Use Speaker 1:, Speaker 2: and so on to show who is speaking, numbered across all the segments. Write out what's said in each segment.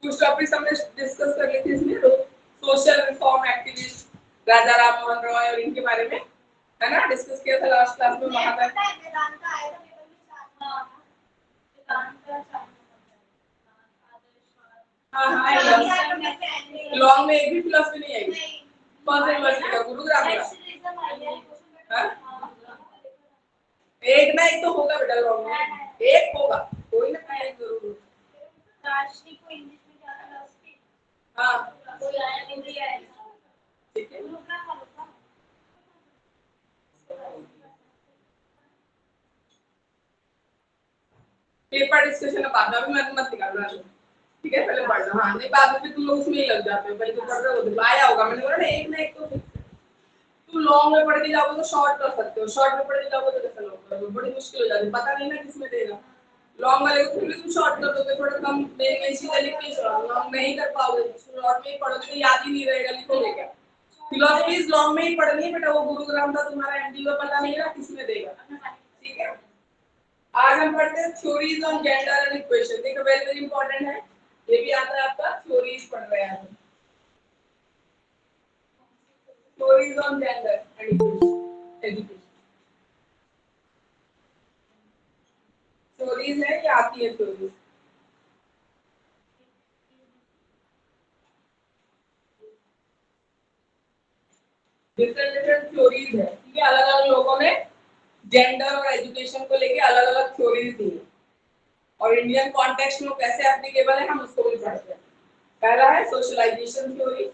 Speaker 1: कुछ टॉपिक्स हमने डिस्कस कर लिए थे इसमें, तो सोशल रिफॉर्म एक्टिविस्ट राजा राम मोहन रॉय और इनके बारे में, है ना, डिस्कस किया था लास्ट क्लास में वहां तक। हाँ हाँ, लॉन्ग में एक भी फिलोसफी नहीं आएगी। कौन सा यूनिवर्सिटी का? गुरुग्राम का? एक ना एक तो होगा बेटा, लॉन्ग में एक होगा, कोई ना कोई एक जरूर होगा। हाँ ठीक है, पेपर डिस्कशन का बाद में मत निकालना, ठीक है, पहले पढ़ना। हाँ नहीं, बाद में तुम लोग उसमें ही लग जाते हो, पहले तो पढ़ रहे हो तो आया होगा, मैंने बोला ना एक ना एक तो। तुम लॉन्ग में पढ़ के जाओगे तो शॉर्ट कर सकते हो, शॉर्ट में पढ़ के जाओगे तो कैसे लॉन्ग करोगे, बड़ी मुश्किल हो जाती है, पता नहीं ना किसमें देगा। लॉन्ग वाले को फिर भी तुम शॉर्ट कर दोगे, थोड़ा कम मेन मेन चीजें लिख के चलो, लॉन्ग नहीं कर पाओगे, शॉर्ट में ही पढ़ोगे तो याद ही नहीं रहेगा, लिखोगे क्या। फिलोसफी लॉन्ग में ही पढ़नी है बेटा, वो गुरुग्राम का तुम्हारा एमडी का पता नहीं है किसमें देगा, ठीक है। आज हम पढ़ते हैं theories on gender and equation. देखो वेरी वेरी इंपॉर्टेंट है, ये भी आता है आपका, थ्योरीज पढ़ रहे हैं, theories on gender and equation education. Theories है क्या आती है थ्योरीज? डिफरेंट डिफरेंट थ्योरीज है, ठीक है, अलग अलग लोगों ने जेंडर और एजुकेशन को लेके अलग अलग थ्योरीज दी है, और इंडियन कॉन्टेक्स्ट में कैसे एप्लीकेबल है हम उसको भी पढ़ते हैं। पहला है सोशलाइजेशन थ्योरी।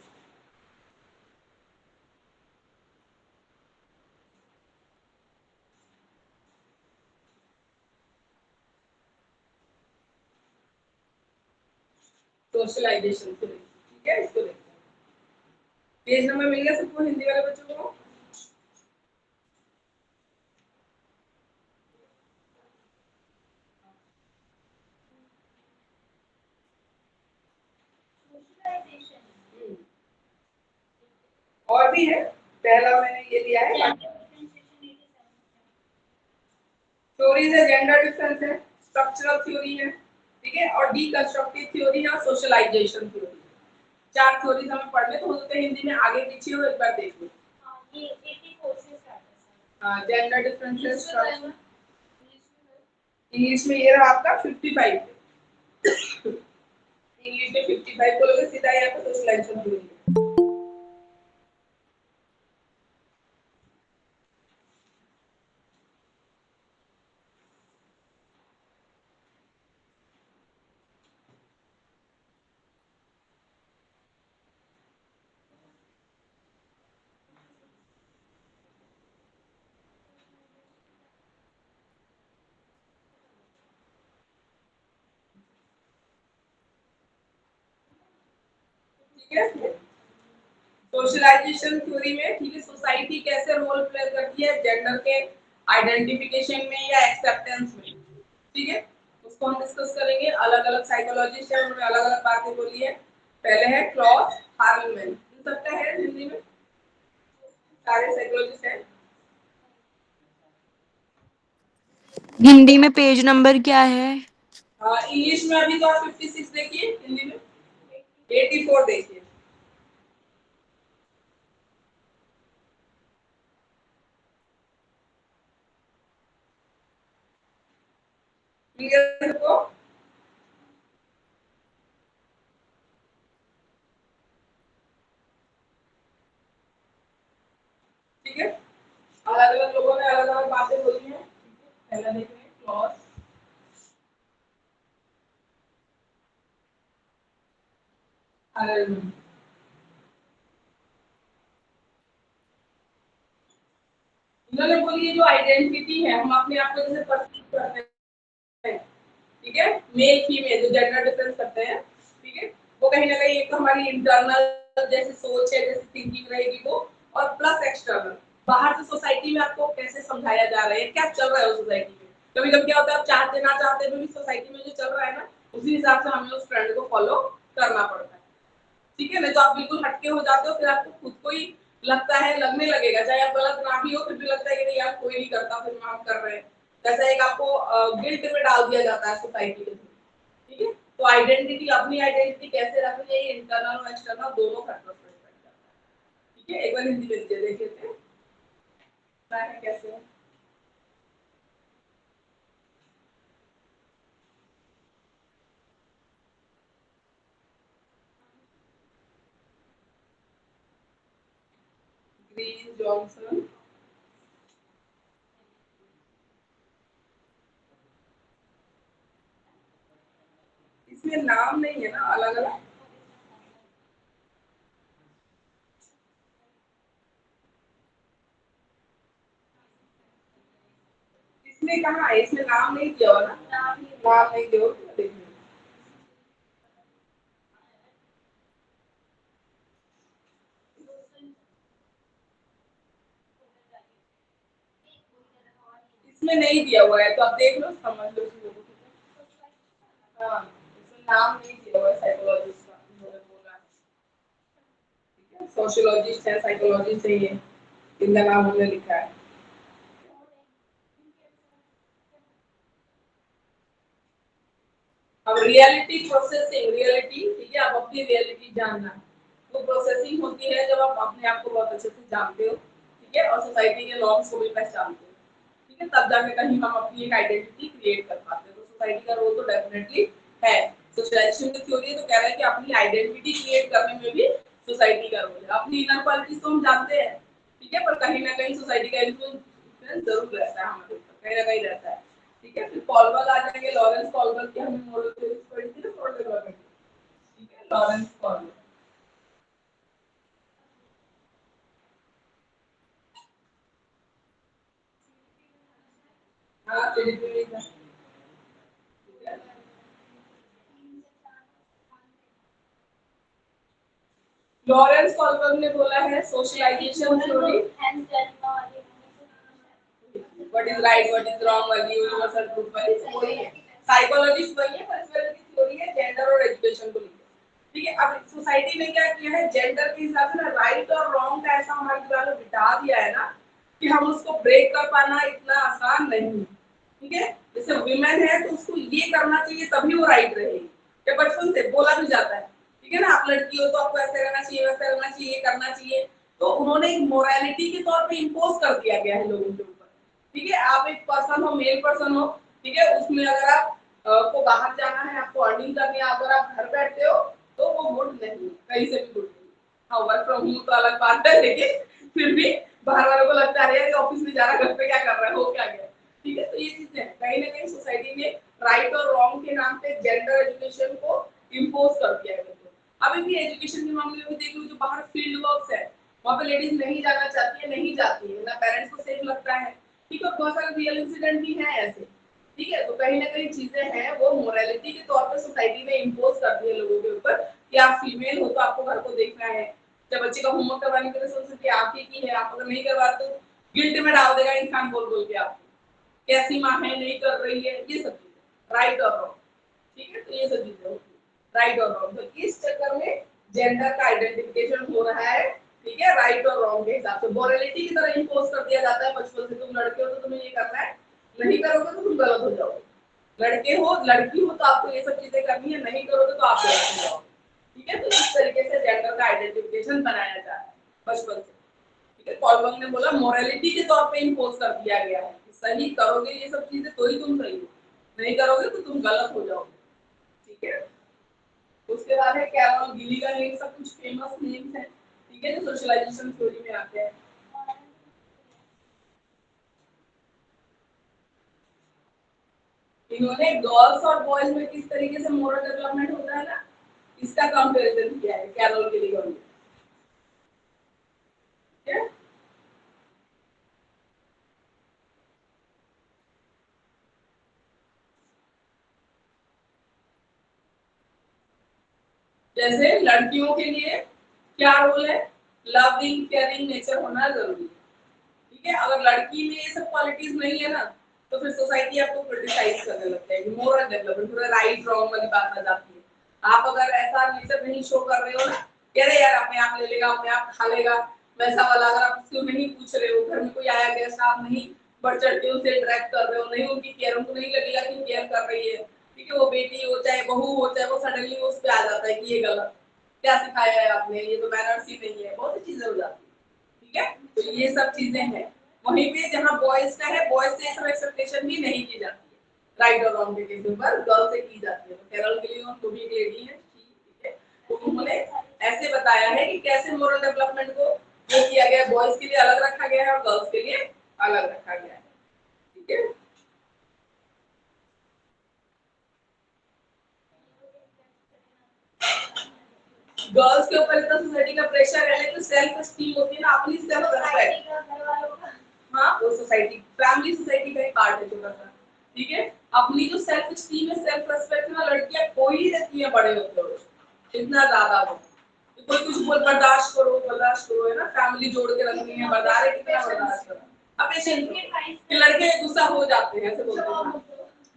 Speaker 1: सोशलाइजेशन थ्योरी, ठीक है, इसको देखते हैं। पेज नंबर मिल गया सबको, हिंदी वाले बच्चों को? और भी है, पहला मैंने ये दिया है, थ्योरीज है, जेंडर डिफरेंस है, स्ट्रक्चरल थ्योरी है, ठीक है, और डीकंस्ट्रक्टिव थ्योरी और सोशलाइजेशन थ्योरी। चार थ्योरीज हमें पढ़ने तो होते हैं हिंदी में, आगे पीछे हो एक बार देख लो। हां, जेंडर डिफरेंसेस स्ट्रक्चर, इंग्लिश में ये रहा आपका 55, इंग्लिश में 55 बोलोगे सीधा यहाँ पे सोशलाइजेशन थ्योरी। ठीक है, सोशलाइजेशन थ्योरी में, ठीक है, सोसाइटी कैसे रोल प्ले करती है जेंडर के आइडेंटिफिकेशन में या एक्सेप्टेंस में, ठीक है, उसको हम डिस्कस करेंगे। अलग अलग साइकोलॉजिस्ट है, उन्होंने अलग अलग बातें बोली है। पहले है क्लॉस हार्लमैन, इन सबका है हिंदी में, सारे साइकोलॉजिस्ट हैं।
Speaker 2: हिंदी में पेज नंबर क्या है?
Speaker 1: इंग्लिश में अभी तो आप 56 देखिए, हिंदी में 84 देखिए। क्लियर सबको? ठीक है, अलग अलग लोगों ने अलग अलग बातें बोली हैं। पहला देखेंगे क्लॉस हार्लमैन। इन्होंने बोली ये जो आइडेंटिटी है, हम अपने आप को जैसे परसीव करते हैं, ठीक है, मेल फीमेल जो जेंडर डिफरेंस करते हैं, ठीक है, वो कहीं ना कहीं एक तो हमारी इंटरनल जैसे सोच है, जैसे थिंकिंग रहेगी वो, और प्लस एक्सटर्नल बाहर से सोसाइटी में आपको कैसे समझाया जा रहा है, क्या चल रहा है उस सोसाइटी में। कभी कभी क्या होता है, आप चाहते ना चाहते हुए भी सोसाइटी में जो चल रहा है ना, उसी हिसाब से हमें उस ट्रेंड को फॉलो करना पड़ता है, ठीक है, नहीं तो आप बिल्कुल हटके हो जाते हो, फिर आपको खुद को ही लगता है, लगने लगेगा, चाहे आप गलत ना भी हो फिर भी लगता है कि नहीं यार कोई नहीं करता, फिर हम कर रहे हैं, जैसा एक आपको गिल्ट में डाल दिया जाता है सोसाइटी के थ्रू, ठीक है। तो आइडेंटिटी, अपनी आइडेंटिटी कैसे रखनी है, इंटरनल और एक्सटर्नल दोनों फैक्टर्स पर डिपेंड करता है। ठीक है, एक बार हिंदी में देख लेते हैं कैसे है। ग्रीन जॉनसन, इसमें नाम नहीं है ना अलग अलग, इसमें कहाँ है, इसमें नाम नहीं दिया हुआ ना, नाम नहीं दिया हुआ, देखिए इसमें नहीं दिया हुआ है, तो आप देख लो समझ लो चीजों को। हाँ, इसमें नाम नहीं दिया हुआ है साइकोलॉजिस्ट का, उन्होंने बोला है सोशियोलॉजिस्ट है, साइकोलॉजिस्ट है, ये इनका नाम उन्होंने लिखा है। अब रियलिटी प्रोसेसिंग, रियलिटी ठीक है, आप अपनी रियलिटी जानना, वो प्रोसेसिंग होती है जब आप अपने आप को बहुत अच्छे से जानते हो, ठीक है, और सोसाइटी के नॉर्म्स को भी पहचानते हो, ठीक है, तब जाके कहीं हम अपनी एक आइडेंटिटी क्रिएट कर पाते हैं। तो सोसाइटी का रोल तो डेफिनेटली है। सोशलाइजेशन की थ्योरी है तो कह रहा है कि अपनी आइडेंटिटी क्रिएट करने में भी सोसाइटी का रोल है। अपनी इनर क्वालिटीज तो हम जानते हैं, ठीक है, पर कहीं ना कहीं सोसाइटी का इन्फ्लुएंस जरूर रहता है हमारे ऊपर, कहीं ना कहीं रहता है। ठीक है, फिर कॉलबल आ जाएंगे, लॉरेंस कॉलबल की हमने मोरल थ्योरीज पढ़ी थी ना मोरल डेवलपमेंट, ठीक है, लॉरेंस कॉलबल। हाँ, फिलिपिन का, ठीक है। लॉरेंस कॉलबल ने बोला है socialisation theory, what is right what is wrong वाली, यूनिवर्सल ट्रूथ वाली, वही है, साइकोलॉजिस्ट वही है, पर इसमें की थ्योरी है जेंडर और एजुकेशन को लेकर। ठीक है, अब सोसाइटी ने क्या किया है, जेंडर के हिसाब से ना राइट और रॉन्ग का ऐसा हमारे दिमाग में बिठा दिया है ना कि हम उसको ब्रेक कर पाना इतना आसान नहीं है। ठीक है, जैसे विमेन है तो उसको ये करना चाहिए तभी वो राइट रहेगी, ये बचपन से बोला भी जाता है। ठीक है ना, आप लड़की हो तो आपको ऐसे करना चाहिए, वैसे करना चाहिए, करना चाहिए, तो उन्होंने एक मोरालिटी के तौर पे इम्पोज कर दिया गया है लोगों के ऊपर। ठीक है, आप एक पर्सन हो, मेल पर्सन हो, ठीक है, उसमें अगर आप को बाहर जाना है, आपको अर्निंग करनी है, अगर आप घर बैठते हो तो वो गुड नहीं है, कहीं से भी गुड नहीं। हाँ, वर्क फ्रॉम होम तो अलग बात है, लेकिन फिर भी बाहर वालों को लगता है यार ऑफिस में जा रहा, घर पे क्या कर रहा है, हो क्या गया। ठीक है, तो ये चीजें हैं, कहीं ना कहीं सोसाइटी ने राइट और रॉन्ग के नाम पे जेंडर एजुकेशन को इम्पोज कर दिया है। अभी भी एजुकेशन के मामले में देख लो, जो बाहर फील्ड वर्क है वहाँ पे लेडीज नहीं जाना चाहती है, नहीं जाती है ना, पेरेंट्स को सेफ लगता है। ठीक है, बहुत सारे रियल इंसिडेंट भी हैं ऐसे। ठीक है, तो कहीं ना कहीं चीजें हैं वो मोरालिटी के तौर पर सोसाइटी ने इम्पोज कर दी है लोगों के ऊपर कि आप फीमेल हो तो आपको घर को देखना है। जब बच्चे का होमवर्क करवाने के लिए सोच सकती है आप ही की है, आप अगर नहीं करवाते तो गिल्ट में डाल देगा इंसान बोल बोल के आपको, कैसी माँ है नहीं कर रही है, ये सब चीजें राइट और रॉन्ग। ठीक है, तो ये सब चीजें होती है राइट और रॉन्ग, तो इस चक्कर में जेंडर का आइडेंटिफिकेशन हो रहा है। ठीक है, राइट और रॉन्ग के हिसाब से मोरालिटी की तरह इम्पोज कर दिया जाता है बचपन से, तुम लड़के हो तो तुम्हें ये करना है, नहीं करोगे तो तुम गलत हो जाओगे, लड़के हो लड़की हो तो आपको ये सब चीजें करनी है, नहीं करोगे तो आप गलत हो जाओगे। ठीक है, तो इस तरीके से जेंडर का आइडेंटिफिकेशन बनाया जा रहा है बचपन से। ठीक है, कॉलबर्ग ने बोला मोरालिटी के तौर पे इम्पोज कर दिया गया है, सही करोगे ये सब चीजें तो ही तुम सही हो, नहीं करोगे तो तुम गलत हो जाओगे। ठीक है, उसके बाद है कैरल गिलिगन, ये सब कुछ फेमस नेम्स हैं, ठीक है, जो सोशलाइजेशन थ्योरी में आते हैं। इन्होंने गर्ल्स और बॉयज में किस तरीके से मोरल डेवलपमेंट होता है ना, इसका कंपैरिजन किया है कैरल गिलिगन ने। ठीक है, जैसे लड़कियों के लिए क्या रोल है, लविंग केयरिंग नेचर होना जरूरी है। ठीक है, अगर लड़की में ये सब क्वालिटीज नहीं है ना तो फिर सोसाइटी आपको क्रिटिसाइज करने लगता है, मोरल डेवलपमेंट पूरा राइट रॉन्ग वाली बात आ जाती है। आप अगर ऐसा नेचर नहीं शो कर रहे हो ना, कह रहे यार अपने आप ले लेगा, अपने आप खा लेगा, वैसा वाला, अगर आप उसको नहीं पूछ रहे हो, घर में कोई आया गेस्ट आप नहीं बढ़ चढ़ के उसे इंटरेक्ट कर रहे हो, नहीं उनकी केयर, उनको नहीं लगेगा कि केयर कर रही है, ठीक है, वो बेटी हो चाहे बहू हो चाहे वो सडनली उस पे आ जाता है कि ये गलत, क्या सिखाया है आपने, ये तो मैनर्स ही नहीं है, बहुत सी चीजें हो जाती है। ठीक है, तो ये सब चीजें हैं। वहीं पे जहाँ बॉयज का है, बॉयज से सब एक्सपेक्टेशन भी नहीं की जाती है, राइट और रॉन्ग के केस पर गर्ल से की जाती है। तो कैरल गिलियन तो भी एक लेडी है, ठीक है, तो उन्होंने ऐसे बताया है कि कैसे मोरल डेवलपमेंट को जो किया गया, बॉयज के लिए अलग रखा गया है और गर्ल्स के लिए अलग रखा गया है। ठीक है, गर्ल्स के ऊपर इतना सोसाइटी का प्रेशर है, लेकिन सेल्फ एस्टीम होती है ना, अपनी सेल्फ रेस्पेक्ट। हाँ, वो सोसाइटी, फैमिली सोसाइटी का ही पार्ट है छोटा सा। ठीक है, अपनी जो सेल्फ एस्टीम है, सेल्फ रेस्पेक्ट है ना, लड़कियां कोई रहती है बड़े होते हो इतना ज्यादा हो, तो कोई कुछ बोल बर्दाश्त करो, है ना, फैमिली जोड़ के रखनी है, बर्दाश्त कितना बर्दाश्त करो, अब पेशेंस कि लड़के गुस्सा हो जाते हैं, ऐसे बोलते हैं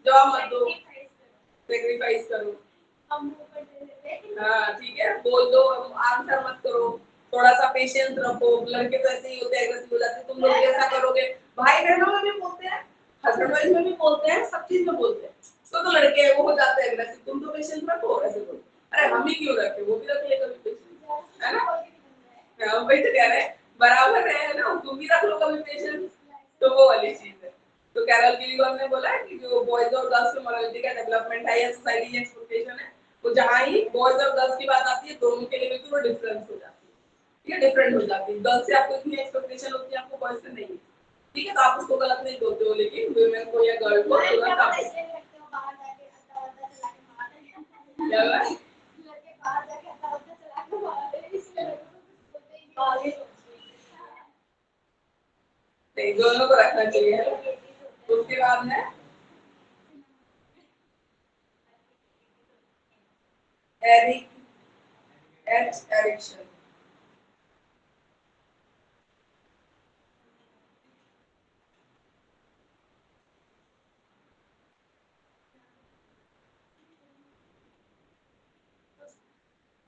Speaker 1: जवाब मत दो, सेक्रीफाइस करो। हाँ ठीक है, बोल दो, आंसर मत करो, थोड़ा सा पेशेंस रखो। लड़के तो ऐसे ही होते हैं, एग्रेसिव हो जाते हैं, तुम लोग ऐसा करोगे, भाई बहनों में भी बोलते हैं, हस्बैंड वाइफ में भी बोलते हैं, सब चीज में बोलते हैं। तो लड़के हैं, वो हो जाते हैं एग्रेसिव, तुम तो पेशेंस रखो, ऐसे बोलो। अरे हम ही क्यों रखे, वो भी रख ले कभी पेशेंस, है ना। हाँ, वही तो कह रहे हैं, बराबर है ना, तुम भी रख लो कभी पेशेंस, तो वो वाली चीज है। तो कैरल गिलीगन ने बोला है कि जो बॉयज और गर्ल्स में मोरालिटी का डेवलपमेंट है या सोसाइटी की एक्सपेक्टेशन है, तो जहाँ ही बॉयज और गर्ल्स की बात आती है, दोनों के लिए बिल्कुल डिफरेंस हो जाती है। ठीक है, डिफरेंट हो जाती है, गर्ल्स से आपको इतनी एक्सपेक्टेशन होती है, आपको बॉयज से नहीं। ठीक है, तो आप उसको गलत नहीं बोलते हो, लेकिन वुमेन को या गर्ल को तुरंत आप क्या हुआ? नहीं, दोनों को रखना चाहिए, है ना। उसके बाद है एरिक एरिक्शन।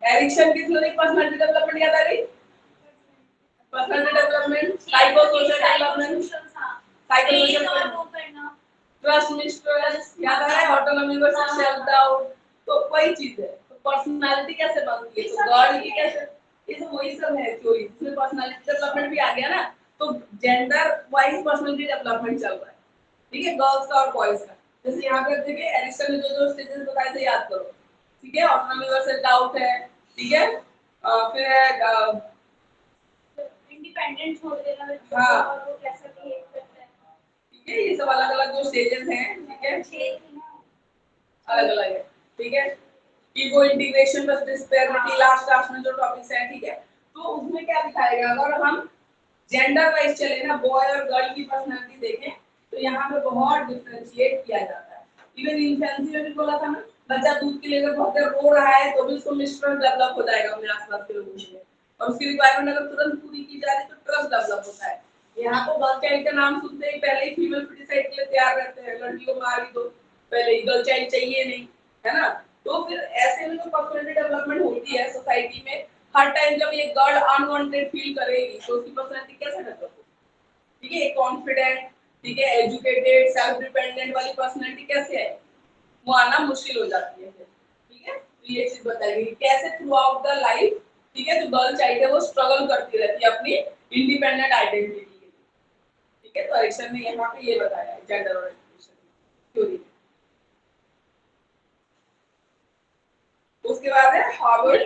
Speaker 1: एरिक्शन की थ्योरी पर्सनालिटी डेवलपमेंट याद आ गई? Personality development, psycho social development, psycho social trust mistrust, याद आ रहा है, ऑटोनॉमी वर्सेस सेल्फ डाउट, तो वही चीज है। तो पर्सनालिटी कैसे बनती है, तो गॉड की कैसे, ये सब वही सब है थ्योरी, इसमें पर्सनालिटी डेवलपमेंट भी आ गया ना। तो जेंडर वाइज पर्सनालिटी डेवलपमेंट चल रहा है, ठीक है, गर्ल्स का और बॉयज का। जैसे यहाँ पे देखिए एरिक्सन ने जो जो स्टेजेस बताए थे याद करो। ठीक है, ऑटोनॉमी वर्सेस डाउट है, ठीक है, फिर है इंडिपेंडेंट छोड़ देना, हाँ, और वो कैसे बिहेव करता है। ठीक है, ये सब अलग अलग जो स्टेजेस हैं, ठीक है, अलग अलग है। ठीक है, ईगो इंटीग्रेशन बस डिस्पेरिटी लास्ट क्लास में जो टॉपिक्स है, ठीक है, तो उसमें क्या दिखाएगा, अगर हम जेंडर वाइज चले ना, बॉय और गर्ल की पर्सनालिटी देखें, तो यहाँ पे बहुत डिफरेंशिएट किया जाता है। इवन इन्फेंसी में भी बोला था ना, बच्चा दूध के लिए अगर बहुत देर रो रहा है, तो भी उसको मिसट्रस्ट डेवलप हो जाएगा अपने आसपास के लोगों से, और उसकी रिक्वायरमेंट अगर तुरंत पूरी की जा रही है, तो ट्रस्ट डेवलप होता है। यहाँ तो गर्ल चाइल्ड का नाम सुनते ही पहले ही फीमेल फिटिसाइड के लिए तैयार रहते हैं, लड़की को मार ही दो, पहले ही गर्ल चाइल्ड चाहिए नहीं, है ना। तो फिर ऐसे में जो पर्सनालिटी डेवलपमेंट होती है सोसाइटी में, हर टाइम जब ये गर्ल अनवांटेड फील करेगी, तो उसकी पर्सनालिटी कैसे डेवलप होगी? ठीक है, कॉन्फिडेंट, ठीक है, एजुकेटेड, सेल्फ डिपेंडेंट वाली पर्सनालिटी कैसे है, वो आना मुश्किल हो जाती है फिर। ठीक है, तो ये चीज बताएगी कैसे थ्रू आउट द लाइफ, ठीक है, जो गर्ल चाइल्ड है वो स्ट्रगल करती रहती है अपनी इंडिपेंडेंट आइडेंटिटी के लिए। ठीक है, तो एरिक्सन ने यहाँ पे ये बताया है जेंडर और एजुकेशन थ्योरी। उसके बाद है हार्वर्ड।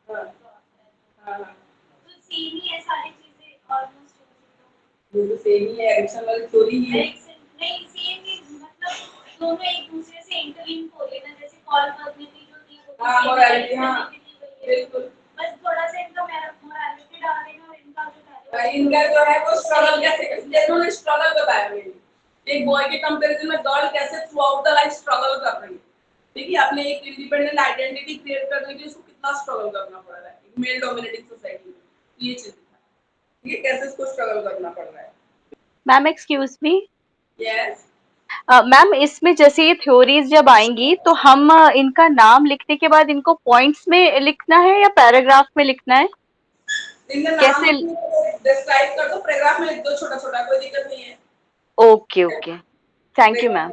Speaker 1: हाँ हाँ हाँ,
Speaker 3: तो सेम ही है सारी चीजें ऑलमोस्ट।
Speaker 1: ये तो सेम ही है, एरिक्सन वाली थ्योरी ही है।
Speaker 3: नहीं सेम ही, मतलब दोनों एक दूसरे से इंटरलिंक हो रहे ना, जैसे कॉल करने की जो थी वो
Speaker 1: हाँ, मोरालिटी, हाँ बिल्कुल,
Speaker 3: बस थोड़ा सा इनका मोरालिटी डाल देना, और इनका जो है
Speaker 1: इनका जो है वो स्ट्रगल कैसे करते हैं, इन्होंने स्ट्रगल बताया मेरी, एक बॉय के कंपैरिजन में गर्ल कैसे through out the life struggle कर रही है। ठीक है, अपने एक इंडिपेंडेंट आइडेंटिटी क्रिएट करने के लिए उसको कितना स्ट्रगल करना पड़ रहा है मेल डोमिनेटिंग सोसाइटी में, ये चीज है। ठीक है, कैसे इसको स्ट्रगल करना पड़ रहा है।
Speaker 4: Ma'am excuse me,
Speaker 1: yes,
Speaker 4: ma'am इसमें जैसे ये थ्योरीज जब आएंगी तो हम इनका नाम लिखने के बाद इनको पॉइंट्स में लिखना है या पैराग्राफ में लिखना है?
Speaker 1: इनका नाम
Speaker 4: कैसे?
Speaker 1: डिस्क्राइब कर दो, पैराग्राफ में लिख दो छोटा छोटा, कोई दिक्कत नहीं है।
Speaker 4: Okay okay, thank you ma'am.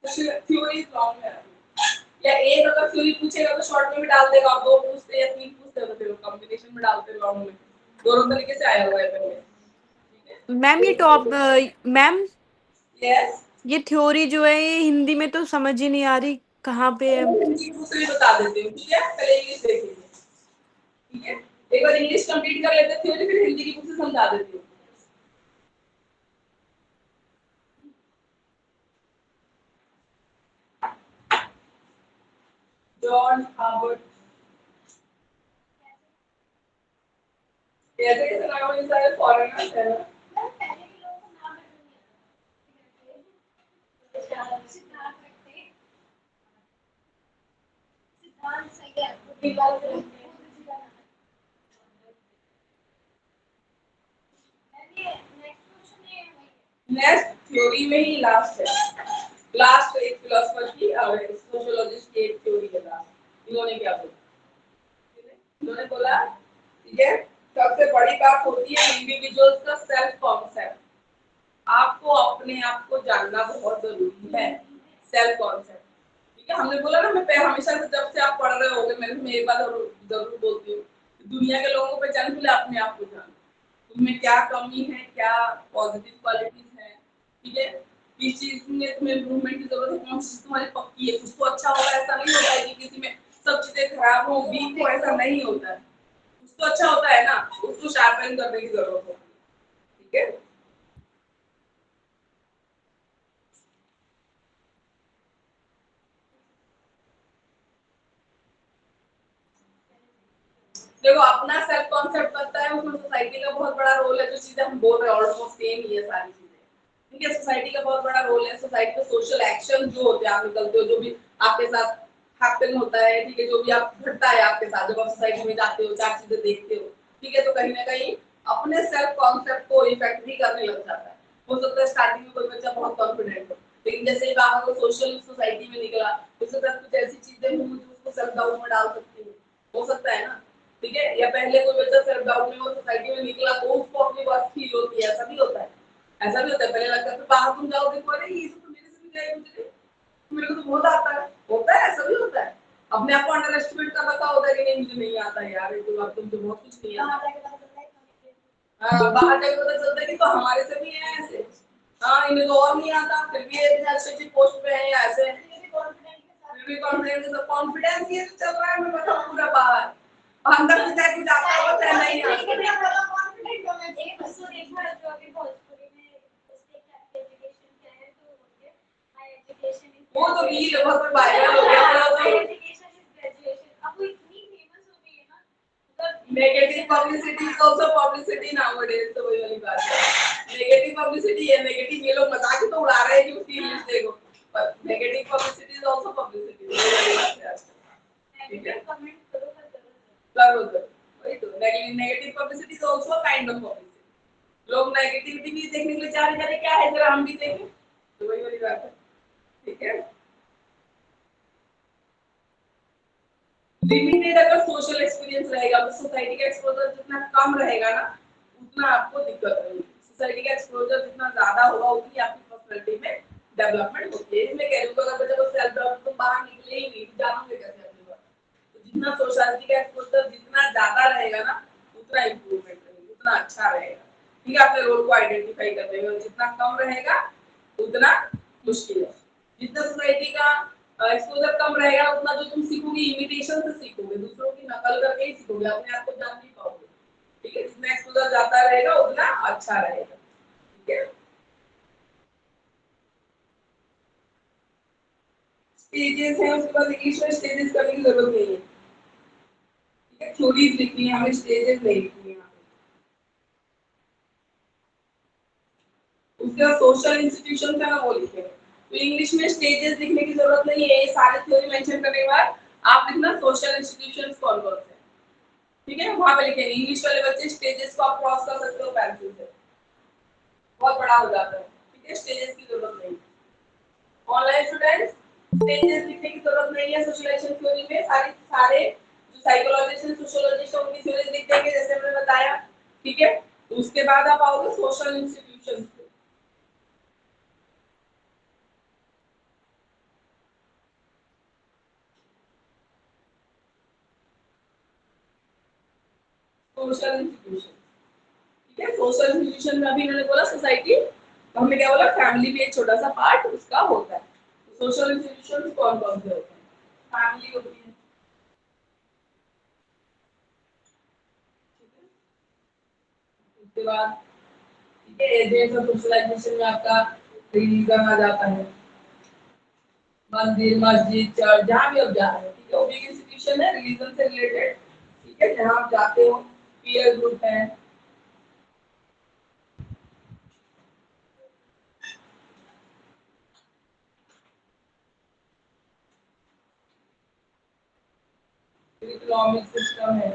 Speaker 1: Theory long है, या एक अगर थ्योरी पूछेगा तो शॉर्ट में भी डाल देगा, आप दो पूछते या तीन पूछते हो तो कॉम्बिनेशन में डालते लॉन्ग में, दोनों तरीके से आया हुआ है पहले, ठीक है।
Speaker 2: मैम ये टॉप मैम
Speaker 1: यस,
Speaker 2: ये थ्योरी जो है ये हिंदी में तो समझ ही नहीं आ रही कहाँ पे है।
Speaker 1: हिंदी की बुक से भी बता देती हूँ, ठीक है, पहले इंग्लिश देख लीजिए, ठीक है, एक बार इंग्लिश कंप्लीट कर लेते हैं थ्योरी, फिर हिंदी की बुक से समझा देती हूँ। जॉन हार्वर्ड, कैसे कैसे नाम है, सारे फॉरेनर्स हैं ना।
Speaker 3: पहले के लोगों को नाम सिद्धार्थ रखते हैं, सिद्धांत सही है, बिलाल
Speaker 1: नेक्स्ट थ्योरी में ही लास्ट है, लास्ट एक फिलोसोफर की और सोशियोलॉजिस्ट की एक थ्योरी है लास्ट। इन्होंने क्या बोला, इन्होंने बोला, ठीक है, सबसे बड़ी बात होती है इंडिविजुअल्स का सेल्फ कॉन्सेप्ट। आपको अपने आप को जानना बहुत जरूरी है, सेल्फ कॉन्सेप्ट, ठीक है। हमने बोला ना, मैं हमेशा से जब से आप पढ़ रहे होगे मैं एक बात जरूर बोलती हूँ, दुनिया के लोगों को पहचान पहले अपने आप को जानो, तुम्हें क्या कमी है, क्या पॉजिटिव क्वालिटीज है, ठीक है, किस चीज में तुम्हें इम्प्रूवमेंट की जरूरत है, कौन सी चीज तुम्हारी पक्की है, उसको अच्छा होगा, ऐसा नहीं होता है कि किसी में सब चीजें खराब हो, वीक हो, ऐसा नहीं होता है, उसको अच्छा होता है ना, उसको शार्पन करने की जरूरत है, ठीक है। देखो अपना सेल्फ कॉन्सेप्ट बनता है, उसमें सोसाइटी का बहुत बड़ा रोल है, जो चीजें हम बोल रहे हैं ऑलमोस्ट सेम ही है सारी चीजें, ठीक है। सोसाइटी का बहुत बड़ा रोल है, सोसाइटी में सोशल एक्शन जो होते हैं, आप निकलते हो, जो भी आपके साथ हैपन होता है, ठीक है, जो भी आप घटता है आपके साथ, जब आप सोसाइटी में जाते हो, चार चीजें देखते हो, ठीक है, तो कहीं ना कहीं अपने सेल्फ कॉन्सेप्ट को इफेक्ट भी करने लग जाता है। हो सकता है स्टार्टिंग में कोई बच्चा बहुत कॉन्फिडेंट हो, लेकिन जैसे ही बाहर वो सोशल सोसाइटी में निकला, उसके साथ कुछ ऐसी चीजें हुई जो उसको सेल्फ डाउट में डाल सकती है, हो सकता है ना, ठीक है। या पहले कोई बच्चा सेल्फ डाउट में वो सोसाइटी में निकला तो उसको अपनी बात फील होती है, ऐसा भी होता है, ऐसा भी होता है। पहले लगता है तो बाहर तुम जाओ देखो, अरे ये सब तो मेरे से भी गए, मुझे मेरे को तो बहुत आता है, होता है, ऐसा भी होता है। अपने आप को अंडर एस्टिमेट कर रखा होता है कि नहीं मुझे नहीं आता है यार, ये तो अब तुमसे बहुत कुछ नहीं आता। हाँ, बाहर जाके पता चलता है कि तो हमारे से भी है ऐसे, हाँ इन्हें तो और नहीं आता, फिर भी ये अच्छी अच्छी पोस्ट पे है या ऐसे, फिर भी कॉन्फिडेंस, तो कॉन्फिडेंस ये तो चल रहा है, मैं बताऊं पूरा बाहर अंदर से चाहे कुछ आता हो चाहे नहीं आता।
Speaker 3: कॉन्फिडेंट होना चाहिए, बस वो देखना जो अभी भोजपुरी में उसके क्लासिफिकेशन क्या है, तो बोलते हाई एजुकेशन इज,
Speaker 1: वो तो रील बहुत वायरल हो गया पूरा,
Speaker 3: हाई
Speaker 1: तो
Speaker 3: एजुकेशन इज ग्रेजुएशन, अब वो इतनी फेमस हो गई है ना, मतलब
Speaker 1: negative publicity is also publicity nowadays, तो वही वाली बात है, नेगेटिव पब्लिसिटी है, नेगेटिव ये लोग मजाक ही तो उड़ा रहे हैं कि उसकी इंग्लिश देखो, पर negative publicity is also publicity, ठीक है,
Speaker 3: कमेंट करो पर जरूर।
Speaker 1: जरूर, वही तो negative publicity is also kind of publicity, लोग नेगेटिविटी भी देखने के लिए चाह रहे हैं, क्या है जरा हम भी देखें, तो वही वाली बात है, ठीक है। लिमिटेड अगर सोशल एक्सपीरियंस रहेगा तो सोसाइटी का एक्सपोजर जितना कम रहेगा ना उतना आपको दिक्कत रहेगी, सोसाइटी का एक्सपोजर जितना ज्यादा होगा उतनी आपकी पर्सनालिटी में डेवलपमेंट होती है। इसमें कह रही हूँ अगर बच्चा को सेल्फ डेवलपमेंट तो बाहर निकले ही नहीं तो जानोगे कैसे अपनी बात, तो जितना सोसाइटी का एक्सपोजर जितना ज्यादा रहेगा ना उतना इंप्रूवमेंट रहेगी, उतना अच्छा रहेगा, ठीक है, अपने रोल को आइडेंटिफाई करने में, जितना कम रहेगा उतना मुश्किल है। जितना सोसाइटी का एक्सपोजर कम रहेगा उतना जो तुम सीखोगे इमिटेशन से सीखोगे, दूसरों की नकल करके ही सीखोगे, अपने आप को जान नहीं पाओगे, ठीक है। जितना एक्सपोजर जाता रहेगा उतना अच्छा रहेगा, ठीक है। स्टेजेस है, उसके बाद इंग्लिश में स्टेजेस करने की जरूरत नहीं है, ठीक है, थ्योरीज लिखनी है हमें, स्टेजेस नहीं लिखनी है। उसके बाद सोशल इंस्टीट्यूशन है ना वो लिखेंगे, तो इंग्लिश में स्टेजेस लिखने की जरूरत नहीं है, ये सारे थ्योरी मेंशन करने के बाद आप लिखना सोशल इंस्टीट्यूशंस कौन कौन से, ठीक है, वहां पे लिखेंगे। इंग्लिश वाले बच्चे स्टेजेस को आप क्रॉस कर सकते हो पेंसिल से, बहुत बड़ा हो जाता है, ठीक है, स्टेजेस की जरूरत नहीं। ऑनलाइन स्टूडेंट्स स्टेजेस लिखने की जरूरत नहीं है, सोशलाइजेशन थ्योरी में सारे जो साइकोलॉजिस्ट एंड सोशियोलॉजिस्ट है उनकी थ्योरीज लिख देंगे जैसे हमने बताया, ठीक है। उसके बाद आप आओगे सोशल इंस्टीट्यूशन पे। सोशल इंस्टीट्यूशन, ठीक है। सोशल इंस्टीट्यूशन में अभी मैंने बोला सोसाइटी, तो हमने क्या बोला फैमिली भी एक छोटा सा पार्ट उसका होता है। सोशल इंस्टीट्यूशन कौन कौन से होते हैं? फैमिली होती है, ठीक है। उसके बाद ठीक है एजेंट्स और सोशलाइजेशन में आपका रिलीजन आ जाता है, मंदिर मस्जिद चर्च जहाँ भी आप जा रहे हो, ठीक है। वो भी एक इंस्टीट्यूशन है रिलीजन से रिलेटेड, ठीक है, जहाँ आप जाते हो। पीयर ग्रुप है, इकोनॉमिक सिस्टम है,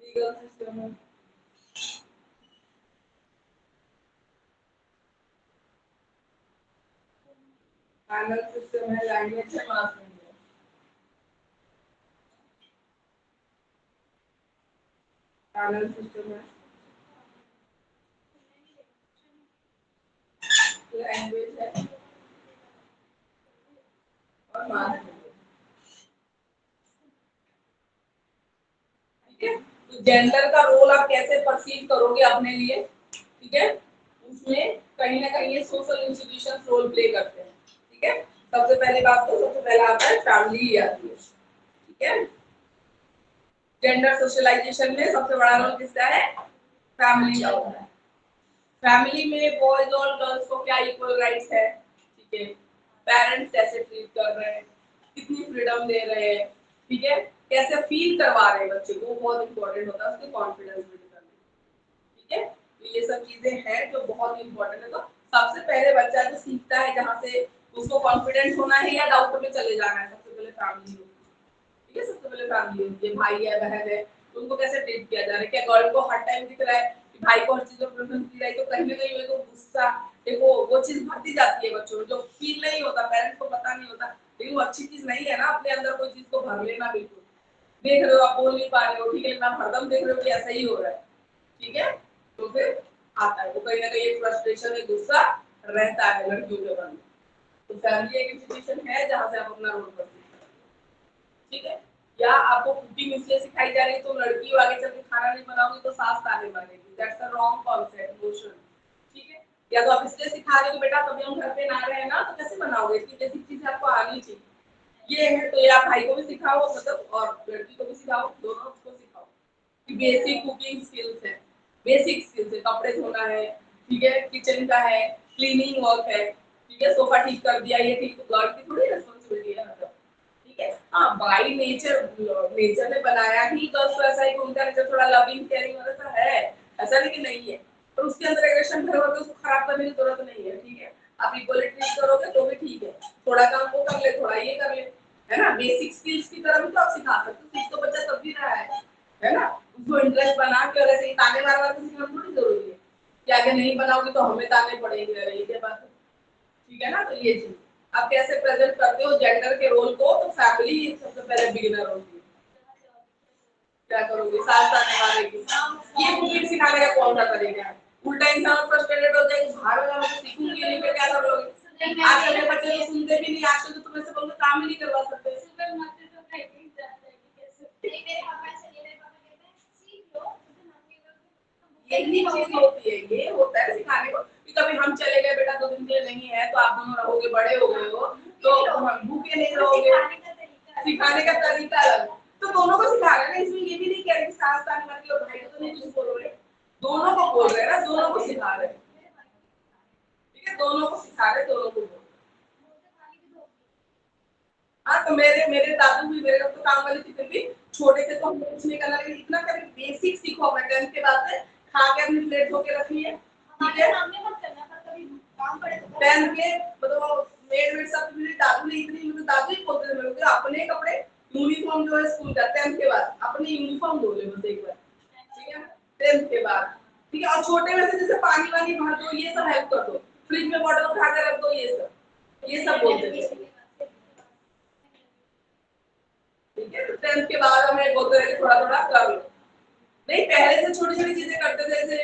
Speaker 1: लीगल सिस्टम है, फाइनल सिस्टम है, लैंग्वेज है, मास मीडिया, फाइनल सिस्टम है, लैंग्वेज है और मास मीडिया, ठीक है। तो जेंडर का रोल आप कैसे परसीव करोगे अपने लिए, ठीक है। उसमें कहीं ना कहीं ये सोशल इंस्टीट्यूशन रोल प्ले करते हैं, ठीक है। सबसे पहली बात तो सबसे पहला आता है फैमिली ही आती है, ठीक है। जेंडर सोशलाइजेशन में सबसे बड़ा रोल किसका है? फैमिली का होता है। फैमिली में बॉयज और गर्ल्स को क्या इक्वल राइट्स है, ठीक है। पेरेंट्स कैसे ट्रीट कर रहे हैं, कितनी फ्रीडम दे रहे हैं, ठीक है। कैसे फील करवा रहे हैं बच्चे को, वो बहुत इंपॉर्टेंट होता है उसके कॉन्फिडेंस बिल्ड करने, ठीक है। तो ये सब चीजें हैं जो बहुत इंपॉर्टेंट है। तो सबसे पहले बच्चा जो सीखता है जहाँ से उसको कॉन्फिडेंट होना है या डाउट में चले जाना है, सबसे पहले फैमिली होती है, ठीक है। सबसे पहले फैमिली होती है, भाई है बहन है, तो उनको कैसे ट्रीट किया जा रहा है। क्या गर्ल को हर टाइम दिख रहा है कि भाई को हर चीज में प्रेफरेंस दी रही, तो कहीं ना कहीं वो गुस्सा देखो वो चीज भरती जाती है बच्चों में, जो फील नहीं होता, पेरेंट्स को पता नहीं होता, लेकिन वो अच्छी चीज नहीं है ना अपने अंदर कोई चीज को भर लेना। बिल्कुल देख रहे हो आप बोल नहीं पा रहे हो, ठीक है, लेकिन आप हरदम देख रहे हो कि ऐसा ही हो रहा है, ठीक है। तो फिर आता है वो कहीं ना कहीं एक फ्रस्ट्रेशन एक गुस्सा रहता है लड़कियों के मन में। तो फैमिली एक इंस्टीट्यूशन है जहाँ से आप अपना रोल कर सकते हैं, ठीक है। या आपको कुकिंग इसलिए सिखाई जा रही है तो लड़की आगे चल के खाना नहीं बनाओगी तो सास ताने मारेगी, that's a wrong concept notion, ठीक है। या तो आप इसलिए सिखा रहे हो बेटा कभी हम घर पे ना रहे ना तो कैसे बनाओगे, इतनी बेसिक चीजें आपको आनी चाहिए, ये है। तो ये आप भाई को भी सिखाओ मतलब और लड़की को भी सिखाओ, दोनों को सिखाओ कि बेसिक कुकिंग स्किल्स है, बेसिक स्किल्स है, कपड़े धोना है, ठीक है, किचन का है, क्लीनिंग वर्क है, ठीक है। सोफा ठीक कर दिया, ये ठीक, तो गर्ल की थोड़ी रिस्पांसिबिलिटी है मतलब, ठीक है। हाँ बाई नेचर नेचर ने बनाया ही गर्ल्स को ऐसा ही, उनका नेचर थोड़ा लविंग केयरिंग वैसा है, ऐसा नहीं कि नहीं है, पर उसके अंदर एग्रेशन भर होकर उसको खराब करने की जरूरत नहीं है, ठीक है। आप इक्वली ट्रीट करोगे तो भी ठीक है, थोड़ा काम वो कर ले थोड़ा ये कर ले, है ना। बेसिक स्किल्स की तरह भी तो आप सिखा सकते हो, सीख तो बच्चा सब भी रहा है ना। उसको इंटरेस्ट बना के और ऐसे ही ताने मार मार के सीखना थोड़ी जरूरी है कि आगे नहीं बनाओगे तो हमें ताने पड़ेंगे, अरे ये क्या बात है, ठीक है ना। तो ये चीज आप कैसे प्रेजेंट करते हो जेंडर के रोल को, तो फैमिली सबसे पहले बिगिनर होती है। क्या करोगे साथ साथ मारेगी, ये कुकिंग सिखाने का कौन सा तरीका है? उल्टा इंसान फ्रस्ट्रेटेड हो जाएगी, बाहर वाला मैं सीखूंगी नहीं फिर क्या करोगे। आजकल के बच्चे तो सुनते भी नहीं, आजकल तो तुम्हें से बोलते काम ही नहीं करवा सकते।
Speaker 3: सुपर मार्केट तो राइटिंग जाता है कि कैसे नहीं मेरे पापा ऐसे नहीं, मेरे पापा कहते हैं सीख लो तो मम्मी लोग
Speaker 1: यही चीज होती है, ये होता है सिखाने को कि कभी हम चले गए बेटा 2 दिन के लिए नहीं है तो आप दोनों रहोगे, बड़े हो गए हो तो भूखे नहीं रहोगे, सिखाने का तरीका अलग है। तो दोनों को सिखा रहे हैं ना, इसमें ये भी नहीं कह रहे कि सास ताने मार के और भाई को तो नहीं कुछ बोल रहे, दोनों को बोल रहे हैं ना, दोनों को सिखा रहे हैं, ठीक है। दोनों को सिखा रहे हैं, दोनों को बोल रहे हैं। हाँ तो मेरे मेरे दादू भी मेरे तो काम वाली थी, फिर भी छोटे थे तो हमको कुछ नहीं करना, लेकिन इतना कभी बेसिक सीखो अपना 10th के बाद से, खा के अपनी प्लेट धो के रखनी है, ठीक है।
Speaker 3: सामने मत करना पर कभी काम पड़े तो
Speaker 1: 10th के मतलब मेड वेड सब मेरे दादू ने इतनी, मतलब दादू ही बोलते थे मेरे को अपने कपड़े यूनिफॉर्म जो है स्कूल का 10th के बाद अपनी यूनिफॉर्म धो ले बस एक बार, ठीक है ना, 10th के बाद, ठीक है। और छोटे में से जैसे पानी वानी भर दो, ये सब हेल्प कर दो, फ्रिज में बॉटल उठा के रख दो, ये सब बोलते थे। ठीक है, तो 10th के बाद हमें बोलते रहे थोड़ा थोड़ा कर लो। नहीं, पहले से छोटी छोटी चीजें करते थे, जैसे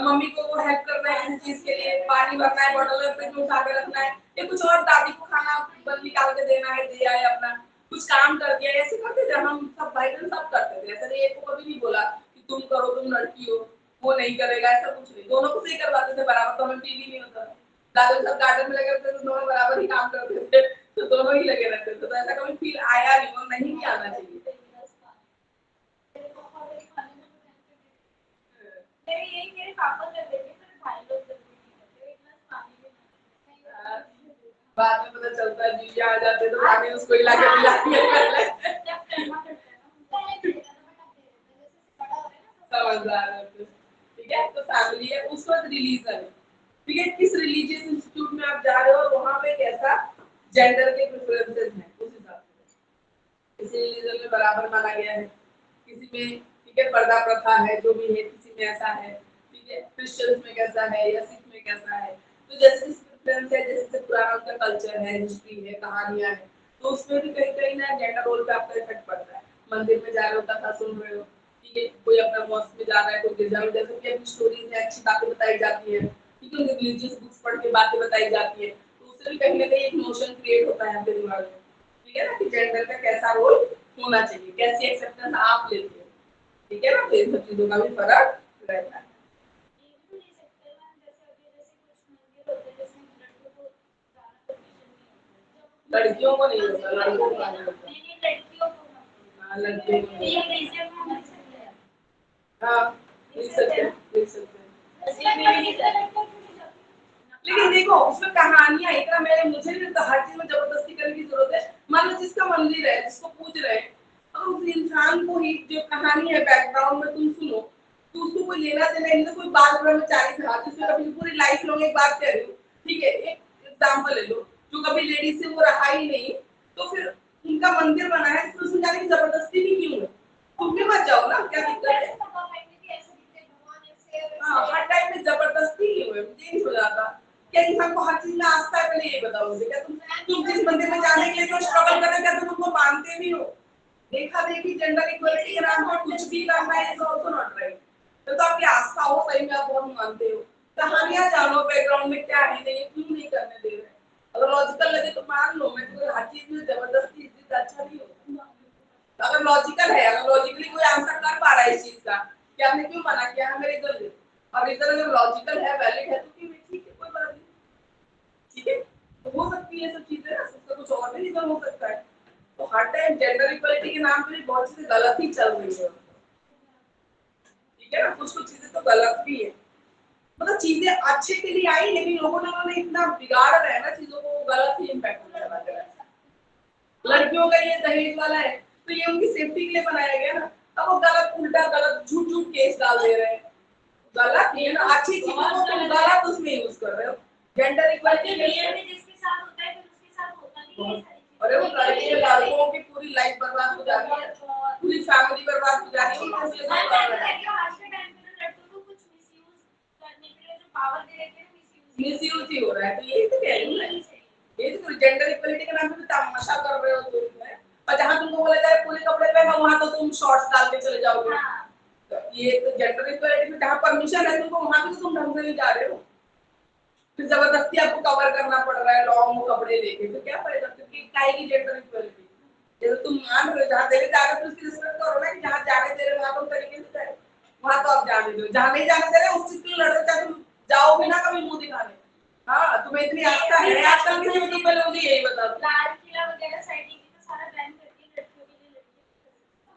Speaker 1: मम्मी को वो हेल्प करना है किसी चीज के लिए, पानी भरना है बॉटल में, फ्रिज में उठा के रखना है, या कुछ और दादी को खाना निकाल के देना है, दिया है, अपना कुछ काम कर दिया, ऐसे करते थे हम सब भाई बहन, सब करते थे। ऐसा नहीं एक को कभी नहीं बोला कि तुम करो, तुम लड़की हो वो नहीं करेगा, ऐसा कुछ नहीं, दोनों को सही करवाते थे बराबर। तो हमें टीवी नहीं होता, दादा सब गार्डन में लगे रहते थे, तो दोनों बराबर ही काम करते थे, तो दोनों ही लगे रहते थे। तो ऐसा कभी फील आया नहीं और नहीं भी आना चाहिए।
Speaker 3: मेरे पापा कर देते पर भाई लोग जल्दी नहीं करते, एक गिलास पानी भी नहीं।
Speaker 1: बाद में पता चलता है जीजा आ जाते तो पानी उसको ही लाके पिलाती है पहले।
Speaker 3: जब करना पड़ता है ना पहले दे देता था, बट अब दे देता है, जैसे बड़ा हो रहा है ना।
Speaker 1: समझदार है तो। ठीक है, तो फैमिली है, उस वक्त रिलीजन है। ठीक है, किस रिलीजियस इंस्टीट्यूट में आप जा रहे हो और वहां पे कैसा जेंडर के प्रेफरेंसेस हैं, उस हिसाब से किसी रिलीजन में बराबर माना गया है, किसी में ठीक है पर्दा प्रथा है, जो भी है, किसी में ऐसा है। ठीक है, क्रिश्चियंस में कैसा है या सिख में कैसा है। तो जैसे प्रेफरेंस है, जैसे पुराना उनका कल्चर है, हिस्ट्री है, कहानियां है, तो उसमें भी कहीं कहीं ना जेंडर रोल पे आपका इफेक्ट पड़ता है। मंदिर में जा रहे हो, कथा सुन रहे हो, ठीक है, कोई अपना मॉस्क में जा रहा है, कोई गिरजा में, जैसे कि अपनी स्टोरीज में अच्छी बातें बताई जाती है, ठीक है, रिलीजियस बुक्स पढ़ के बातें बताई जाती है, तो उससे भी कहीं ना कहीं एक नोशन क्रिएट होता है आपके दिमाग में। ठीक है ना, कि जेंडर का कैसा रोल होना चाहिए, कैसी एक्सेप्टेंस आप लेते हो। ठीक है ना, तो इन सब चीजों का भी फर्क रहता है।
Speaker 3: ये भी नहीं सकते ना, जैसे अभी जैसे कुछ मंदिर होते हैं जिसमें लड़कों को ज्यादा परमिशन नहीं होता,
Speaker 1: लड़कियों को नहीं होता, लड़कों को नहीं होता।
Speaker 3: नहीं लड़कियों को
Speaker 1: हाँ, लड़कियों को नहीं
Speaker 3: ये
Speaker 1: होता।
Speaker 3: म्यूजियम में मिल सकते हैं।
Speaker 1: हाँ, लिख सकते हैं, लिख सकते हैं। लेकिन देखो उसमें कहानियां इतना, मेरे मुझे नहीं लगता हर चीज में जबरदस्ती करने की जरूरत है। मान लो जिसका मंदिर है, जिसको पूज रहे हैं, और उस इंसान को ही जो कहानी है बैकग्राउंड में तुम सुनो, तो उसको कोई लेना देना इनसे, कोई बाल ब्रह्मचारी था जिसने कभी पूरी लाइफ लॉन्ग, एक बात कह रही हूँ, ठीक है, एक एग्जाम्पल ले लो, जो कभी लेडीज से वो रहा ही नहीं, तो फिर उनका मंदिर बना है, तो उसमें जाने की जबरदस्ती भी क्यों है? तुम भी मत जाओ ना, क्या दिक्कत है? हाँ, हर टाइम में जबरदस्ती क्यों है? मुझे नहीं समझ आता। क्या इंसान को हर चीज में आस्था है? पहले ये बताओ मुझे, क्या तुम जिस मंदिर में जाने के लिए जो स्ट्रगल कर रहे हो, क्या तुम उनको मानते भी हो? देखा देखी जेंडर इक्वलिटी के नाम पर कुछ भी करना है, इज आल्सो नॉट राइट। तो आपकी आस्था हो, सही में आप बहुत मानते हो, कहानियां जानो बैकग्राउंड में क्या है, नहीं क्यों नहीं करने दे रहे? अगर लॉजिकल लगे तो मान लो, मैं तो हर चीज में जबरदस्ती इज्जत अच्छा नहीं होता। अगर लॉजिकल है, अगर लॉजिकली कोई आंसर कर पा रहा है इस चीज का कि आपने क्यों मना किया, हमें रीजन दे, और रीजन अगर लॉजिकल है, वैलिड है, तो ठीक है, कोई बात नहीं। ठीक है, तो हो सकती है सब चीजें ना, उसका कुछ और भी रीजन हो सकता है। तो हर टाइम जेंडर इक्वलिटी के नाम पे भी बहुत चीजें गलत ही चल रही है। ठीक है ना, कुछ कुछ चीजें तो गलत भी है, मतलब चीजें अच्छे के लिए आई, लेकिन लोगों ने उन्होंने इतना बिगाड़ रहे हैं ना चीजों को, गलत ही इम्पैक्ट करना चाहिए। लड़कियों का ये दहेज वाला है, तो ये उनकी सेफ्टी के लिए बनाया गया ना, अब वो गलत उल्टा गलत झूठ झूठ केस डाल दे रहे हैं। गलत नहीं है ना, अच्छी चीजों को तुम गलत उसमें यूज कर रहे हो। जेंडर इक्वलिटी के लिए
Speaker 3: जिसके साथ होता है फिर उसके साथ होता नहीं है।
Speaker 1: अरे वो लड़कों की पूरी लाइफ बर्बाद हो जाती है, पूरी फैमिली बर्बाद हो जाती है, इसलिए सब कर रहे हैं।
Speaker 3: आज के टाइम पे ना लड़कों को कुछ मिसयूज करने के लिए जो पावर दे रखे हैं,
Speaker 1: मिसयूज ही हो रहा है, तो यही तो कह रही हूँ मैं। ये तो जेंडर इक्वलिटी के नाम पे तमाशा कर रहे हो तुम इसमें, और जहाँ तुमको बोला जाए पूरे कपड़े पहनो, वहाँ तो तुम शॉर्ट्स डाल के चले जाओगे। तो ये तो जेंडर इक्वलिटी में जहाँ परमिशन है तुमको, वहाँ भी तो तुम ढंग से नहीं जा रहे हो, फिर जबरदस्ती आपको कवर करना पड़ रहा है लॉन्ग कपड़े लेके, तो क्या फायदा? क्योंकि काहे की जेंडर इक्वलिटी? जैसे तुम मान रहे हो, जहाँ देने जा रहे हो तो उसकी रिस्पेक्ट करो ना, कि जहाँ जाने दे रहे हो वहाँ तुम तरीके से जाए, वहाँ तो आप जाने दो, जहाँ नहीं जाने दे रहे उस चीज के लिए लड़ो, चाहे तुम जाओ भी ना कभी मुंह दिखाने। हाँ, तुम्हें इतनी आस्था है आजकल किसी में, तुम पहले मुझे यही बता दो।
Speaker 3: लाल किला वगैरह साइडिंग तो सारा बैन करके लड़कियों के लिए लड़के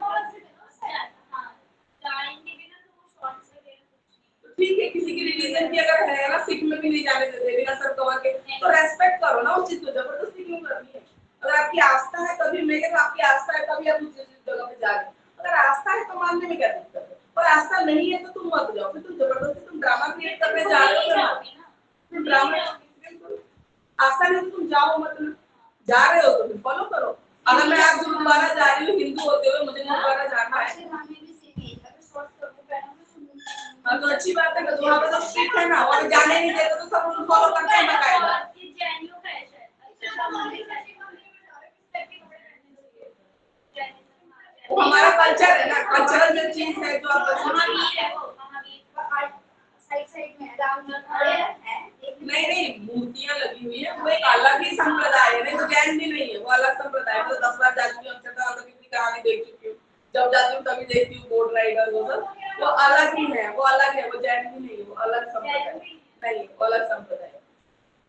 Speaker 3: बहुत से दिनों से हाँ जाएंगे भी ना, तो वो शॉर्ट्स वगैरह कुछ नहीं।
Speaker 1: ठीक है, किसी की रिलीजन की अगर है ना, सिख में भी नहीं जाने देते बिना सर कवर के, तो रेस्पेक्ट करो ना उस चीज को, जबरदस्ती क्यों करनी है? अगर आपकी आस्था है तभी, मैं कहता आपकी आस्था है तभी आप उस जगह पे जा रहे हो, अगर आस्था है तो मानने में क्या दिक्कत है, और आस्था नहीं है तो तुम मत जाओ, फिर तुम जबरदस्ती तुम ड्रामा क्रिएट करने जा रहे हो, तुम ड्रामा, आस्था नहीं तो तुम जाओ, मतलब जा रहे हो तो फिर फॉलो करो। अगर मैं आज गुरुद्वारा जा रही हूँ हिंदू होते हुए, मुझे गुरुद्वारा जाना है, हाँ तो अच्छी बात है ना, तो वहाँ पे तो स्ट्रिक्ट है ना, वहाँ पे जाने नहीं देते तो सब रूल फॉलो करते हैं बकायदा।
Speaker 3: ये जेएनयू का है शायद। अच्छा हमारे साथ
Speaker 1: वो हमारा कल्चर है ना, कल्चरल जो चीज है जो आप
Speaker 3: महावीर है वो, महावीर का आर्ट साइड साइड में राम जी खड़े हैं।
Speaker 1: नहीं नहीं मूर्तियां लगी हुई है, वो एक अलग ही संप्रदाय है, नहीं तो जैन भी नहीं है, वो अलग संप्रदाय है। तो 10 बार जा चुकी हूँ, अक्षरधाम तो कितनी कहानी देख चुकी हूँ, जब जाती हूँ तभी देखती हूँ बोट राइडर वो सब, वो अलग ही है, वो अलग है, वो जैन भी नहीं है, वो अलग संप्रदाय नहीं, वो अलग संप्रदाय है।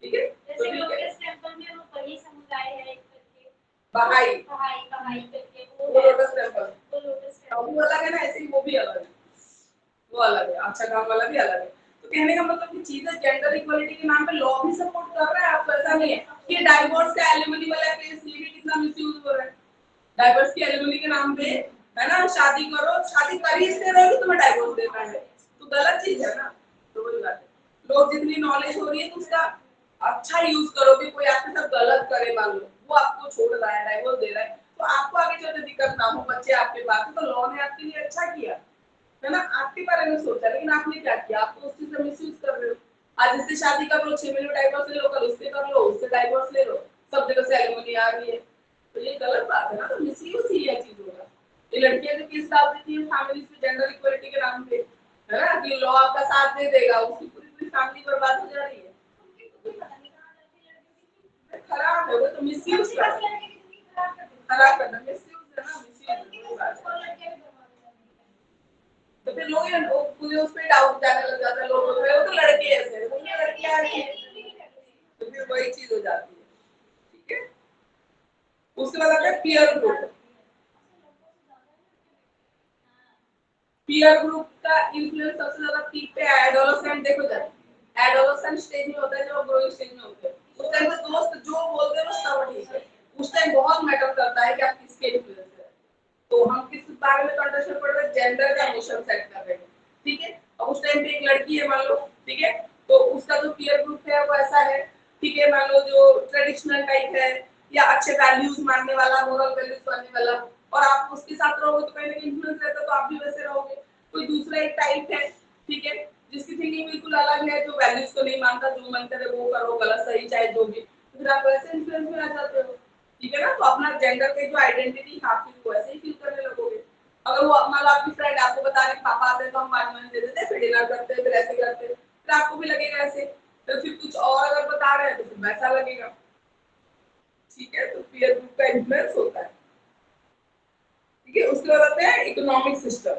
Speaker 1: ठीक है, तो
Speaker 3: जैसे
Speaker 1: ठीक है।
Speaker 3: लोटस टेंपल में वो बड़ी समुदाय है एक करके,
Speaker 1: बहाई
Speaker 3: बहाई करके
Speaker 1: वो लोटस टेंपल,
Speaker 3: वो लोटस टेंपल
Speaker 1: वो अलग है ना, ऐसे ही वो भी अलग है, वो अलग है, अच्छा काम वाला भी अलग है। तो कहने का मतलब कि चीजें जेंडर इक्वलिटी के नाम पे लॉ भी सपोर्ट कर रहा है, आपको ऐसा नहीं है कि डाइवोर्स का एलिमनी वाला केस ये भी कितना मिसयूज हो रहा है। डाइवोर्स की एलिमनी के नाम पे है ना, शादी करो, शादी कर ही इसलिए रहे हो कि तुम्हें डाइवोर्स देना है, तो गलत चीज है ना। तो वही बात है, लोग जितनी नॉलेज हो रही है तो उसका अच्छा यूज करो, कि कोई आपके साथ गलत करे, मान लो वो आपको छोड़ रहा है, डाइवोर्स दे रहा है, तो आपको आगे चलते दिक्कत ना हो, बच्चे आपके पास, तो लॉ ने आपके लिए अच्छा किया है ना, आपके बारे में सोचा, लेकिन आपने क्या किया, आप तो उस चीज का मिसयूज कर रहे हो। आज इससे शादी कर लो, 6 महीने में डाइवोर्स ले लो, कल उससे कर लो, उससे डाइवोर्स ले लो, सब जगह से एलिमनी आ रही है, तो ये गलत बात है ना, तो मिसयूज ही है चीजों का। ये लड़कियां जो केस डाल देती है फैमिली में जेंडर इक्वलिटी के नाम पे, है ना, कि लॉ आपका साथ दे देगा, उसकी पूरी पूरी फैमिली बर्बाद हो जा रही है, खराब है वो, तो मिसयूज कर रहा है, खराब करना मिसयूज है ना, मिसयूज है। तो फिर लोग ये पूरे उस पे डाउट जाने लग जाता है, लोग बोल रहे हो तो लड़के ऐसे हैं, तो ये लड़कियां ऐसी हैं, तो फिर वही चीज हो जाती है। ठीक है, उसके बाद आता है पीयर ग्रुप। पीयर ग्रुप का इन्फ्लुएंस सबसे ज्यादा पीक पे एडोलेसेंट, देखो जब एडोलेसेंट स्टेज में होता है, जब ग्रोइंग स्टेज में होते हैं, उस टाइम पे दोस्त जो बोलते हैं वो सब ठीक है, उस टाइम बहुत मैटर करता है कि आप किसके इन्फ्लुएंस है। तो हम किस बारे में कंडीशन पढ़ रहे हैं, जेंडर का मिशन सेट कर रहे हैं। ठीक है, अब उस टाइम पे एक लड़की है मान लो, ठीक है, तो उसका जो पीयर ग्रुप है वो ऐसा है, ठीक है, मान लो जो ट्रेडिशनल टाइप है या अच्छे वैल्यूज मानने वाला, मोरल वैल्यूज मानने वाला, और आप उसके साथ रहोगे तो कहीं ना कहीं इन्फ्लुएंस रहता है, तो आप भी वैसे रहोगे। कोई दूसरा एक टाइप है, ठीक है, जिसकी थिंकिंग बिल्कुल अलग है, जो वैल्यूज को नहीं मानता, जो मन करे वो करो, गलत सही चाहे जो भी, तो फिर आप वैसे इन्फ्लुएंस में आ जाते हो। ठीक है ना, तो अपना जेंडर के जो आइडेंटिटी हाफ को ऐसे ही फील करने लगोगे। अगर वो मान लो आपकी फ्रेंड आपको बता रही पापा आते हैं तो हम पानी दे देते, फिर डिनर करते, फिर ऐसे करते, फिर आपको भी लगेगा ऐसे, तो फिर कुछ और अगर बता रहे हैं तो फिर वैसा लगेगा। ठीक है, तो पीयर ग्रुप का इन्फ्लुएंस होता है। ठीक है, उसके बाद आते हैं इकोनॉमिक सिस्टम।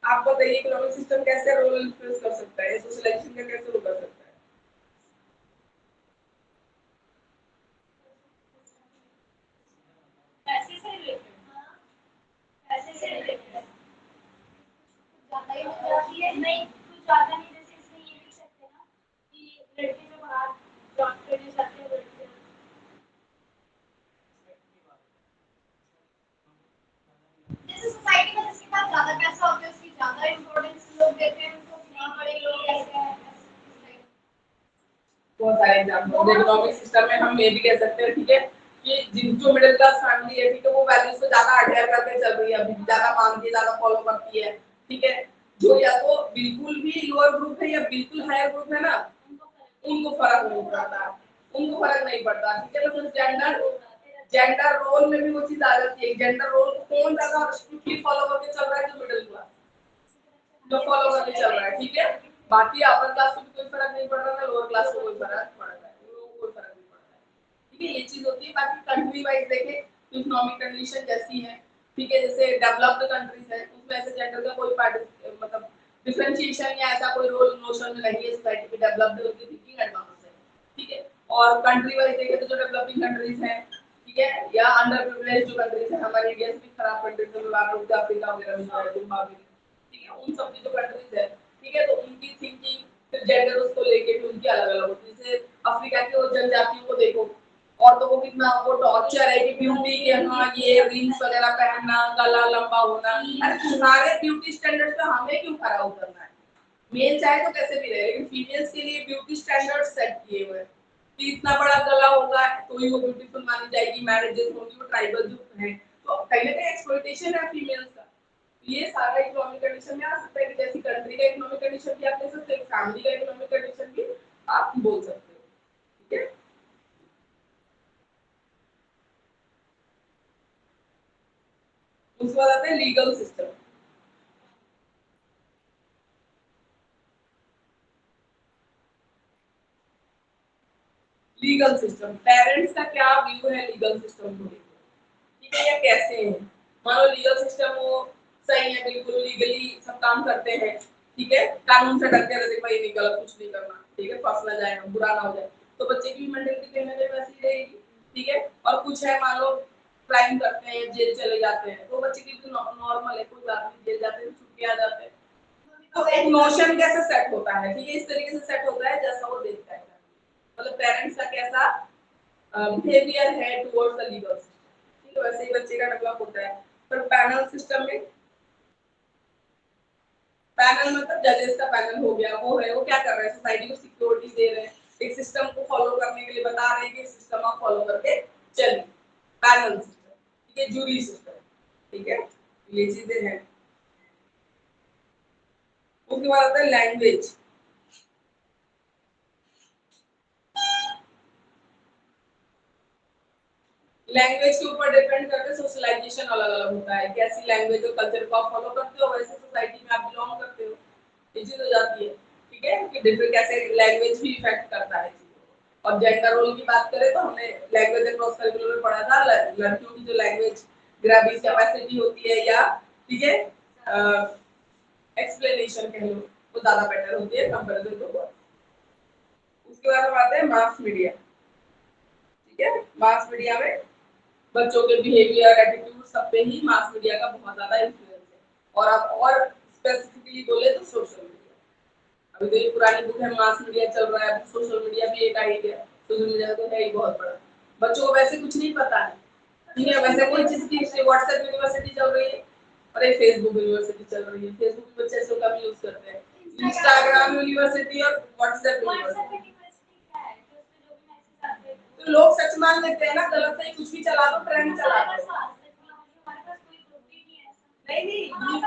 Speaker 1: आप बताइए इकोनॉमिक सिस्टम कैसे रोल इन्फ्लुएंस कर सकता है, सोशलाइजेशन का कैसे रोल कर सकता है।
Speaker 3: पैसे से रिलेटेड, पैसे से रिलेटेड ज्यादा ही हो जाती है, नहीं कुछ ज्यादा नहीं, जैसे इसमें ये लिख सकते हैं ना कि लड़के जो बाहर जॉब करने जाते हैं लड़के, जैसे सोसाइटी में जिसके पास ज्यादा पैसा होता है उसकी ज्यादा इम्पोर्टेंस लोग देते हैं, उनको नहीं बड़े लोग ऐसे हैं।
Speaker 1: बहुत सारे एग्जांपल इकोनॉमिक सिस्टम में हम ये भी कह सकते हैं, ठीक है, कि जिन जो मिडिल क्लास फैमिली है, ठीक है, वो वैल्यूज को ज्यादा अडेयर करके चल रही है, अभी ज्यादा मानती है, ज्यादा फॉलो करती है। ठीक है, जो या तो बिल्कुल भी लोअर ग्रुप है या बिल्कुल हायर ग्रुप है ना, उनको फर्क नहीं पड़ता, उनको फर्क नहीं पड़ता। ठीक है, तो जेंडर जेंडर रोल में भी वो चीज आ जाती है, जेंडर रोल को कौन ज्यादा स्ट्रिक्टली फॉलो करके चल रहा है, जो मिडिल क्लास जो फॉलो करके चल रहा है। ठीक है, बाकी अपर क्लास को भी कोई फर्क नहीं पड़ रहा है, लोअर क्लास को कोई फर्क पड़ रहा है, लोगों को कोई फर्क नहीं पड़ रहा है। ठीक है, ये चीज होती है। बाकी कंट्री वाइज देखें तो इकोनॉमिक कंडीशन जैसी है, ठीक है, जैसे डेवलप्ड कंट्रीज है उसमें ऐसे जेंडर का कोई मतलब डिफरेंशिएशन या ऐसा कोई रोल नोशन में नहीं है, सोसाइटी में डेवलप्ड उनकी थिंकिंग एडवांस है। ठीक है, और कंट्री वाइज देखें तो जो डेवलपिंग कंट्रीज हैं, ठीक है, या अंडर प्रिविलेज्ड जो कंट्रीज है, हमारे इंडिया से भी खराब कंट्रीज में नॉर्थ अफ्रीका वगैरह में है, जिम्बाब्वे, ठीक है, उन सब जो कंट्रीज है, ठीक है, तो उनकी थिंकिंग फिर जेंडर उसको लेके भी उनकी अलग अलग होती है। जैसे अफ्रीका की वो जनजातियों को देखो, औरतों को कितना वो टॉर्चर है कि ब्यूटी के, हाँ ये रिंग्स वगैरह पहनना, गला लंबा होना, अरे तुम्हारे ब्यूटी स्टैंडर्ड्स पे हमें क्यों खरा उतरना है। मेल चाहे तो कैसे भी रहे, लेकिन फीमेल्स के लिए ब्यूटी स्टैंडर्ड सेट किए हुए हैं कि इतना बड़ा गला होगा तो ही वो ब्यूटीफुल मानी जाएगी, मैरिजेस होंगी, वो ट्राइबल जो है, तो कहीं ना कहीं एक्सप्लॉइटेशन है फीमेल्स का। ये सारा इकोनॉमिक कंडीशन में आ सकता है कि जैसी कंट्री का इकोनॉमिक कंडीशन भी आप ले सकते हो, फैमिली का इकोनॉमिक कंडीशन भी आप बोल सकते हो, ठीक है। उसके बाद आता है legal system. Legal system, parents का क्या व्यू है लीगल सिस्टम को लेकर, ठीक है, या कैसे है। मान लो लीगल सिस्टम वो सही है, बिल्कुल लीगली सब काम करते हैं, ठीक है, कानून से डरते रहते भाई नहीं गलत कुछ नहीं करना, ठीक है, फंस ना जाए बुरा ना हो जाए, तो बच्चे की मेंटालिटी कहीं ना कहीं वैसी रहेगी, ठीक है। और कुछ है मान लो क्राइम करते हैं जेल चले जाते हैं, तो बच्चे की नॉर्मल है, कोई बात नहीं, जेल जाते हैं छुट्टी आ जाते हैं, तो एक नोशन कैसे सेट होता है, ठीक है, इस तरीके से सेट होता है जैसा वो देखता है, मतलब पेरेंट्स का कैसा बिहेवियर है टुवर्ड्स द लीगल सिस्टम, ठीक है, वैसे ही बच्चे का डेवलप होता है। पर पैनल सिस्टम में, पैनल मतलब जजेस का पैनल हो गया, वो है वो क्या कर रहे हैं, सोसाइटी को सिक्योरिटी दे रहे हैं, एक सिस्टम को फॉलो करने के लिए बता रहे हैं कि सिस्टम आप फॉलो करके चलिए, पैनल सिस्टम, ठीक है, जूरी सिस्टम, ठीक है, ये चीजें हैं। उसके बाद आता है लैंग्वेज। लैंग्वेज के ऊपर डिपेंड करके सोशलाइजेशन अलग अलग होता है, कैसी लैंग्वेज और कल्चर को आप फॉलो करते हो वैसे सोसाइटी में आप बिलोंग करते हो, ये चीज हो जाती है, ठीक है, कि डिफरेंट कैसे लैंग्वेज भी इफेक्ट करता है चीजों को। और जेंडर रोल की बात करें तो हमने लैंग्वेज अक्रॉस करिकुलर में पढ़ा था, लड़कियों की जो लैंग्वेज ग्राफिक्स कैपेसिटी होती है या, ठीक है, एक्सप्लेनेशन कह लो, वो ज्यादा बेटर होती है कंपैरिजन टू बॉयज। उसके बाद हम आते हैं मास मीडिया, ठीक है, मास मीडिया में बच्चों के बिहेवियर एटीट्यूड सब पे ही मास मीडिया का बहुत ज्यादा इन्फ्लुएंस है। और आप और स्पेसिफिकली बोले तो सोशल मीडिया, अभी तो ये पुरानी बुक है मास मीडिया चल रहा है, सोशल मीडिया भी एक आई है, सोशल मीडिया तो है ही बहुत बड़ा, बच्चों को वैसे कुछ नहीं पता है, ठीक है, वैसे कोई चीज की व्हाट्सएप यूनिवर्सिटी चल रही है और एक फेसबुक यूनिवर्सिटी चल रही है, फेसबुक पे बच्चे सब कम यूज करते हैं, इंस्टाग्राम यूनिवर्सिटी और व्हाट्सएप यूनिवर्सिटी, तो लोग सच मान लेते हैं ना, गलत नहीं, कुछ भी चला दो ट्रेंड चला दो, नहीं नहीं,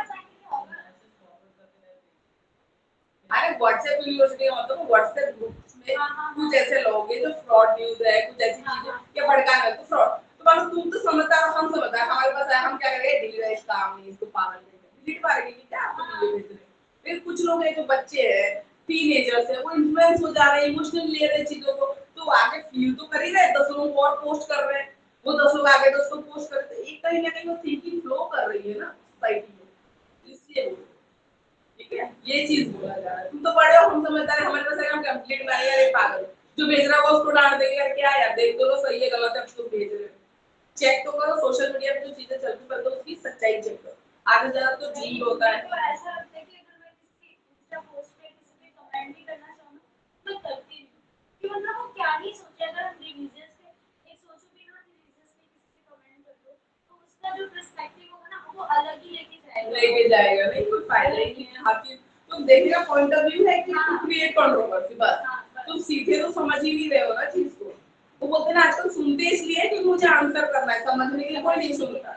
Speaker 1: अरे व्हाट्सएप यूनिवर्सिटी का मतलब व्हाट्सएप ग्रुप्स में कुछ ऐसे लोग हैं जो फ्रॉड न्यूज है, कुछ ऐसी चीजें या भड़काना है तो फ्रॉड, तो मानो तुम तो समझदार हो, हम समझदार, हमारे पास है, हम क्या करेंगे, डिलीट है, काम नहीं, इसको पागल नहीं डिलीट मारेंगे कि क्या आपको वीडियो भेज रहे हैं। फिर कुछ लोग हैं जो बच्चे हैं, टीनेजर्स है, वो इन्फ्लुएंस हो जा रहे हैं, इमोशनल ले रहे हैं चीजों को, तो आगे फील तो कर ही रहे हैं, 10 लोगों को और पोस्ट कर रहे हैं, वो 10 लोग आगे 10 को पोस्ट कर रहे हैं, एक कहीं ना कहीं वो थिंकिंग फ्लो कर रही है ना सोसाइटी में, इसलिए ठीक है, ये चीज बोला जा रहा है। तुम तो बड़े हो, हम समझदार हैं, हमारे पास है, हम कंप्लीट मारेंगे, अरे पागल जो भेज रहा होगा उसको डांट देंगे, यार क्या यार, देख तो लो सही है गलत है, तुम भेज रहे हो, चेक तो करो सोशल मीडिया पे जो चीजें चलती पड़ती है उसकी सच्चाई चेक करो, आगे ज्यादा तो झूठ होता है।
Speaker 3: तो ऐसा लगता है कि अगर मैं किसी इंस्टा पोस्ट पे किसी पे कमेंट भी करना चाहूँ तो मैं करती नहीं, कि मतलब वो क्या ही सोचे, अगर हम रिलीजियस पे एक सोचो भी ना रिलीजियस पे किसी पे कमेंट कर दो तो उसका जो पर्सपेक्टिव होगा ना वो अलग ही
Speaker 1: लेके जाएगा, नहीं कोई फायदा ही नहीं है, हर चीज तुम देखने का पॉइंट ऑफ व्यू है कि तुम क्रिएट कंट्रोवर्सी, बस तुम सीधे तो समझ ही नहीं रहे हो ना चीज को, वो बोलते हैं ना आजकल सुनते इसलिए कि मुझे आंसर करना है, समझने के लिए कोई नहीं सुनता,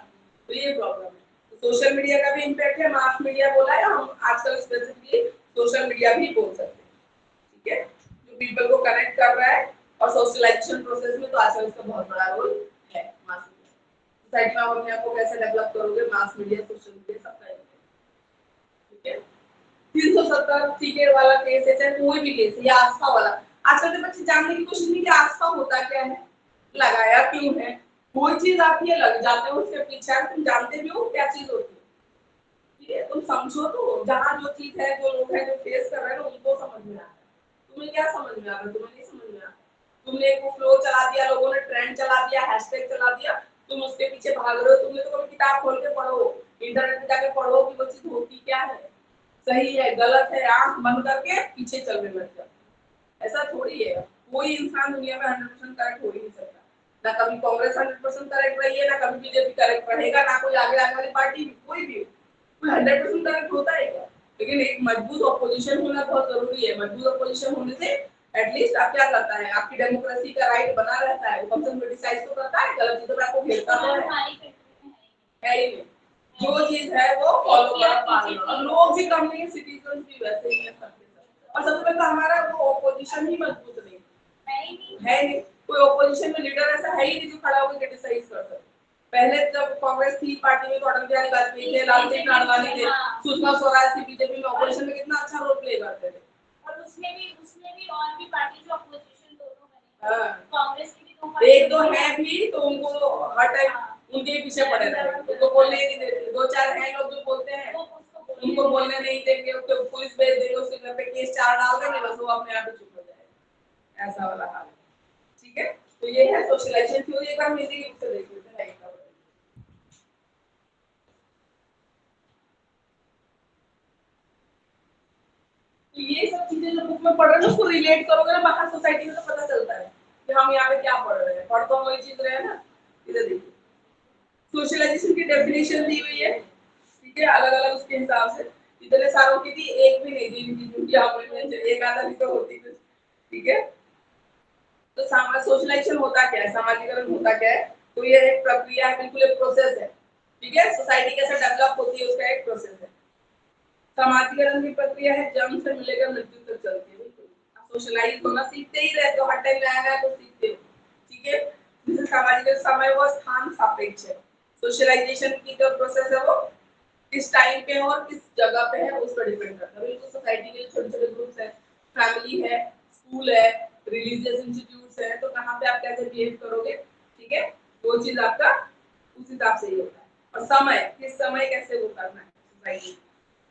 Speaker 1: तो ये प्रॉब्लम है। तो सोशल मीडिया का भी इम्पैक्ट है, मास मीडिया बोला है, हम आजकल स्पेसिफिकली सोशल मीडिया भी बोल सकते हैं, ठीक है, जो पीपल को कनेक्ट कर रहा है और सोशलाइजेशन प्रोसेस में तो आजकल इसका बहुत बड़ा रोल है, मास मीडिया सोसाइटी में आप अपने आप को कैसे डेवलप करोगे, मास मीडिया सोशल मीडिया सबका, ठीक है। 370 सीटेर वाला केस है, चाहे कोई भी केस है या आस्था वाला, आजकल के बच्चे जानने की कोशिश नहीं कि आस्था होता क्या है, लगाया क्यों है, कोई चीज आती है लग जाते हो उसके पीछे, तुम जानते भी हो क्या चीज होती है, ठीक है, तुम समझो, तो जहाँ जो चीज है, जो लोग हैं जो फेस कर रहे हैं उनको समझ में आता है, तुम्हें क्या समझ में आ रहा है, तुम्हें नहीं समझ में आ रहा, तुमने एक फ्लो चला दिया, लोगों ने ट्रेंड चला दिया, हैशटैग चला दिया, तुम उसके पीछे भाग रहे हो, तुमने तो कभी किताब खोल के पढ़ो, इंटरनेट पे जाके पढ़ो कि वो चीज होती क्या है, सही है गलत है, आंख बंद करके पीछे चलने लग जाओ, ऐसा थोड़ी है, कोई इंसान दुनिया में 100% करेक्ट हो ही नहीं सकता, ना कभी कांग्रेस 100% करेक्ट रही है, ना कभी बीजेपी करेक्ट रहेगा, ना कोई आगे आने वाली पार्टी कोई भी, कोई 100% करेक्ट होता है क्या, लेकिन एक मजबूत ऑपोजिशन होना बहुत जरूरी है, मजबूत ऑपोजिशन होने से एटलीस्ट आप क्या करता है, आपकी डेमोक्रेसी का राइट बना रहता है, वो कम से कम क्रिटिसाइज तो करता है, गलत चीजों पे आपको घेरता तो है ही नहीं, जो चीज है वो फॉलो करो, पालो। और लोग भी कम नहीं है, सिटीजन भी वैसे ही है सबके सब। और सबसे पहले तो हमारा वो ऑपोजिशन ही मजबूत नहीं है नहीं, कोई ऑपोजिशन में लीडर ऐसा है ही नहीं जो खड़ा होकर क्रिटिसाइज कर सके। पहले जब कांग्रेस थी पार्टी में तो अटल बिहारी वाजपेयी थे, लालकृष्ण आडवाणी थे, सुषमा स्वराज थी बीजेपी में, ऑपोजिशन में कितना अच्छा रोल प्ले करते थे।
Speaker 3: और उसमें भी और भी पार्टी जो अपोजिशन दोनों बने,
Speaker 1: हाँ।
Speaker 3: कांग्रेस की भी
Speaker 1: एक दो है भी तो उनको हर टाइम उनके पीछे पड़े रहे, उनको बोलने ही नहीं देते। दो चार हैं लोग जो बोलते हैं, उनको बोलने नहीं देंगे, उसको पुलिस भेज देंगे, उसके घर पे केस चार डाल देंगे, बस वो अपने आप ही चुप हो जाएगा। ऐसा वाला हाल है। ठीक है, तो ये है सोशलाइजेशन थ्योरी। एक बार हम इसी के से देख लेते हैं। तो ये सब चीजें जो बुक में पढ़ रहे हैं उसको रिलेट करोगे ना बाहर सोसाइटी में, तो पता चलता है कि हम यहाँ पे क्या पढ़ रहे हैं। पढ़ तो वही चीज रहे हैं ना। इधर देखिए, सोशलाइजेशन की डेफिनेशन दी हुई है, ठीक है, अलग अलग उसके हिसाब से। इतने सारों की थी, एक भी नहीं दी इनकी, आपने एक आधा भी तो होती थी। ठीक है, तो सोशलाइजेशन होता क्या है, सामाजिकरण होता क्या है? तो ये एक प्रक्रिया है, बिल्कुल एक प्रोसेस है। ठीक है, सोसाइटी कैसे डेवलप होती है उसका एक प्रोसेस है। समाजीकरण की प्रक्रिया है, जन्म से मिलेकर मृत्यु तक चलती है। बिल्कुल आप सोशलाइज होना सीखते ही रहते हो, हर टाइम नया नया तो सीखते हो। ठीक है, जैसे सामाजिक समय व स्थान सापेक्ष है। सोशलाइजेशन की जो प्रोसेस है वो किस टाइम पे है और किस जगह पे है उस पर डिपेंड करता है। बिल्कुल सोसाइटी के छोटे छोटे ग्रुप्स है, फैमिली है, स्कूल है, रिलीजियस इंस्टीट्यूट्स है, तो कहाँ पे आप कैसे बिहेव करोगे, ठीक है, वो चीज आपका उस हिसाब से ही होता है। और समय, किस समय कैसे वो करना है सोसाइटी।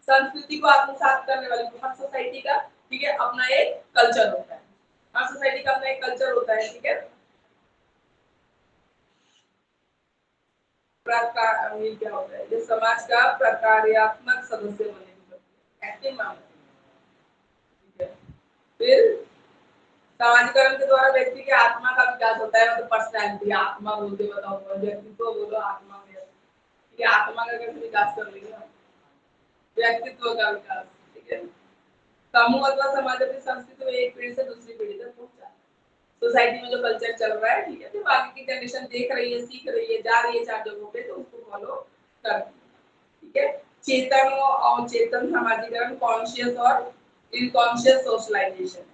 Speaker 1: संस्कृति को आत्मसात करने वाली हर सोसाइटी का, ठीक है, अपना एक कल्चर होता है। हर सोसाइटी का अपना एक कल्चर होता है। ठीक है, प्रकार ये क्या होता है, जो समाज का प्रकार्यात्मक सदस्य बने, एक्टिव मेंबर। ठीक है, फिर समाजीकरण के द्वारा व्यक्ति के आत्मा का विकास होता है, मतलब पर्सनैलिटी, आत्मा बोलते बताओ, व्यक्तित्व बोलो, आत्मा में ये आत्मा का कैसे विकास कर लेंगे हम, व्यक्तित्व का विकास। ठीक है, समूह अथवा समाज अपनी संस्कृति में एक पीढ़ी से दूसरी पीढ़ी तक पहुंचा है। सोसाइटी में जो कल्चर चल रहा है, ठीक है, तो आगे की जनरेशन देख रही है, सीख रही है, जा रही है चार जगहों पे, तो उसको फॉलो कर। ठीक है, चेतन और अचेतन समाजीकरण, कॉन्शियस और इनकॉन्शियस सोशलाइजेशन।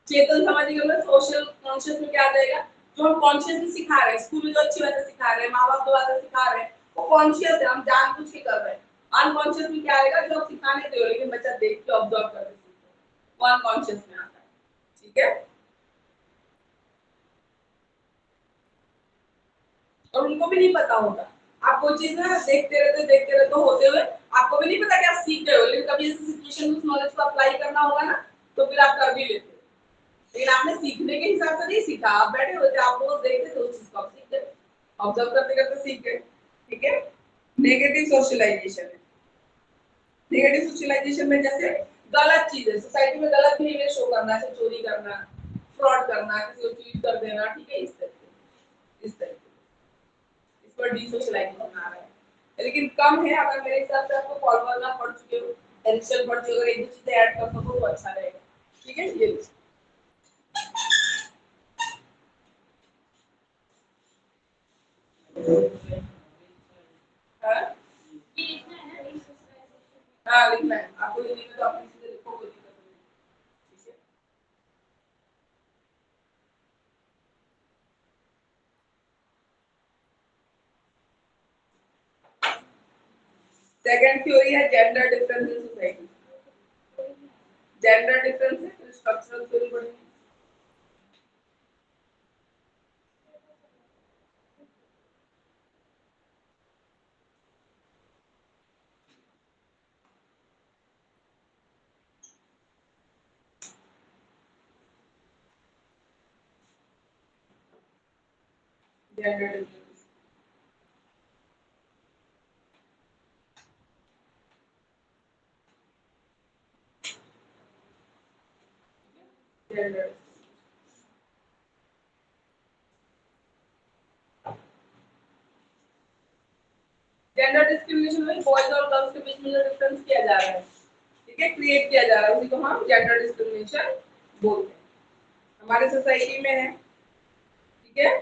Speaker 1: चेतन समाजीकरण सोशल कॉन्शियस में क्या आ जाएगा, जो हम कॉन्शियसली सिखा रहे हैं, स्कूल में जो अच्छी बातें सिखा रहे हैं, माँ बाप जो बातें सिखा रहे हैं, वो कॉन्शियस है, हम जानबूझ के कर रहे हैं। अनकॉन्शियस में क्या आएगा, जो आप सिखाने दे रहे हो लेकिन बच्चा देख के ऑब्जर्व कर रहा है, वो अनकॉन्शियस में आता है। ठीक है, और उनको भी नहीं पता होता। आप कोई चीज ना देखते रहते हो होते हुए, आपको भी नहीं पता कि आप सीख रहे हो, लेकिन कभी ऐसी सिचुएशन में उस नॉलेज को अप्लाई करना होगा ना, तो फिर आप कर भी लेते हो। लेकिन आपने सीखने के हिसाब से नहीं सीखा, आप बैठे हुए थे, आप रोज देखते थे उस चीज को, आप सीख गए, ऑब्जर्व करते करते सीख गए। ठीक है, नेगेटिव सोशलाइजेशन है। नेगेटिव सोशलाइजेशन में जैसे गलत चीजें, सोसाइटी में गलत बिहेवियर शो करना, जैसे चोरी करना, फ्रॉड करना, किसी को चीट कर देना, ठीक है, इस तरह इस पर डिसोशलाइजेशन आ रहा है। लेकिन कम है, अगर मेरे हिसाब से आपको फॉर्मूला पढ़ चुके हो, एडिशन पढ़ चुके हो, अगर एक दो चीजें ऐड कर सको तो अच्छा रहेगा। ठीक है, ये हाँ
Speaker 3: ये लिखना है ना, डिसोशलाइजेशन।
Speaker 1: हाँ, लिखना है आपको, हिंदी में तो अपनी चीजें लिखो, कोई दिक्कत नहीं। ठीक है, सेकंड थ्योरी है gender difference in society. Gender difference है, फिर स्ट्रक्चरल थ्योरी पढ़ेंगे। Gender difference, gender gender discrimination में बॉयज और गर्ल्स के बीच में जो डिफरेंस किया जा रहा है, ठीक है, क्रिएट किया जा रहा है, उसी को हम जेंडर डिस्क्रिमिनेशन बोलते हैं। हमारे सोसाइटी में है, ठीक है,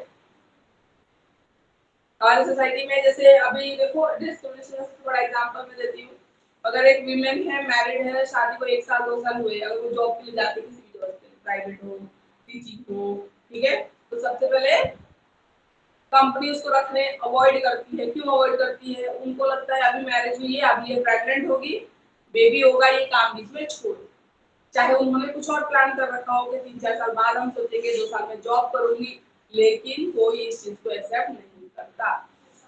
Speaker 1: हमारी सोसाइटी में जैसे अभी देखो डिस्क्रिमिनेशन का बड़ा एग्जांपल मैं देती हूँ। अगर एक वीमेन है, मैरिड है, शादी को 1 साल 2 साल हुए, अगर वो जॉब के लिए जाती है किसी भी जॉब के लिए, प्राइवेट हो, टीचिंग हो, ठीक है, तो सबसे पहले कंपनी उसको रखने अवॉइड करती है। क्यों अवॉइड करती है? उनको लगता है अभी मैरिज हुई है, अभी ये प्रेग्नेंट होगी, बेबी होगा, ये काम बीच में छोड़, चाहे उन्होंने कुछ और प्लान कर रखा हो कि 3-4 साल बाद हम सोचेंगे 2 साल में जॉब करूंगी, लेकिन कोई इस चीज को एक्सेप्ट नहीं करता।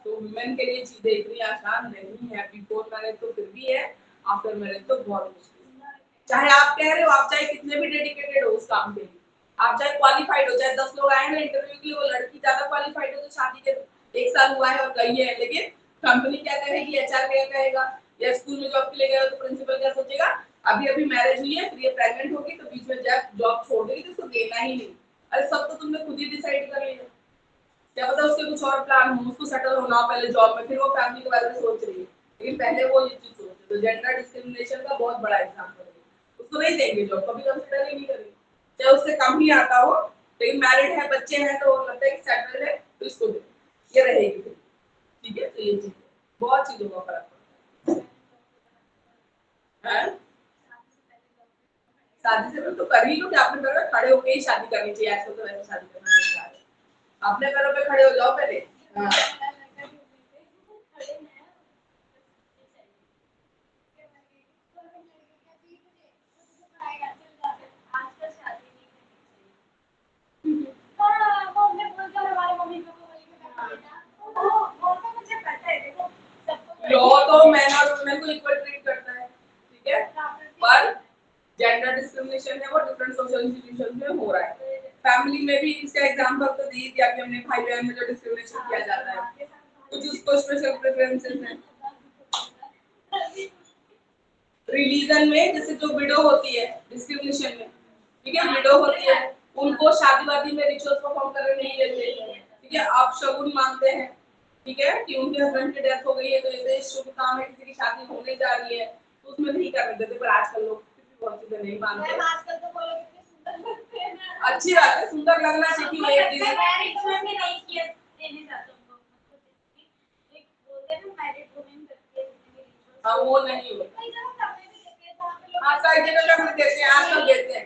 Speaker 1: तो वुमेन के लिए चीजें इतनी आसान नहीं है। बिफोर मैरिज तो फिर भी है, आफ्टर मैरिज तो बहुत मुश्किल है। चाहे आप कह रहे हो, आप चाहे कितने भी डेडिकेटेड हो उस काम के लिए, आप चाहे क्वालिफाइड हो, चाहे 10 लोग आए ना इंटरव्यू के लिए, वो लड़की ज्यादा क्वालिफाइड हो तो शादी के 1 साल हुआ है और गई है, लेकिन कंपनी क्या कहेगी, एचआर क्या कहेगा, या स्कूल में जॉब के लिए गए हो तो प्रिंसिपल क्या सोचेगा, अभी अभी मैरिज हुई है, फिर ये प्रेग्नेंट होगी तो बीच में जब जॉब छोड़ देगी तो उसको देना ही नहीं। अरे सब तो तुमने खुद ही डिसाइड कर लिया, क्या पता उसके कुछ और प्लान हो, उसको सेटल होना हो पहले जॉब में, फिर वो फैमिली के बारे में सोच रही है, लेकिन पहले वो ये चीज सोचे। तो जेंडर डिस्क्रिमिनेशन का बहुत बड़ा एग्जांपल है। उसको नहीं देंगे जॉब, कभी कंसिडर ही नहीं करेंगे, चाहे उससे कम ही आता हो, लेकिन मैरिड है, बच्चे हैं, तो लगता है कि सेटल है तो इसको दे, ये रहेगी। ठीक है, तो ये चीज है, बहुत चीजों का फर्क पड़ता है। शादी से पहले तो कर ही लो कि अपने पैरों पे खड़े होके ही शादी करनी चाहिए। आजकल तो वैसे शादी करना नहीं चाहिए, अपने पैरों पे खड़े हो जाओ पहले। हाँ। लॉ तो मैन और वुमेन को इक्वल ट्रीट करता है, ठीक है, पर जेंडर डिस्क्रिमिनेशन है वो डिफरेंट सोशल इंस्टीट्यूशंस में हो रहा है। फैमिली में भी इसका एग्जांपल तो दे दिया कि हमने भाई बहन में जो डिस्क्रिमिनेशन किया जाता है, कुछ उसको स्पेशल प्रेफरेंसेस हैं। रिलीजन में जैसे जो विडो होती है डिस्क्रिमिनेशन में, ठीक है, विडो होती है, उनको शादी वादी में रिचुअल्स परफॉर्म करने नहीं देते, ठीक है, आप शगुन मानते हैं, ठीक है, कि उनके हस्बैंड की डेथ हो गई है तो ऐसे शुभ काम है, किसी की शादी होने जा रही है तो उसमें नहीं करने देते, पर आजकल लोग बहुत चीजें नहीं मानते।
Speaker 3: आजकल तो वो लोग इतने सुंदर लगते हैं ना।
Speaker 1: अच्छी बात है, सुंदर लगना चाहिए, एक चीज
Speaker 3: मैं रिचुअल में नहीं किया देने जाता हूँ एक बोलते हैं ना मैरिड वुमेन करती है जितने रिचुअल्स।
Speaker 1: हाँ, वो नहीं होता।
Speaker 3: कई जगह करने भी देते हैं, जहाँ पे लोग
Speaker 1: हाँ, कई जगह लोग देते हैं, आजकल देते हैं,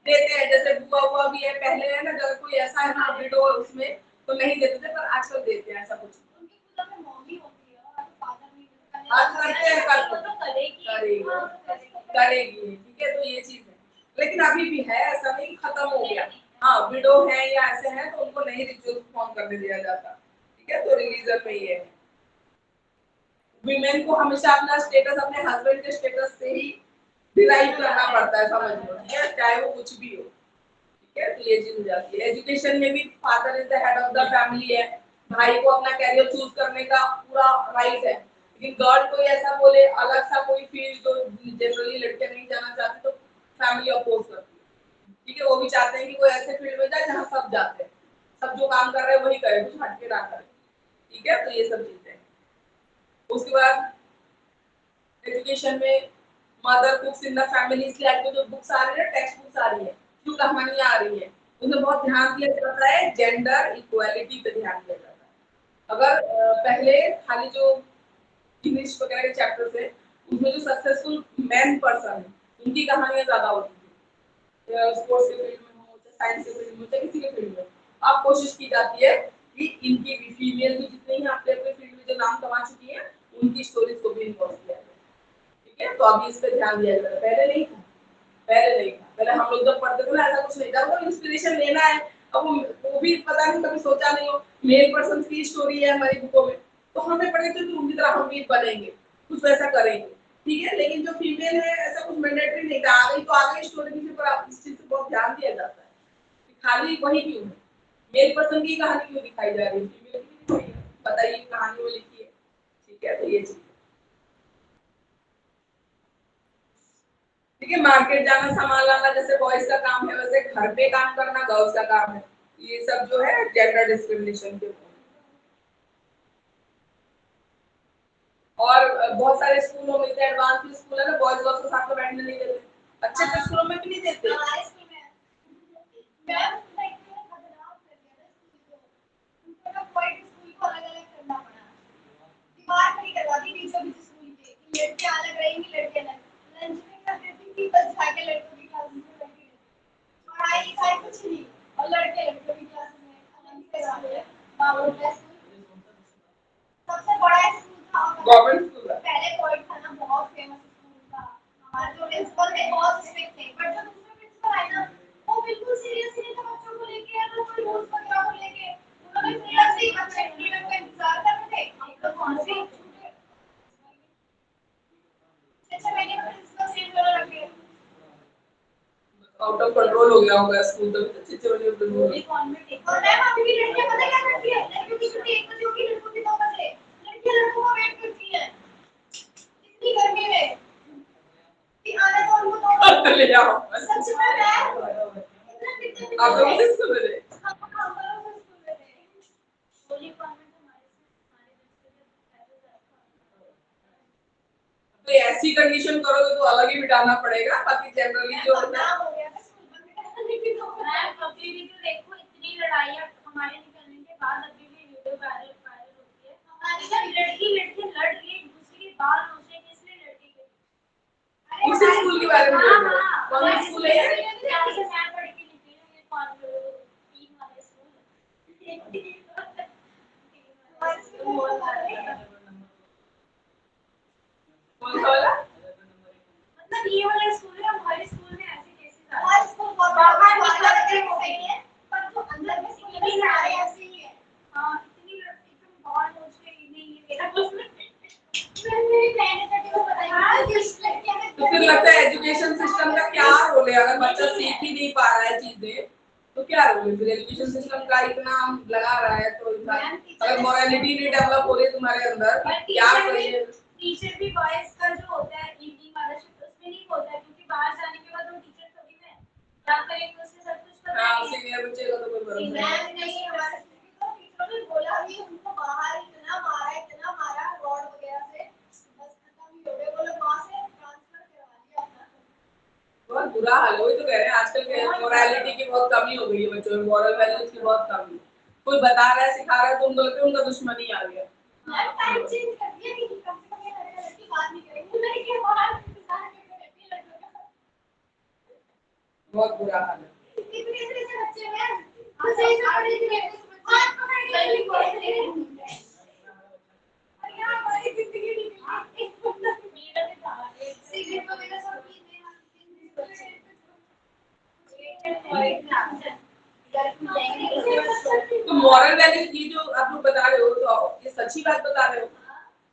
Speaker 1: देते हैं, जैसे बुआ हुआ भी है, पहले है ना, अगर कोई ऐसा है ना विडो उसमें तो नहीं देते थे, पर आजकल देते हैं, ऐसा कुछ
Speaker 3: उनकी खुद अपनी मम्मी होती है और फादर नहीं होता है।
Speaker 1: आज करते हैं, कल
Speaker 3: वो तो करेगी
Speaker 1: करेगी,
Speaker 3: हाँ, तो करेगी।
Speaker 1: करेगी, ठीक है, तो ये चीज है, लेकिन अभी भी है, ऐसा नहीं खत्म हो गया। हाँ, विडो है या ऐसे हैं तो उनको नहीं रिचुअल परफॉर्म करने दिया जाता, ठीक है, तो रिलीजन में ये है। विमेन को हमेशा अपना स्टेटस अपने हस्बैंड के स्टेटस से ही डिराइव करना पड़ता है, समझ लो, ठीक है, चाहे वो कुछ भी हो, ठीक है, तो ये चीज हो जाती है। एजुकेशन में भी father is the head of the family है, भाई को अपना कैरियर चूज करने का पूरा राइट है, लेकिन गर्ल कोई ऐसा बोले अलग सा कोई फील्ड जो जनरली लड़कियां नहीं जाना चाहती तो फैमिली अपोज करती है, ठीक है, वो भी चाहते हैं कि कोई ऐसे फील्ड में जाए जहाँ सब जाते हैं, सब जो काम कर रहे हैं वही करे, कुछ हटके ना करे, ठीक है, तो ये सब चीजें। उसके बाद एजुकेशन में mother books in the family, इसलिए आजकल जो बुक्स आ रही है, टेक्स्ट बुक्स आ रही है, जो कहानियां आ रही है, उसमें बहुत ध्यान दिया जाता है जेंडर इक्वालिटी पे, ध्यान दिया जाता है। अगर पहले खाली जो इंग्लिश वगैरह के चैप्टर थे उसमें जो सक्सेसफुल मैन पर्सन है उनकी कहानियां ज्यादा होती थी, स्पोर्ट्स के फील्ड में हो, चाहे साइंस के फील्ड में, चाहे किसी के फील्ड में, अब कोशिश की जाती है कि इनकी भी फीमेल भी जितनी हैं अपने अपने फील्ड में जो नाम कमा चुकी हैं उनकी स्टोरीज को भी इन्वॉल्व किया जाए, ठीक है, तो अभी इस पे ध्यान दिया जाता है, पहले नहीं था, पहले नहीं था, पहले हम लोग जब पढ़ते थे ना ऐसा कुछ नहीं था, वो इंस्पिरेशन लेना है, अब वो भी पता नहीं, कभी सोचा नहीं हो मेल पर्सन की स्टोरी है हमारी बुकों में, तो हमें पढ़े तो उनकी तरह हम भी बनेंगे, कुछ वैसा करेंगे, ठीक है, लेकिन जो फीमेल है ऐसा कुछ मैंडेटरी नहीं था, आ गई तो आ गई स्टोरी की, पर आप इस चीज पे बहुत ध्यान दिया जाता है कि खाली वही क्यों है, मेल पर्सन की कहानी क्यों दिखाई जा रही है, फीमेल की नहीं दिखाई है, बताइए कहानी में लिखी है, ठीक है, तो ये चीज, ठीक है, मार्केट जाना सामान लाना जैसे बॉयज का काम है वैसे घर पे काम करना गर्ल्स का काम है, ये सब जो है जेंडर डिस्क्रिमिनेशन के ऊपर। और बहुत सारे स्कूलों में एडवांस स्कूल है ना, बॉयज गर्ल्स को साथ में बैठने नहीं देते, अच्छे अच्छे स्कूलों में भी नहीं देते।
Speaker 3: हमारे स्कूल में मैं लाइक बदलाव कर दिया था स्कूल को, उनको ना कोई स्कूल को अलग अलग प्रिंसिपल थे बहुत स्ट्रिक्ट थे, बट जो दूसरे प्रिंसिपल आए ना वो बिल्कुल सीरियस नहीं थे बच्चों को लेके या तो कोई रूल्स वगैरह को लेके। उन्होंने सीरियसली अच्छे फ्रीडम का इंतजार कर रहे थे, तो कौन सी अच्छा मैंने प्रिंसिपल चेंज कर रखे
Speaker 1: आउट ऑफ कंट्रोल हो गया होगा स्कूल, तो अच्छे अच्छे वाले
Speaker 3: पूरी कॉन्वेंट एक। और मैम अभी भी लड़कियां पता क्या करती है, लड़कियों की छुट्टी 1 बजे होगी, लड़कों की 2 बजे, लड़कियां लड़कों का वेट करती है इतनी गर्मी में कि आने को उनको 2 बजे
Speaker 1: ले जाओ।
Speaker 3: सच में मैम इतना कितने
Speaker 1: आप लोग किस स्कूल में थे?
Speaker 3: हम लोग स्कूल में थे। होली कॉन्वेंट हमारे बच्चे
Speaker 1: तो ऐसी कंडीशन करोगे तो अलग ही बिठाना पड़ेगा, बाकी जनरली जो होता है
Speaker 3: हो गया था स्कूल में लेकिन मैम कभी भी तो देखो इतनी लड़ाइयाँ हमारे निकलने के बाद अभी भी वीडियो वायरल होती है। हमारी जब लड़की लड़की लड़ रही है एक दूसरे के बाल नोचेंगे इसलिए लड़की गई।
Speaker 1: उसी स्कूल के बारे में बोल रहे हो?
Speaker 3: हाँ
Speaker 1: कौन सा स्कूल है ये?
Speaker 3: जहाँ से मैं पढ़ के निकली हूँ ये तीन वाले स्कूल। हमारे स्कूल में
Speaker 1: कौन सा वाला?
Speaker 3: मतलब ये वाला स्कूल है, हमारे स्कूल में ऐसे केसेस आते हैं। स्कूल बाहर निकलते हैं सही है, पर जो अंदर में स्कूल में सारे ऐसे ही है। हाँ इतनी लड़की तुम बहुत सोच के नहीं ये मेरा दोस्त मेरी बहन है तो बताइए किस लड़की ने
Speaker 1: तो फिर लगता है एजुकेशन सिस्टम का क्या रोल है? अगर बच्चा सीख ही नहीं पा रहा है चीजें तो क्या रोल है? फिर एजुकेशन सिस्टम का इतना लगा रहा है तो इंसान, अगर मोरालिटी नहीं डेवलप हो रही है तुम्हारे अंदर कि क्या सही है।
Speaker 3: टीचर भी बॉयज का जो होता है इवनिंग वाला शिफ्ट उसमें नहीं होता है क्योंकि बाहर जाने के बाद वो टीचर थोड़ी में क्या करेंगे उससे सब कुछ पता
Speaker 1: हाँ,
Speaker 3: नहीं है।
Speaker 1: सीनियर बच्चे का तो कोई भरोसा
Speaker 3: मैम नहीं हमारे तो टीचर ने बोला भी उनको बाहर इतना मारा रॉड वगैरह से बस खत्म ही हो गए, वो लोग वहां से ट्रांसफर करवा दिया अपना।
Speaker 1: बहुत बुरा हाल है। वही तो कह रहे हैं आजकल के मोरालिटी की बहुत कमी हो गई है बच्चों में, मॉरल वैल्यूज की बहुत कमी है। कोई बता रहा है सिखा रहा है तो उन लोग पे उनका दुश्मनी आ गया।
Speaker 3: मैम टाइम चेंज कर दिया कि कम से कम ये लड़के बात नहीं करेंगे, लड़के बाहर इंतजार करते रहते हैं लड़कों का।
Speaker 1: बहुत बुरा हाल है।
Speaker 3: इतने इतने से बच्चे हैं आज ही ना पढ़े थे आज पकड़ के गली को और यहाँ हमारी जिंदगी निकली एक बंदा मेरा भी था सिगरेट वगैरह सब पीते हैं
Speaker 1: तो मॉरल वैल्यूज की जो आप लोग बता रहे हो तो ये सच्ची बात बता रहे हो?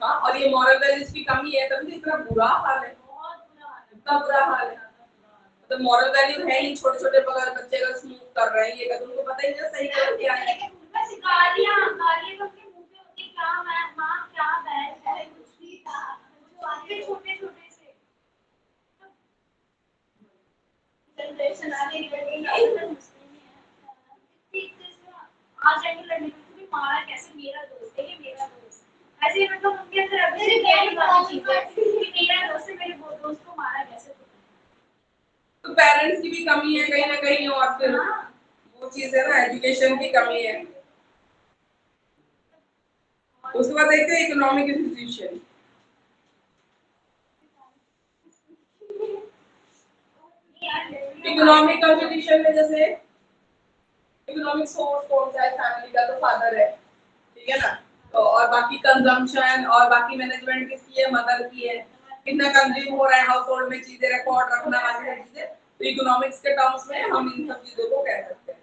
Speaker 1: हाँ, और ये मॉरल वैल्यूज की कमी है तभी तो इतना बुरा हाल है। इतना बुरा हाल है, मतलब मॉरल वैल्यू है ही छोटे छोटे बच्चे अगर स्मोक कर रहे हैं ये कर, उनको पता ही नहीं सही गलत क्या है।
Speaker 3: गालियां गालियां तो अपने मुंह पे होती क्या मैं मां क्या बहन है कुछ नहीं था जो आते छोटे छोटे से जनरेशन आने लगी है आज जाके लड़ने को भी मारा कैसे मेरा दोस्त है ये मेरा दोस्त ऐसे मतलब उनके अंदर अभी से क्या बात चीज है कि मेरा दोस्त है मेरे दोस्त को मारा कैसे।
Speaker 1: तो पेरेंट्स की भी कमी है कहीं ना कहीं, और फिर वो चीज है ना, एजुकेशन की कमी है। उसके बाद देखते हैं इकोनॉमिक इंस्टीट्यूशन। इकोनॉमिक कंपटीशन में जैसे इकोनॉमिक सोर्स कौन सा है, फैमिली का तो फादर है, ठीक है ना, तो और बाकी कंजम्पशन और बाकी मैनेजमेंट किसकी है, मदर की है। कितना कंज्यूम हो रहा है हाउस होल्ड में, चीजें रिकॉर्ड रखना बाकी सब चीजें, तो इकोनॉमिक्स के टर्म्स में हम इन सब चीजों को कह सकते हैं,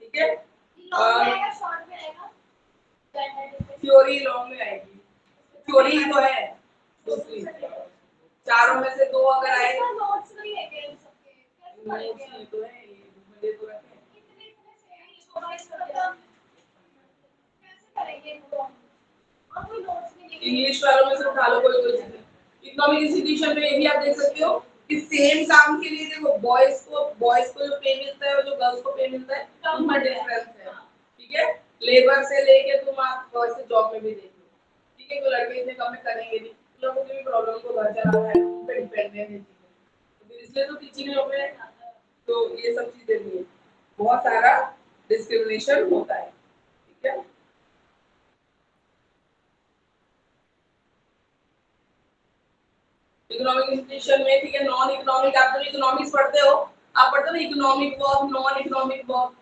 Speaker 1: ठीक है। थ्योरी लॉन्ग में आएगी, थ्योरी ही तो है दूसरी, चारों में से 2 अगर आए
Speaker 3: नोट्स नहीं है क्या इन सबके कैसे पढ़ेंगे
Speaker 1: ये तो है, ये मुझे तो रखे
Speaker 3: इतने इतने से हैं कैसे करेंगे इनको और कोई नोट्स नहीं है
Speaker 1: इंग्लिश वालों में से उठा लो कोई कोई चीजें। इकोनॉमिक इंस्टीट्यूशन में ये भी आप देख सकते हो कि सेम काम के लिए देखो बॉयज को जो पे मिलता है और जो गर्ल्स को पे मिलता है उनमें डिफरेंस है, ठीक है। लेबर से लेके तुम आप वैसे जॉब में भी देख लो, ठीक है, तो लड़के इतने कम में करेंगे नहीं, लोगों की भी प्रॉब्लम को घर चलाना है, उन पे डिपेंडेंट है चीजें, तो फिर इसलिए तो टीचिंग जॉब में तो ये सब चीजें भी है, बहुत सारा डिस्क्रिमिनेशन होता है, ठीक है। इकोनॉमिक इंस्टीट्यूशन में, ठीक है, नॉन इकोनॉमिक, आप तो इकोनॉमिक्स पढ़ते हो, आप पढ़ते हो ना economic work, non economic work.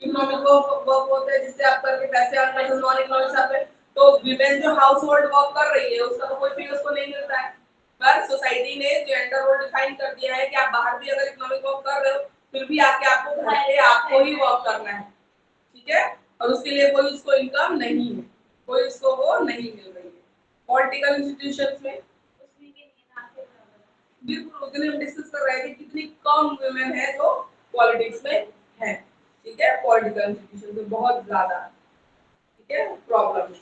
Speaker 1: Economic work होता है जिससे आप करके पैसे अर्न करते हो, नॉन इकोनॉमिक आप तो विमेन जो हाउस होल्ड वर्क कर रही है उसका तो कोई फी उसको नहीं मिलता है, हर सोसाइटी ने जेंडर रोल डिफाइन कर दिया है कि आप बाहर भी अगर इकोनॉमिक वर्क कर रहे हो फिर भी आके आपको घर पे आपको ही वर्क करना है, ठीक है, और उसके लिए कोई उसको इनकम नहीं है, कोई उसको वो नहीं मिल रही है। पॉलिटिकल इंस्टीट्यूशंस में बिल्कुल उतने हम डिस्कस कर रहे थे कितनी कम वुमेन है जो पॉलिटिक्स में है, ठीक है, पॉलिटिकल इंस्टीट्यूशन में बहुत ज्यादा, ठीक है, प्रॉब्लम।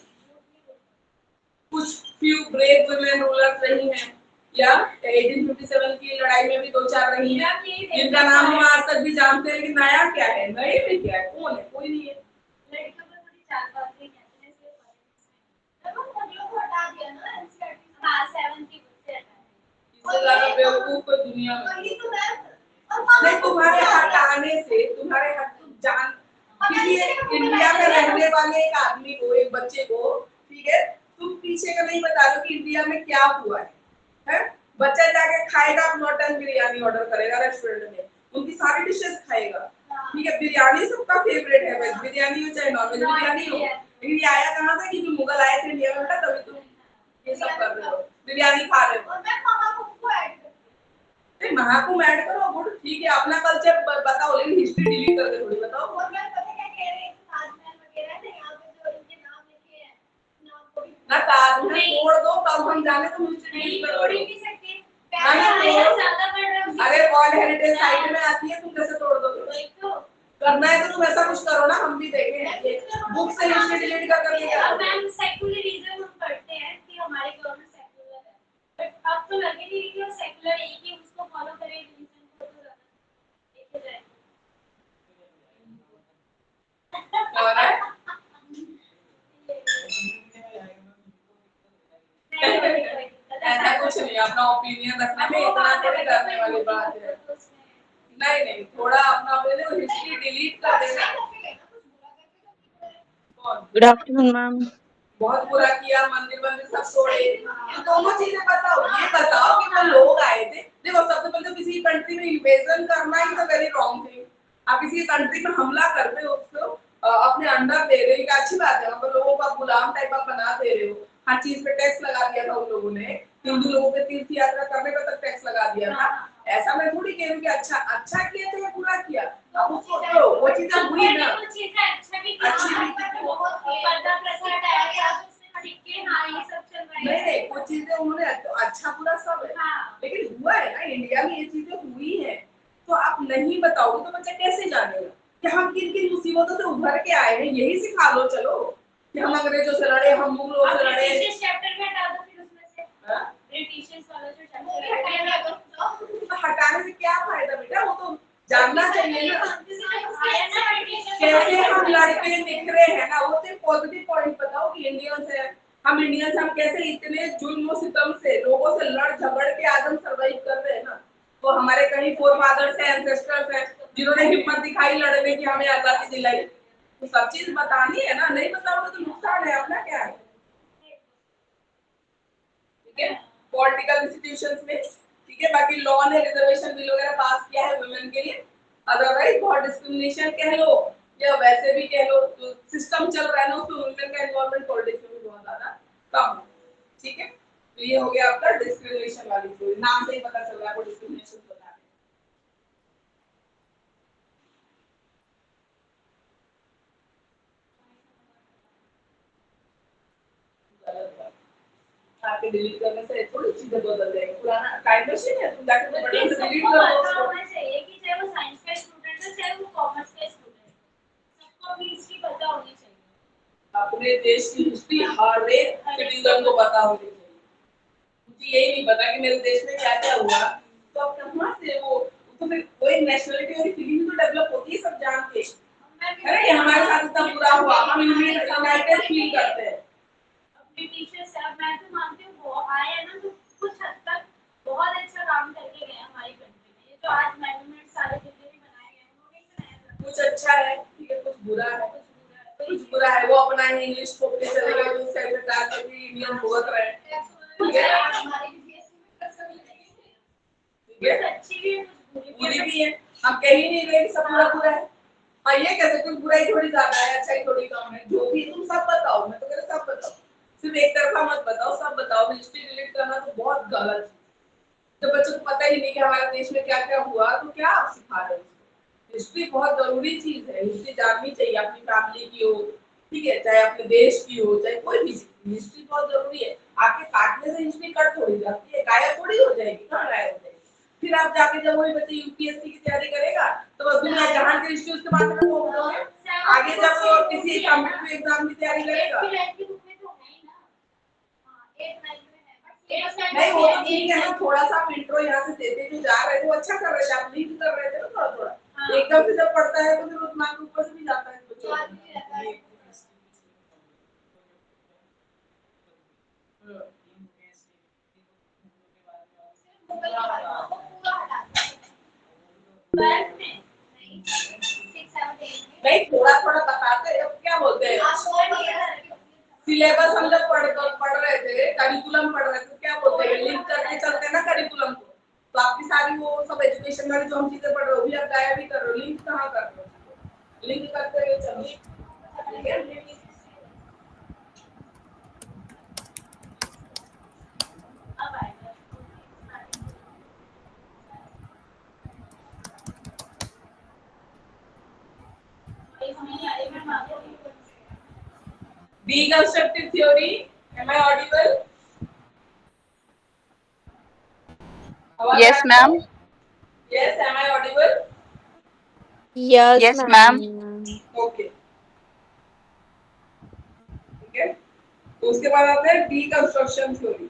Speaker 1: कुछ फ्यू ब्रेव वुमेन रूलर्स रही हैं या 1857 की लड़ाई में भी दो चार रही हैं जिनका नाम हम आज तक भी जानते हैं, लेकिन नया क्या है, नए में क्या है, कौन है, कोई नहीं है।
Speaker 3: लड़कियों पर थोड़ी चालबाजी कहते हैं इसलिए जब हम लोग को हटा दिया ना एनसीईआरटी हां 7 की बुक से हटा
Speaker 1: इससे ज्यादा बेवकूफ कोई दुनिया में
Speaker 3: वही तो मैं
Speaker 1: नहीं। तुम्हारे हटाने से तुम्हारे हट तुम जान किसी एक इंडिया में रहने वाले एक आदमी को, एक बच्चे को, ठीक है, तुम पीछे का नहीं बता दो कि इंडिया में क्या हुआ है? बच्चा जाके खाएगा मटन बिरयानी ऑर्डर करेगा रेस्टोरेंट में, उनकी सारी डिशेस खाएगा, ठीक है, बिरयानी सबका फेवरेट है, वेज बिरयानी हो चाहे नॉन वेज बिरयानी हो, लेकिन ये आया कहाँ से कि जो मुगल आए थे इंडिया में बेटा तभी तुम ये सब कर रहे हो, बिरयानी खा रहे हो।
Speaker 3: और मैं महाकुंभ को ऐड
Speaker 1: नहीं महाकुंभ ऐड करो गुड, ठीक है, अपना कल्चर बताओ लेकिन हिस्ट्री डिलीट करके थोड़ी बताओ।
Speaker 3: और मैं पता क्या कह रही हूँ ताजमहल वगैरह ना यहाँ पे जो इनके नाम लिखे हैं नाम को भी
Speaker 1: ना ताजमहल तोड़ दो तब हम जाने तो हिस्ट्री
Speaker 3: नहीं
Speaker 1: डिलीट
Speaker 3: तोड़
Speaker 1: करो।
Speaker 3: ही नहीं सकते
Speaker 1: नहीं तोड़,
Speaker 3: ज्यादा बढ़ रहा है
Speaker 1: अरे वर्ल्ड हेरिटेज साइट में आती है, तुम कैसे तोड़ दोगे?
Speaker 3: वही तो
Speaker 1: करना है तो तुम ऐसा कुछ करो ना, हम भी देखें बुक से हिस्ट्री डिलीट कर करके क्या
Speaker 3: अब
Speaker 1: करोगे?
Speaker 3: मैम सेक्युलरिज्म हम पढ़ते हैं कि हमारी गवर्नमेंट सेक्युलर है बट अब तो लगे नहीं कि वो सेक्युलर है कि उसको फॉलो करे रिलीजन को तो ज्यादा देखे जाए
Speaker 1: और है? ऐसा कुछ नहीं, अपना ओपिनियन रखने में इतना थोड़ी करने वाली बात है। नहीं नहीं, थोड़ा अपना अपने हिस्ट्री डिलीट कर देना। कौन?
Speaker 2: Good afternoon ma'am.
Speaker 1: बहुत बुरा किया, मंदिर मंदिर सब तोड़े, तो दोनों चीजें बताओ, ये बताओ कि वो लोग आए थे, देखो सबसे पहले तो किसी कंट्री में इन्वेजन करना ही तो वेरी रॉन्ग थिंग। आप किसी कंट्री में हमला करते हो उसको अपने अंडर ले रहे हो, अच्छी बात है, वहां पर लोगों को आप गुलाम टाइप आप बना दे रहे हो, हर चीज पे टैक्स लगा दिया था उन लोगों ने, हिंदू लोगों पे तीर्थ यात्रा करने पर तक टैक्स लगा दिया था। ऐसा मैं थोड़ी कह रही हूँ कि अच्छा किया तो या बुरा किया, अब उसको तो वो चीजें हुई ना,
Speaker 3: कुछ चीजें अच्छा भी किया
Speaker 1: अच्छी भी की।
Speaker 3: बहुत पर्दा प्रथा हटाया गया उससे ठीक है हां ये सब चल रहा है
Speaker 1: नहीं नहीं, कुछ चीजें उन्होंने अच्छा बुरा सब है, लेकिन हुआ है ना इंडिया में, ये चीजें हुई हैं, तो आप नहीं बताओगे तो बच्चा कैसे जानेगा कि हम किन किन मुसीबतों से उभर के आए हैं? यही सिखा लो चलो कि हम अंग्रेजों से लड़े, हम मुगलों से लड़े।
Speaker 3: ब्रिटिश चैप्टर में हटा दो फिर उसमें से
Speaker 1: हाँ?
Speaker 3: ब्रिटिशर्स वाला जो चैप्टर
Speaker 1: तो हटाने से क्या फायदा बेटा, वो तो जानना चाहिए ना कैसे हम लड़के निखरे हैं ना, वो सिर्फ पॉजिटिव पॉइंट बताओ कि इंडियंस है, हम इंडियंस हम कैसे इतने जुल्म सितम से लोगों से लड़ झगड़ के आज हम सर्वाइव कर रहे हैं ना, तो हमारे कहीं फोरफादर्स हैं, एंसेस्टर्स हैं जिन्होंने हिम्मत दिखाई लड़ने की, हमें आजादी दिलाई, तो सब चीज बतानी है ना, नहीं बताओगे तो नुकसान है, अपना क्या है, ठीक है। पॉलिटिकल इंस्टीट्यूशंस में ठीक है, बाकी लॉ ने रिजर्वेशन बिल वगैरह पास किया है वुमेन के लिए, अदरवाइज बहुत डिस्क्रिमिनेशन कह लो या वैसे भी कह लो, जो सिस्टम चल रहा है ना उसमें वुमेन का इन्वॉल्वमेंट पॉलिटिक्स में भी बहुत ज्यादा कम है, ठीक है। तो ये हो गया आपका डिस्क्रिमिनेशन वाली चीज, नाम से ही पता चल रहा है वो डिस्क्रिमिनेशन बता रहे हैं, गलत बात। आके डिलीट करने से थोड़ी चीजें बदल जाएंगी, पुराना टाइम मशीन है, तुम जाके बटन से डिलीट कर दो उसको।
Speaker 3: होना चाहिए कि चाहे वो साइंस का स्टूडेंट है चाहे वो कॉमर्स का स्टूडेंट है सबको अपनी हिस्ट्री पता होनी चाहिए।
Speaker 1: अपने देश की हिस्ट्री हर एक सिटीजन को पता होनी चाहिए। मुझे यही नहीं पता कि मेरे देश में क्या क्या हुआ, तो अब कहाँ से वो तो फिर कोई नेशनलिटी और फीलिंग तो डेवलप होती है सब जान के, अरे हमारे साथ इतना बुरा हुआ, हम यूनाइटेड फील करते हैं।
Speaker 3: अपने टीचर साहब मैं तो मानती हूँ वो आए हैं ना तो कुछ हद तक बहुत अच्छा काम करके गए हमारी कंट्री में, ये जो आज मॉन्यूमेंट सारे जितने भी बनाए गए हैं उन्होंने ही बनाया था।
Speaker 1: कुछ अच्छा है ठीक है, कुछ बुरा है, कुछ बुरा है, वो अपना ही इंग्लिश थोप के चले गए, जो साइड में डाल के भी इंडियन भुगत रहे हैं, ठीक है, ठीक है,
Speaker 3: अच्छी भी है कुछ
Speaker 1: बुरी भी है, हम कह ही नहीं रहे कि सब पूरा बुरा है, हाँ ये कैसे कुछ बुराई थोड़ी ज्यादा है अच्छाई थोड़ी कम है, जो भी तुम सब बताओ, मैं तो कह रहा सब बताओ, सिर्फ एक तरफा मत बताओ, सब बताओ, हिस्ट्री रिलेट करना तो बहुत गलत है, जब बच्चों को पता ही नहीं कि हमारे देश में क्या क्या हुआ तो क्या आप सिखा रहे हो? हिस्ट्री बहुत जरूरी चीज है, हिस्ट्री जाननी चाहिए, अपनी फैमिली की हो, ठीक है, चाहे अपने देश की हो, चाहे कोई भी, हिस्ट्री बहुत जरूरी है। आपके काटने से हिस्ट्री कट थोड़ी जाती है, गायब थोड़ी हो जाएगी, कहाँ गायब हो जाएगी? फिर आप जाके जब वही बच्चे यूपीएससी की तैयारी करेगा तो बस दुनिया जहान की हिस्ट्री उसके माथे में ठोक दोगे। आगे जब वो किसी कॉम्पिटिटिव एग्जाम की तैयारी करेगा, नहीं वो तो ठीक है ना, थोड़ा सा आप इंट्रो यहाँ से देते जो जा रहे थे वो अच्छा कर रहे थे, आप लीड कर रहे थे ना थोड़ा थोड़ा, एकदम से जब पढ़ता है तो फिर उस मार्क ऊपर से भी जाता है बच्चों का। नहीं थोड़ा थोड़ा बताते हैं, क्या बोलते हैं, सिलेबस हम जब पढ़ रहे थे, करिकुलम पढ़ रहे थे, क्या बोलते हैं, लिंक करके चलते हैं ना करिकुलम को। तो आपकी सारी वो सब एजुकेशन वाली जो हम चीजें पढ़ रहे हो भी आप गायब भी कर रहे हो, लिंक कहाँ कर रहे हो, लिंक करते हुए चलो, ठीक है। Deconstructive theory, am I audible?
Speaker 4: Yes, ma'am.
Speaker 1: Yes, am I audible?
Speaker 2: Yes,
Speaker 4: Yes, ma'am.
Speaker 2: ma'am.
Speaker 1: Okay, ठीक है। तो उसके बाद आते हैं deconstruction theory।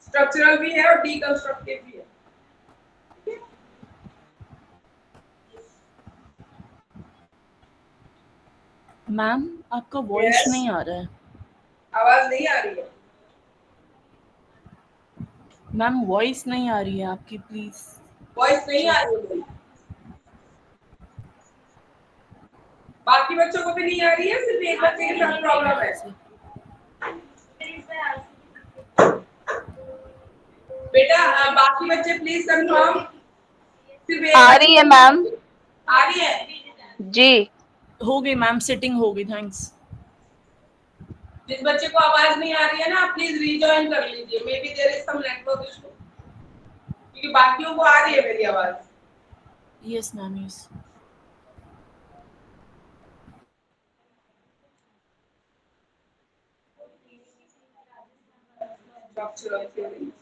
Speaker 1: स्ट्रक्चरल भी है और deconstructive भी है।
Speaker 5: मैम आपका वॉइस
Speaker 1: Yes,
Speaker 5: नहीं आ रहा है।
Speaker 1: आवाज नहीं आ रही है।
Speaker 5: मैम वॉइस नहीं आ रही है आपकी, प्लीज।
Speaker 1: वॉइस नहीं आ रही है मेरी। बाकी बच्चों को भी नहीं आ रही है, सिर्फ एक बच्चे के साथ प्रॉब्लम है। बेटा बाकी बच्चे प्लीज कंफर्म, सिर्फ एक
Speaker 4: आ
Speaker 1: बच्चे
Speaker 4: रही है
Speaker 1: को
Speaker 4: मैम।
Speaker 1: आ रही है।
Speaker 4: जी।
Speaker 5: हो गई मैम, सिटिंग हो गई, थैंक्स।
Speaker 1: जिस बच्चे को आवाज नहीं आ रही है ना, प्लीज रीजॉइन कर लीजिए, may be there is some network issue, क्योंकि बाकियों को आ रही है मेरी आवाज।
Speaker 5: Yes ma'am, yes.
Speaker 1: Structural theory,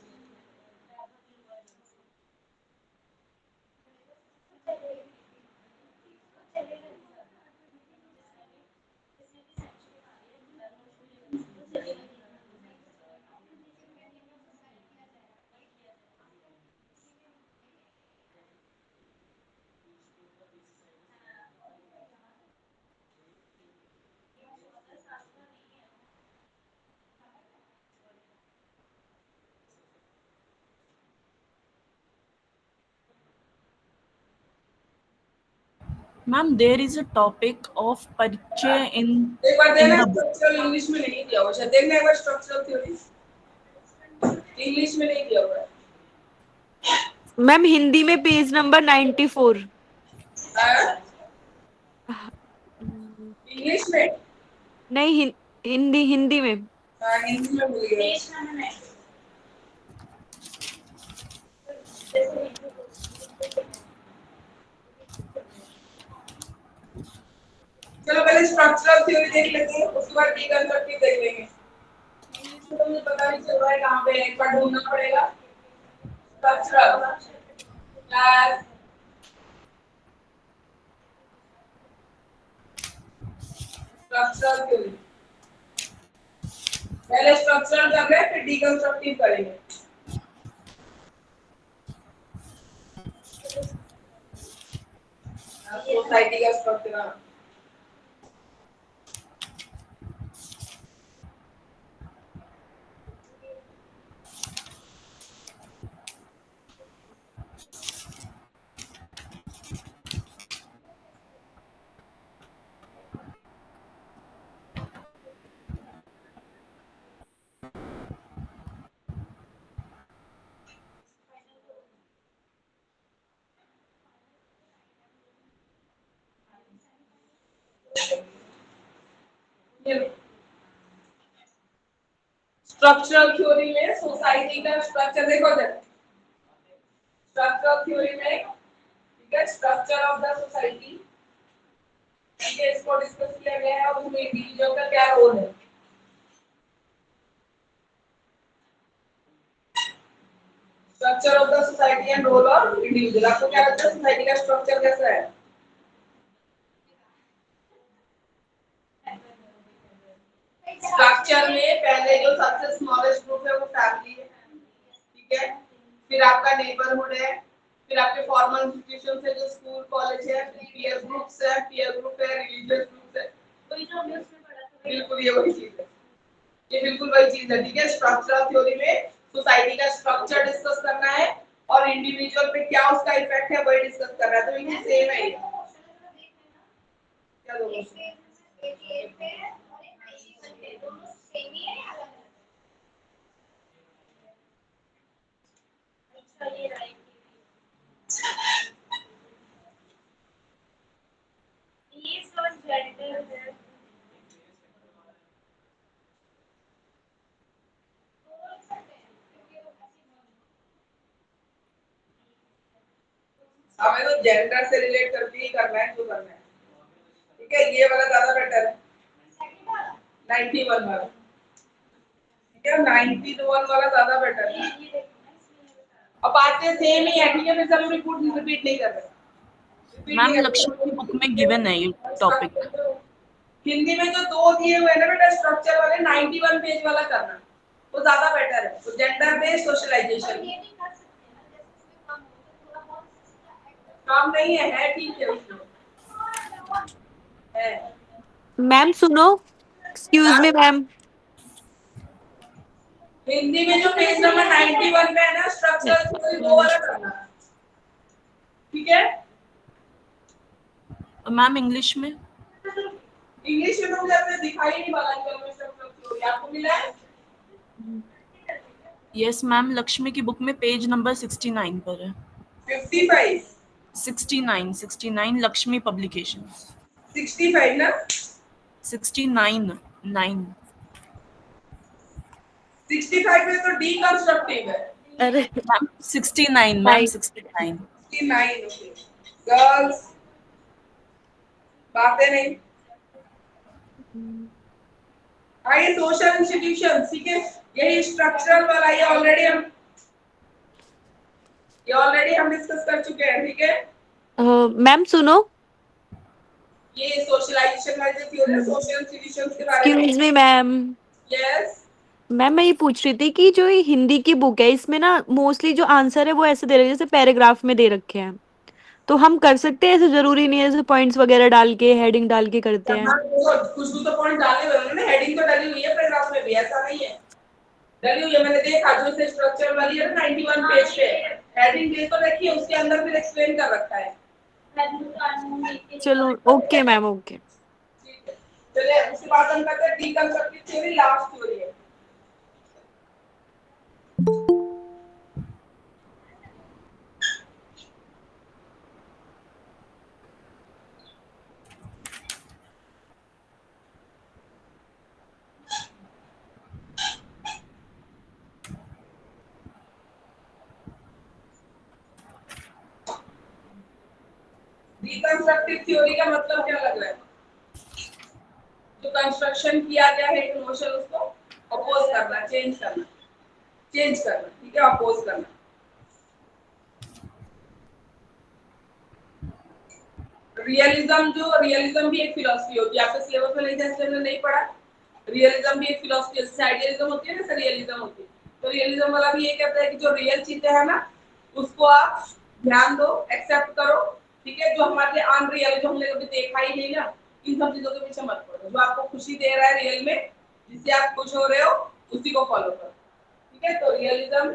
Speaker 5: ma'am there is a topic of परिचय इन
Speaker 1: एक बार
Speaker 5: इन
Speaker 1: देना,
Speaker 5: द बुक।
Speaker 1: स्ट्रक्चरल इंग्लिश में नहीं दिया हुआ, शायद देखना एक बार स्ट्रक्चरल थ्योरी इंग्लिश में नहीं दिया हुआ है।
Speaker 2: मैम हिंदी में पेज नंबर 94।
Speaker 1: इंग्लिश में,
Speaker 2: नहीं हिंदी हिंदी में।
Speaker 1: हिंदी में भूल गया। चलो पहले स्ट्रक्चरल थ्योरी देख लेते हैं, उसके बाद डिकंस्ट्रक्टिव देख लेंगे। इंग्लिश में तो मुझे पता नहीं चल रहा है कहाँ पे है, एक बार ढूंढना पड़ेगा। स्ट्रक्चरल क्लास, स्ट्रक्चरल थ्योरी, पहले स्ट्रक्चरल कर रहे हैं फिर डिकंस्ट्रक्टिव करेंगे। सोसाइटी का स्ट्रक्चर, स्ट्रक्चरल थ्योरी में सोसाइटी का स्ट्रक्चर देखो जरा, स्ट्रक्चरल थ्योरी में ठीक है, स्ट्रक्चर ऑफ द सोसाइटी, ठीक है, इसको डिस्कस किया गया है और उसमें इंडिविजुअल का क्या रोल है। Structure of the society and role of individual, आपको क्या लगता है सोसाइटी का स्ट्रक्चर कैसा है? स्ट्रक्चर में पहले जो सबसे स्मॉलेस्ट ग्रुप है वो फैमिली है, ठीक है, फिर आपका नेबरहुड है, फिर आपके फॉर्मल इंस्टीट्यूशन है जो स्कूल कॉलेज है, पीयर ग्रुप्स है, पीयर ग्रुप है, रिलीजियस ग्रुप्स है,
Speaker 3: वही जो हमने उसमें पढ़ा था
Speaker 1: बिल्कुल ये वही चीज है, ये बिल्कुल वही चीज है, ठीक है। स्ट्रक्चरल थ्योरी में सोसाइटी का स्ट्रक्चर डिस्कस करना है और इंडिविजुअल पे क्या उसका इफेक्ट है वही डिस्कस करना है, तो ये सेम है ये। क्या दोनों से? हमें तो जेंडर से रिलेट करके ही करना है जो करना है, ठीक है, ये वाला ज्यादा बेटर है 91 वाला, ठीक है, 91 वाला ज्यादा बेटर है। अब बातें सेम ही है, ठीक है, फिर हम रिपीट नहीं कर रहे, रिपीट नहीं
Speaker 5: मैम
Speaker 1: कर
Speaker 5: लक्ष्मी की बुक में गिवन है ये
Speaker 1: रहे।
Speaker 5: टॉपिक।
Speaker 1: हिंदी में जो दो दिए हुए हैं ना बेटा स्ट्रक्चर वाले, 91 पेज वाला करना वो ज्यादा बेटर है, तो जेंडर बेस्ड सोशलाइजेशन काम नहीं है ठीक है उसमें है।
Speaker 2: मैम सुनो, एक्सक्यूज मी मैम,
Speaker 1: हिंदी में जो पेज नंबर 91 पे है ना स्ट्रक्चरल थ्योरी वो वाला करना, ठीक है।
Speaker 5: मैम इंग्लिश में
Speaker 1: इंग्लिश में तो मुझे आपने दिखाई नहीं वाला कि स्ट्रक्चरल थ्योरी आपको मिला है।
Speaker 5: यस मैम, लक्ष्मी की बुक में पेज नंबर 69 पर है।
Speaker 1: 55
Speaker 5: 69 लक्ष्मी पब्लिकेशंस
Speaker 1: 65 ना
Speaker 5: 69 9
Speaker 1: 65 में तो डीकंस्ट्रक्टिव है।
Speaker 2: अरे
Speaker 5: 69 मैम 69
Speaker 1: 69 ओके गर्ल्स बातें नहीं आइए सोशल इंस्टीट्यूशन, ठीक है, यही स्ट्रक्चरल वाला ये ऑलरेडी हम डिस्कस कर चुके हैं, ठीक है।
Speaker 2: मैम सुनो,
Speaker 1: ये सोशलाइजेशन वाली जो थ्योरी है सोशल इंस्टीट्यूशंस के बारे में।
Speaker 2: Excuse me ma'am,
Speaker 1: yes
Speaker 2: ma'am मैं ये पूछ रही थी कि जो ये हिंदी की बुक है इसमें ना मोस्टली जो आंसर है वो ऐसे दे रखे हैं जैसे पैराग्राफ में दे रखे हैं, तो हम कर सकते हैं, ऐसे जरूरी नहीं है जैसे पॉइंट्स वगैरह डाल के हेडिंग डाल के करते हैं।
Speaker 1: यहाँ देखो कुछ तो पॉइंट डाले हुए हैं ना, हेडिंग तो डली हुई है पैराग्राफ में भी, ऐसा नहीं है डली हुई है, मैंने देखा जो से स्ट्रक्चर वाली है ना 91 पेज पे हेडिंग दे तो रखी है, उसके अंदर फिर एक्सप्लेन कर रखा है।
Speaker 2: चलो ओके मैम, ओके।
Speaker 1: ठीक है चलिए उसके बाद हम करते हैं डीकंस्ट्रक्टिव थ्योरी, लास्ट थ्योरी है। डीकंस्ट्रक्टिव थ्योरी का मतलब क्या लग रहा है? जो कंस्ट्रक्शन किया गया है इमोशन उसको अपोज करना, चेंज करना, ठीक है, अपोज करना। रियलिज्म भी एक फिलॉसफी होती है, आपके सिलेबस में नहीं था इसलिए हमने नहीं पढ़ा। रियलिज्म भी एक फिलॉसफी है, जैसे आइडियलिज्म होती है ना, रियलिज्म होती है, तो रियलिज्म वाला भी ये कहता है कि जो रियल चीजें है ना उसको आप ध्यान दो, एक्सेप्ट करो, ठीक है, जो हमारे लिए अनरियल, जो हमने कभी देखा ही नहीं ना, इन सब चीजों के पीछे मत पड़ो, जो आपको खुशी दे रहा है रियल में, जिससे आप खुश हो रहे हो उसी को फॉलो करो, ठीक है। तो रियलिज्म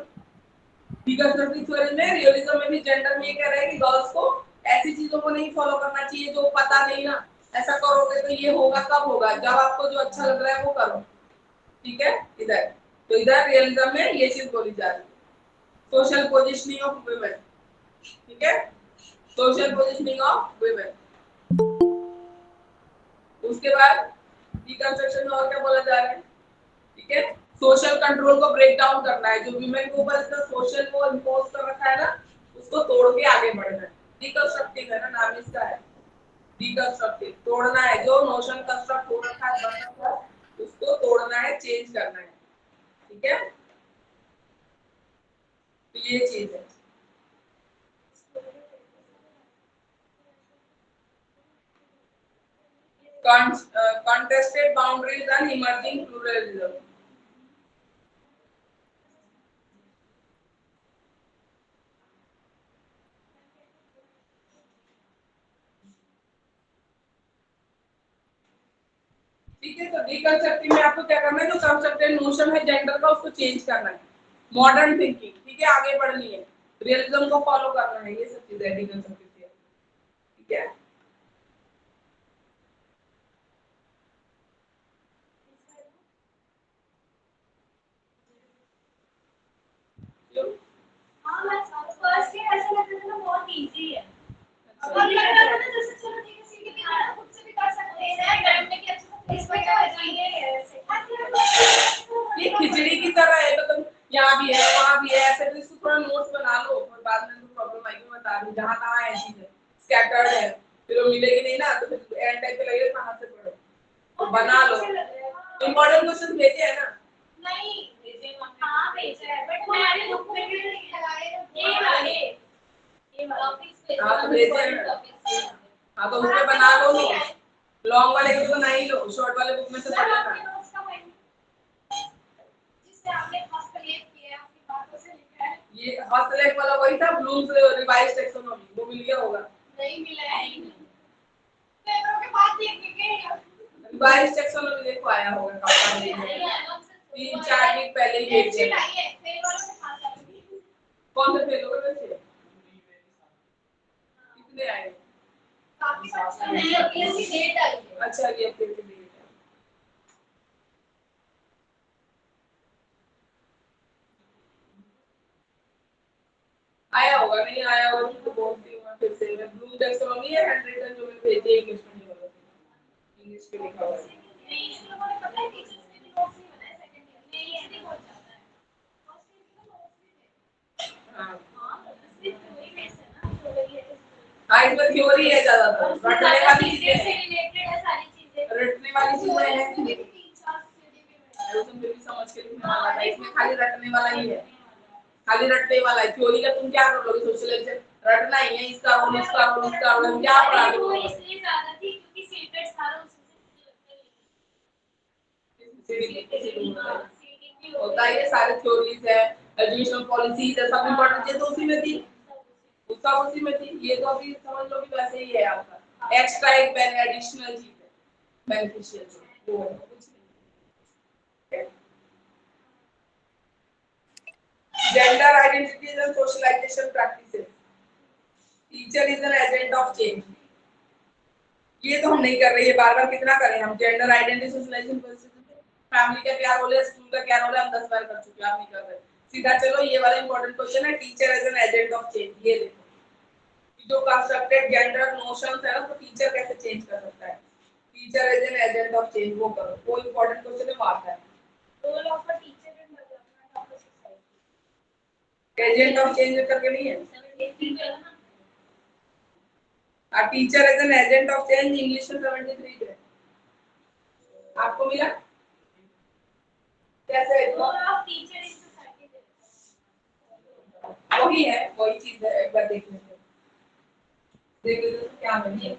Speaker 1: डीकंस्ट्रक्टिव थ्योरी में, रियलिज्म में भी जेंडर में ये कह रहा है कि गर्ल्स को ऐसी चीजों को नहीं फॉलो करना चाहिए जो पता नहीं ना, ऐसा करोगे तो ये होगा, कब होगा, जब आपको जो अच्छा लग रहा है वो करो, ठीक है। इधर तो इधर रियलिज्म में ये चीज बोली जा रही है, सोशल पोजीशनिंग ऑफ वुमेन, ठीक है, सोशल पोजीशनिंग ऑफ वुमेन। उसके बाद डीकंस्ट्रक्शन में और क्या बोला जा रहा है, ठीक है, सोशल कंट्रोल को ब्रेक डाउन करना है, जो विमेन के ऊपर इसका सोशल को इम्पोज कर रखा है ना, उसको तोड़ के आगे बढ़ना है। डिकंस्ट्रक्टिंग है ना, नाम इसका है डिकंस्ट्रक्टिव। तोड़ना है, जो नोशन कंस्ट्रक्ट हो रखा है, बन रखा है, उसको तोड़ना है, चेंज करना है। ठीक है, तो ये चीज है। Contested boundaries and emerging pluralism. ठीक है, तो डिकंस्ट्रक्टिव में आपको क्या करना है, जो कंस्ट्रक्टेड नोशन है जेंडर का, उसको चेंज करना है। मॉडर्न थिंकिंग, ठीक है, आगे बढ़नी है, रियलिज्म को फॉलो करना है, ये सब चीजें डिकंस्ट्रक्टिव। ठीक है,
Speaker 3: हाँ मैं फर्स्ट ईयर ऐसा लगता था ना बहुत इजी है। अब लग रहा था ना जैसे चलो ठीक है सीटी भी खाना खुद से भी कर सकते हैं, टाइम में कि अच्छा से इस पे क्या हो जाएंगे ऐसे।
Speaker 1: ये खिचड़ी की तरह है, तो तुम यहाँ भी है वहाँ भी है, ऐसे तो इसको थोड़ा नोट्स बना लो, और बाद में तो प्रॉब्लम आएगी, मैं बता दूँ जहाँ तहाँ है चीजें स्कैटर्ड है, फिर वो मिलेगी नहीं ना, तो फिर एंड टाइम पे लगेगा कहाँ से पढ़ो, तो बना लो। इम्पोर्टेंट क्वेश्चन भेजे है ना?
Speaker 3: नहीं भेजे, हाँ भेजा है, बट मैंने बुक में भी लगाए ये वाले टॉपिक्स पे
Speaker 1: हाँ तो भेजे है ना, हाँ तो उसमें बना लो, लॉन्ग वाले को तो नहीं लो, शॉर्ट वाले बुक में से पढ़ लेना।
Speaker 3: जिससे आपने फर्स्ट लेट किया है आपकी बातों से लिखा है,
Speaker 1: ये हस्तलेख वाला वही था, ब्लूम्स रिवाइज्ड टैक्सोनॉमी, वो मिल गया होगा।
Speaker 3: नहीं मिला है, पेपरों के बाद देखेंगे।
Speaker 1: रिवाइज्ड टैक्सोनॉमी देखो आया होगा कब, 3-4 वीक पहले ही भेज दिया। कौन से फेल हो गए वैसे, कितने आए? अच्छा, ये फिर भी डेट है। आया होगा, नहीं आया होगा तो बोलती हूँ मैं फिर से। मैं ब्लू टैक्सोनॉमी है हैंडरिटन, जो मैं भेजी इंग्लिश में नहीं होगा, इंग्लिश में लिखा हुआ है। हाँ हाँ, इसमें थ्योरी है ज्यादातर, रटने वाली चीजें हैं, रटने वाली चीजें हैं, तुम फिर भी समझ के लिखने वाला था, इसमें खाली रटने वाला ही है, खाली रटने वाला है। थ्योरी का तुम क्या कर लोगे, सोशलाइजेशन रटना ही है, इसका रोल इसका रोल इसका रोल, क्या पढ़ा दोगे?
Speaker 3: इसलिए ज्यादा थी क्योंकि सीटेट सारा
Speaker 1: होता है, ये सारे थ्योरीज है, एजुकेशन पॉलिसीज है, सब इम्पोर्टेंट चीजें तो उसी में थी, उसका उसी में थी। ये तो अभी समझ लो कि वैसे ही है आपका, एक्स्ट्रा एक एडिशनल चीज है, बेनिफिशियल वो है, कुछ नहीं। Gender identities and socialisation practices, teacher is an agent of change, ये तो हम नहीं कर रहे, ये बार बार कितना करें हम, जेंडर आइडेंटिटी सोशलाइजेशन, फैमिली का क्या रोल है, स्कूल का क्या रोल है, हम 10 बार कर चुके हैं, आप नहीं कर रहे। सीधा चलो ये वाला इंपॉर्टेंट क्वेश्चन है, teacher as an agent of change. ये देखो जो कंस्ट्रक्टेड जेंडर नोशंस है ना, तो टीचर कैसे चेंज कर सकता है, teacher as an agent of change, वो करो, वो इंपॉर्टेंट क्वेश्चन है, वो आता है।
Speaker 3: Role of a teacher in development of the society,
Speaker 1: agent of change करके नहीं है,
Speaker 3: 73
Speaker 1: a teacher as an agent of change English में 73 है, आपको मिला कैसे?
Speaker 3: Role of teacher in society,
Speaker 1: वही है, वही चीज है, एक बार देख लेते हैं, देख लेते हैं क्या बनी।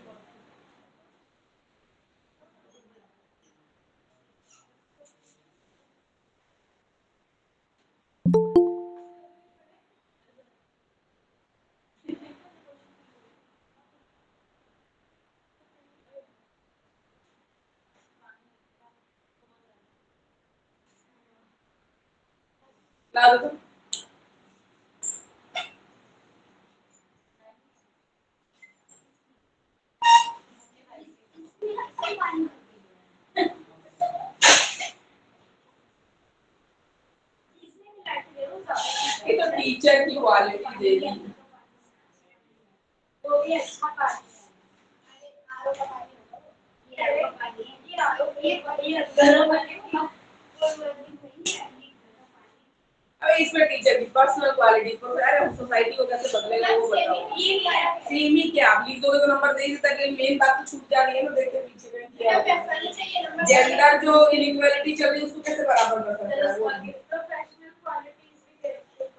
Speaker 1: ला दो तुम। ये तो टीचर की क्वालिटी देगी,
Speaker 3: वो भी अच्छा पानी है, आरो का पानी होगा, ये आरो का पानी है, ये आरो ये गर्म पानी होगा, कोई वर्डिंग नहीं है।
Speaker 1: भाई इसमें टीचर की पर्सनल क्वालिटी को यार सोसाइटी को कैसे बदलेगा वो बताओ। सेम ही क्या आप लिख दोगे तो नंबर दे ही देता है, मेन बात तो छूट जा रही है ना, देखते पीछे में क्या जेंडर जो इनइक्वालिटी चल रही है उसको कैसे बराबर कर सकता है वो।
Speaker 3: प्रोफेशनल क्वालिटीज भी देखते हैं।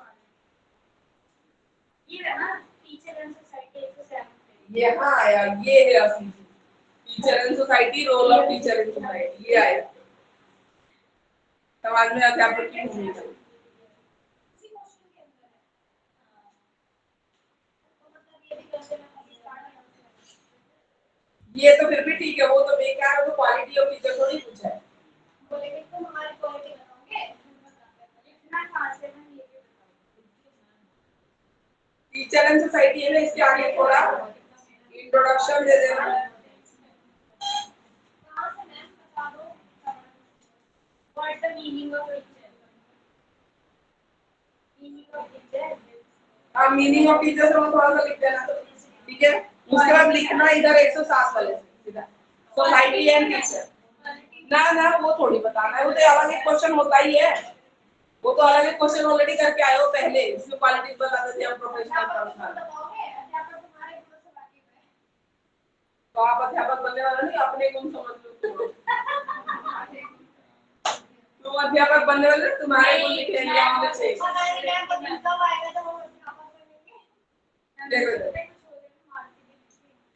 Speaker 3: ये है ना टीचर एंड सोसाइटी 107
Speaker 1: ये हाँ आया, ये है असली teacher in society, role of teacher in society, ये आया समाज में अध्यापक की भूमिका।
Speaker 3: इसी क्वेश्चन के अंदर है। तो मतलब ये भी क्वेश्चन है कि स्टार्ट
Speaker 1: ये तो फिर भी ठीक है, वो तो बेकार है, वो क्वालिटी ऑफ टीचर को नहीं पूछा है।
Speaker 3: बोलेंगे तुम हमारी क्वालिटी बताओगे इतना कहाँ से हम ये भी बताओगे।
Speaker 1: टीचर इन सोसाइटी है ना, इसके आगे थोड़ा इंट्रोडक्शन दे देना।
Speaker 3: कहाँ से मैम बता दो what the meaning of teacher. Meaning of teacher
Speaker 1: हाँ मीनिंग ऑफ टीचर से थोड़ा सा लिख देना, ठीक है। उसके बाद लिखना इधर 107 वाले से सीधा सोसाइटी एंड टीचर। ना ना वो थोड़ी बताना है, वो तो अलग एक क्वेश्चन होता ही है, वो तो अलग एक क्वेश्चन ऑलरेडी करके आए हो पहले, इसमें क्वालिटीज बता देते हैं प्रोफेशनल पर्सनल।
Speaker 3: बताओगे अध्यापक तुम्हारे गुण से वाकिफ है।
Speaker 1: तो आप अध्यापक बनने वाला नहीं, अपने गुण समझ लो। तुम अध्यापक बनने वाले, तुम्हारे गुण लिखे हैं यहाँ होने चाहिए। देखो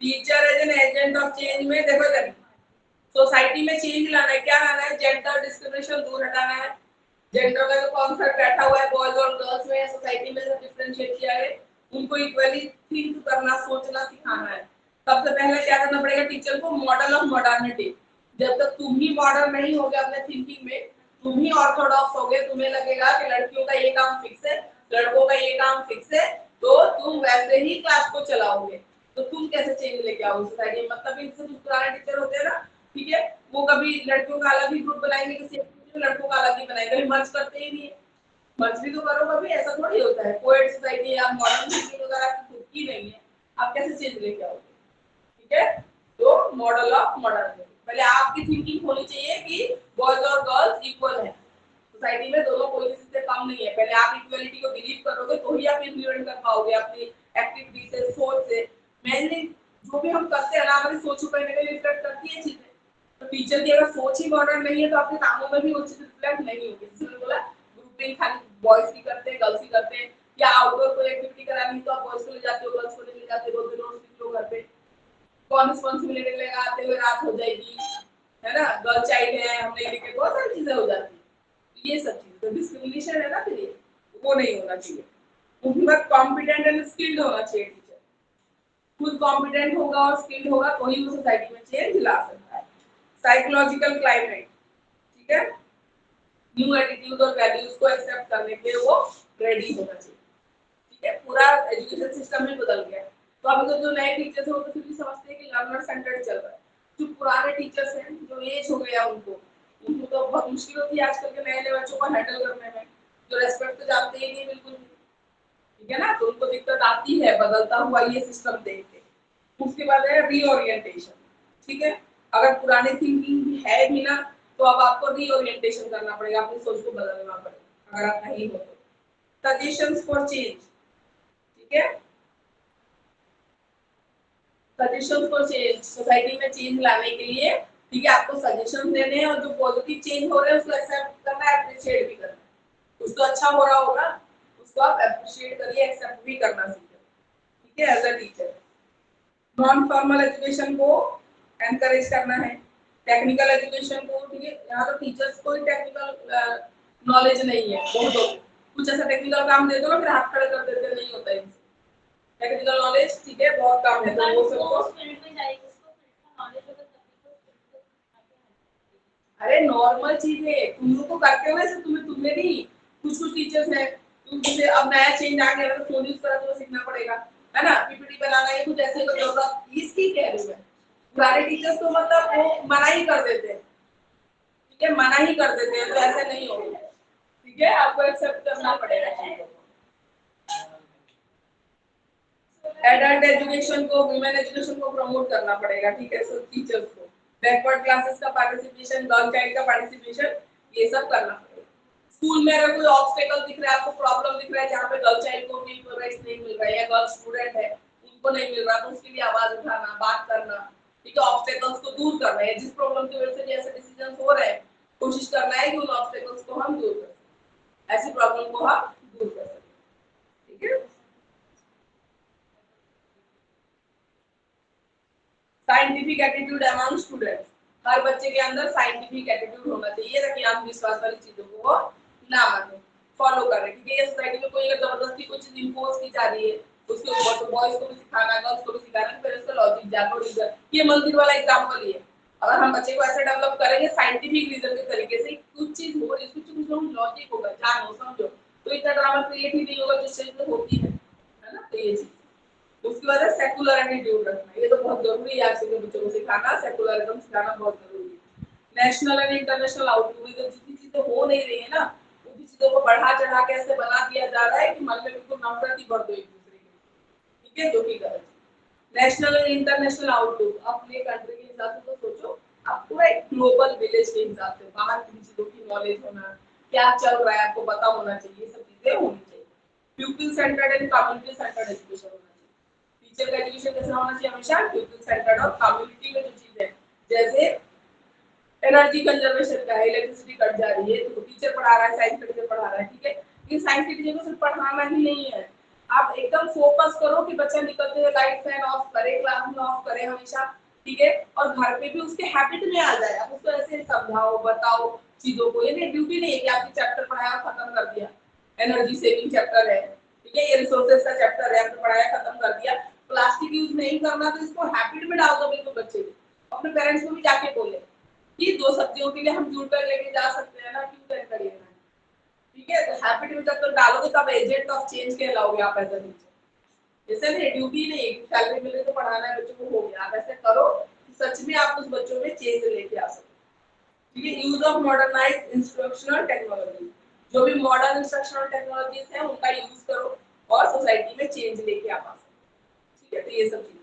Speaker 1: teacher as an agent of change में देखो इधर सोसाइटी में चेंज लाना है, क्या लाना है, जेंडर डिस्क्रिमिनेशन दूर हटाना है। जेंडर का जो कॉन्सेप्ट बैठा हुआ है बॉयज और गर्ल्स में सोसाइटी में जो डिफरेंशिएट किया है उनको इक्वली थिंक करना सोचना सिखाना है। सबसे पहले क्या करना पड़ेगा टीचर को, मॉडल ऑफ मॉडर्निटी। जब तक तुम ही मॉडर्न नहीं होगे अपने थिंकिंग में, तुम ही ऑर्थोडॉक्स होगे, तुम्हें लगेगा कि लड़कियों का ये काम फिक्स है लड़कों का ये काम फिक्स है, तो तुम वैसे ही क्लास को चलाओगे। तो तुम कैसे चेंज लेके आओगे सोसाइटी में। मतलब इनसे कुछ पुराने टीचर होते हैं ना, ठीक है, वो कभी लड़कियों का अलग ही ग्रुप बनाएंगे, किसी एक्टिविटी में लड़कों का अलग ही बनाएंगे, कभी मर्ज करते ही नहीं है। मर्ज भी तो करो कभी, ऐसा थोड़ी होता है। कोएड सोसाइटी या मॉडर्न थिंकिंग वगैरह की खुद की नहीं है, आप कैसे चेंज लेके आओगे, ठीक है। तो मॉडल ऑफ मॉडर्निटी, पहले आपकी थिंकिंग होनी चाहिए कि बॉयज और गर्ल्स इक्वल है सोसाइटी में, दोनों कोई किसी से कम नहीं है। पहले आप इक्वलिटी को बिलीव करोगे तो ही आप इम्प्लीमेंट कर पाओगे अपनी एक्टिविटी से, सोच से। मेनली जो भी हम करते हैं ना, हमारी सोच को कहीं ना कहीं रिफ्लेक्ट करती है चीजें। तो टीचर की अगर सोच ही मॉडर्न नहीं है तो आपके कामों में भी वो चीज रिफ्लेक्ट नहीं होगी। जैसे मैंने बोला ग्रुपिंग खाली बॉयज की करते हैं गर्ल्स की करते हैं, या आउटडोर कोई एक्टिविटी करानी तो आप बॉयज को ले जाते हो गर्ल्स को नहीं ले जाते हो, दोनों सीख लो घर पे। कौन रिस्पांसिबिलिटी लेगा, आते हुए रात हो जाएगी, है ना, गर्ल चाइल्ड है हमने लेके, बहुत सारी चीजें हो जाती है। ये सब चीजें तो डिस्क्रिमिनेशन है ना, फिर ये वो नहीं होना चाहिए। उनके बाद कॉम्पिटेंट एंड स्किल्ड होना चाहिए टीचर। खुद कॉम्पिटेंट होगा और स्किल्ड होगा तो ही वो सोसाइटी में चेंज ला सकता है। साइकोलॉजिकल क्लाइमेट, ठीक है, न्यू एटीट्यूड और वैल्यूज को एक्सेप्ट करने के लिए वो रेडी होना चाहिए, ठीक है। पूरा एजुकेशन सिस्टम ही बदल गया है। तो अभी तो जो नए टीचर्स हैं वो तो फिर भी समझते हैं कि लर्नर सेंटर्ड चल रहा है। जो पुराने टीचर्स हैं जो एज हो गया उनको तो बहुत मुश्किल होती है आजकल के नए नए बच्चों को हैंडल करने में, जो रेस्पेक्ट तो जानते ही नहीं बिल्कुल भी, ठीक है ना। तो उनको दिक्कत आती है बदलता हुआ ये सिस्टम देख के। उसके बाद है रीओरिएंटेशन, ठीक है। अगर पुरानी थिंकिंग भी है भी ना, तो अब आपको रीओरिएंटेशन करना पड़ेगा, अपनी सोच को बदलना पड़ेगा अगर आप नहीं हो तो। सजेशंस फॉर चेंज, ठीक है, सजेशन फॉर चेंज, सोसाइटी में चेंज लाने के लिए, ठीक है, आपको सजेशन देने हैं और जो पॉजिटिव चेंज हो रहे हैं उसको एक्सेप्ट करना है, अप्रिशिएट भी करना है। कुछ तो अच्छा हो रहा होगा उसको आप अप्रिशिएट करिए, एक्सेप्ट भी करना सीखिए, ठीक है, as a teacher. Non formal education को एनकरेज करना है, टेक्निकल एजुकेशन को, ठीक है। यहाँ तो टीचर्स को टेक्निकल नॉलेज नहीं है बहुतों को, कुछ ऐसा टेक्निकल काम दे दो ना फिर हाथ खड़े कर देते, नहीं होता है टेक्निकल नॉलेज, ठीक है, बहुत कम है। तो वो सबको
Speaker 3: फील्ड में जाएगी उसको फील्ड का नॉलेज होगा तभी तो
Speaker 1: अरे नॉर्मल चीज है, तुम लोग को करते हुए से तुम्हें नहीं, कुछ कुछ टीचर्स हैं तुम जैसे अब नया चेंज आ गया तो फोन यूज करा तो सीखना पड़ेगा, है ना, पीपीटी बनाना है कुछ ऐसे को जरूरत इसकी कह रही है। पुराने टीचर्स तो मतलब वो मना ही कर देते हैं, ठीक है, मना ही कर देते हैं, तो ऐसे नहीं होगा, ठीक है, आपको एक्सेप्ट करना पड़ेगा चीजों को। एडल्ट एजुकेशन को, वुमेन एजुकेशन को प्रमोट करना पड़ेगा, ठीक है, सब टीचर्स को। बैकवर्ड क्लासेस का पार्टिसिपेशन, गर्ल चाइल्ड का पार्टिसिपेशन, ये सब करना पड़ेगा। स्कूल में अगर कोई ऑब्स्टेकल दिख रहा है, आपको प्रॉब्लम दिख रहा है जहाँ पे गर्ल चाइल्ड को भी राइट्स नहीं मिल रहा है या गर्ल स्टूडेंट है उनको नहीं मिल रहा, तो उसके लिए आवाज उठाना, बात करना, ठीक है, ऑब्स्टेकल्स को दूर करना है। जिस प्रॉब्लम की वजह से जैसे डिसीजन हो रहे हैं, कोशिश करना है कि उन ऑब्स्टेकल्स को हम दूर कर सकें, ऐसी प्रॉब्लम को हम दूर कर सकें, ठीक है। साइंटिफिक एटीट्यूड अमंग स्टूडेंट्स, हर बच्चे के अंदर साइंटिफिक एटीट्यूड होना चाहिए ताकि आत्मविश्वास वाली चीजों को वो ना माने, फॉलो करें। क्योंकि ये सोसाइटी में कोई अगर जबरदस्ती कोई चीज इंपोज की जा रही है उसके ऊपर, तो बॉयज को भी सिखाना, गर्ल्स को भी सिखाना, फिर उसका लॉजिक जानो रीजन, ये मंदिर वाला एग्जांपल ही है। अगर हम बच्चे को ऐसे डेवलप करेंगे साइंटिफिक रीजन के तरीके से, कुछ चीज हो रही है कुछ लॉजिक होगा, जानो समझो, तो इतना ड्रामा क्रिएट ही नहीं होगा जो चीज में होती है ना। तो ये चीज उसकी वजह सेकुलर एटीट्यूड रखना, ये तो बहुत जरूरी है आज के बच्चों को सिखाना, सेकुलरिज्म सिखाना बहुत जरूरी है। नेशनल एंड इंटरनेशनल आउटलुक, जो जितनी चीजें हो नहीं रही है ना, उन चीजों को बढ़ा चढ़ा के ऐसे बना दिया जा रहा है कि मन में बिल्कुल नफरत ही बढ़ दो एक दूसरे के, ठीक है, जो कि गलत है। नेशनल एंड इंटरनेशनल आउटलुक, अपने कंट्री के हिसाब से तो सोचो, आप पूरा एक ग्लोबल विलेज के हिसाब से बाहर की चीजों की नॉलेज होना, क्या चल रहा है आपको पता होना चाहिए, सब चीजें होनी चाहिए। People centred and community centred education होना चाहिए। टीचर का एजुकेशन कैसा होना चाहिए, हमेशा पीपल सेंटर्ड और कम्युनिटी में जो चीज है, जैसे एनर्जी कंजर्वेशन का है, इलेक्ट्रिसिटी कट जा रही है तो टीचर पढ़ा रहा है, साइंस का टीचर पढ़ा रहा है, ठीक है, ये साइंस के टीचर को सिर्फ पढ़ाना ही नहीं है, आप एकदम फोकस करो कि बच्चा निकलते हुए लाइट फैन ऑफ करे, क्लास में ऑफ करे हमेशा, ठीक है, और घर पे भी उसके हैबिट में आ जाए। आप उसको ऐसे समझाओ, बताओ चीजों को, ये ड्यूटी नहीं है कि आपने चैप्टर पढ़ाया और खत्म कर दिया, एनर्जी सेविंग चैप्टर है, ठीक है, ये रिसोर्सेज का चैप्टर है, आपने पढ़ाया खत्म कर दिया, प्लास्टिक यूज नहीं करना, तो इसको हैबिट में डाल दो बिल्कुल बच्चे को, अपने पेरेंट्स को भी जाके बोले कि 2 सब्जियों के लिए हम जूट बैग लेके जा सकते हैं ना, क्यों तय करिए ना, ठीक है, तो हैबिट में जब तक डालोगे तब एजेंट ऑफ चेंज कहलाओगे आप एज अ टीचर। जैसे नहीं ड्यूटी नहीं, सैलरी मिले तो पढ़ाना है बच्चों को, हो गया, आप ऐसे करो कि सच में आप उस बच्चों में चेंज लेके आ सको, ठीक है। Use of modernised instructional technology, जो भी मॉडर्न इंस्ट्रक्शनल टेक्नोलॉजीज है उनका यूज करो और सोसाइटी में चेंज लेके आ पाओ, ठीक है, तो ये सब चीजें,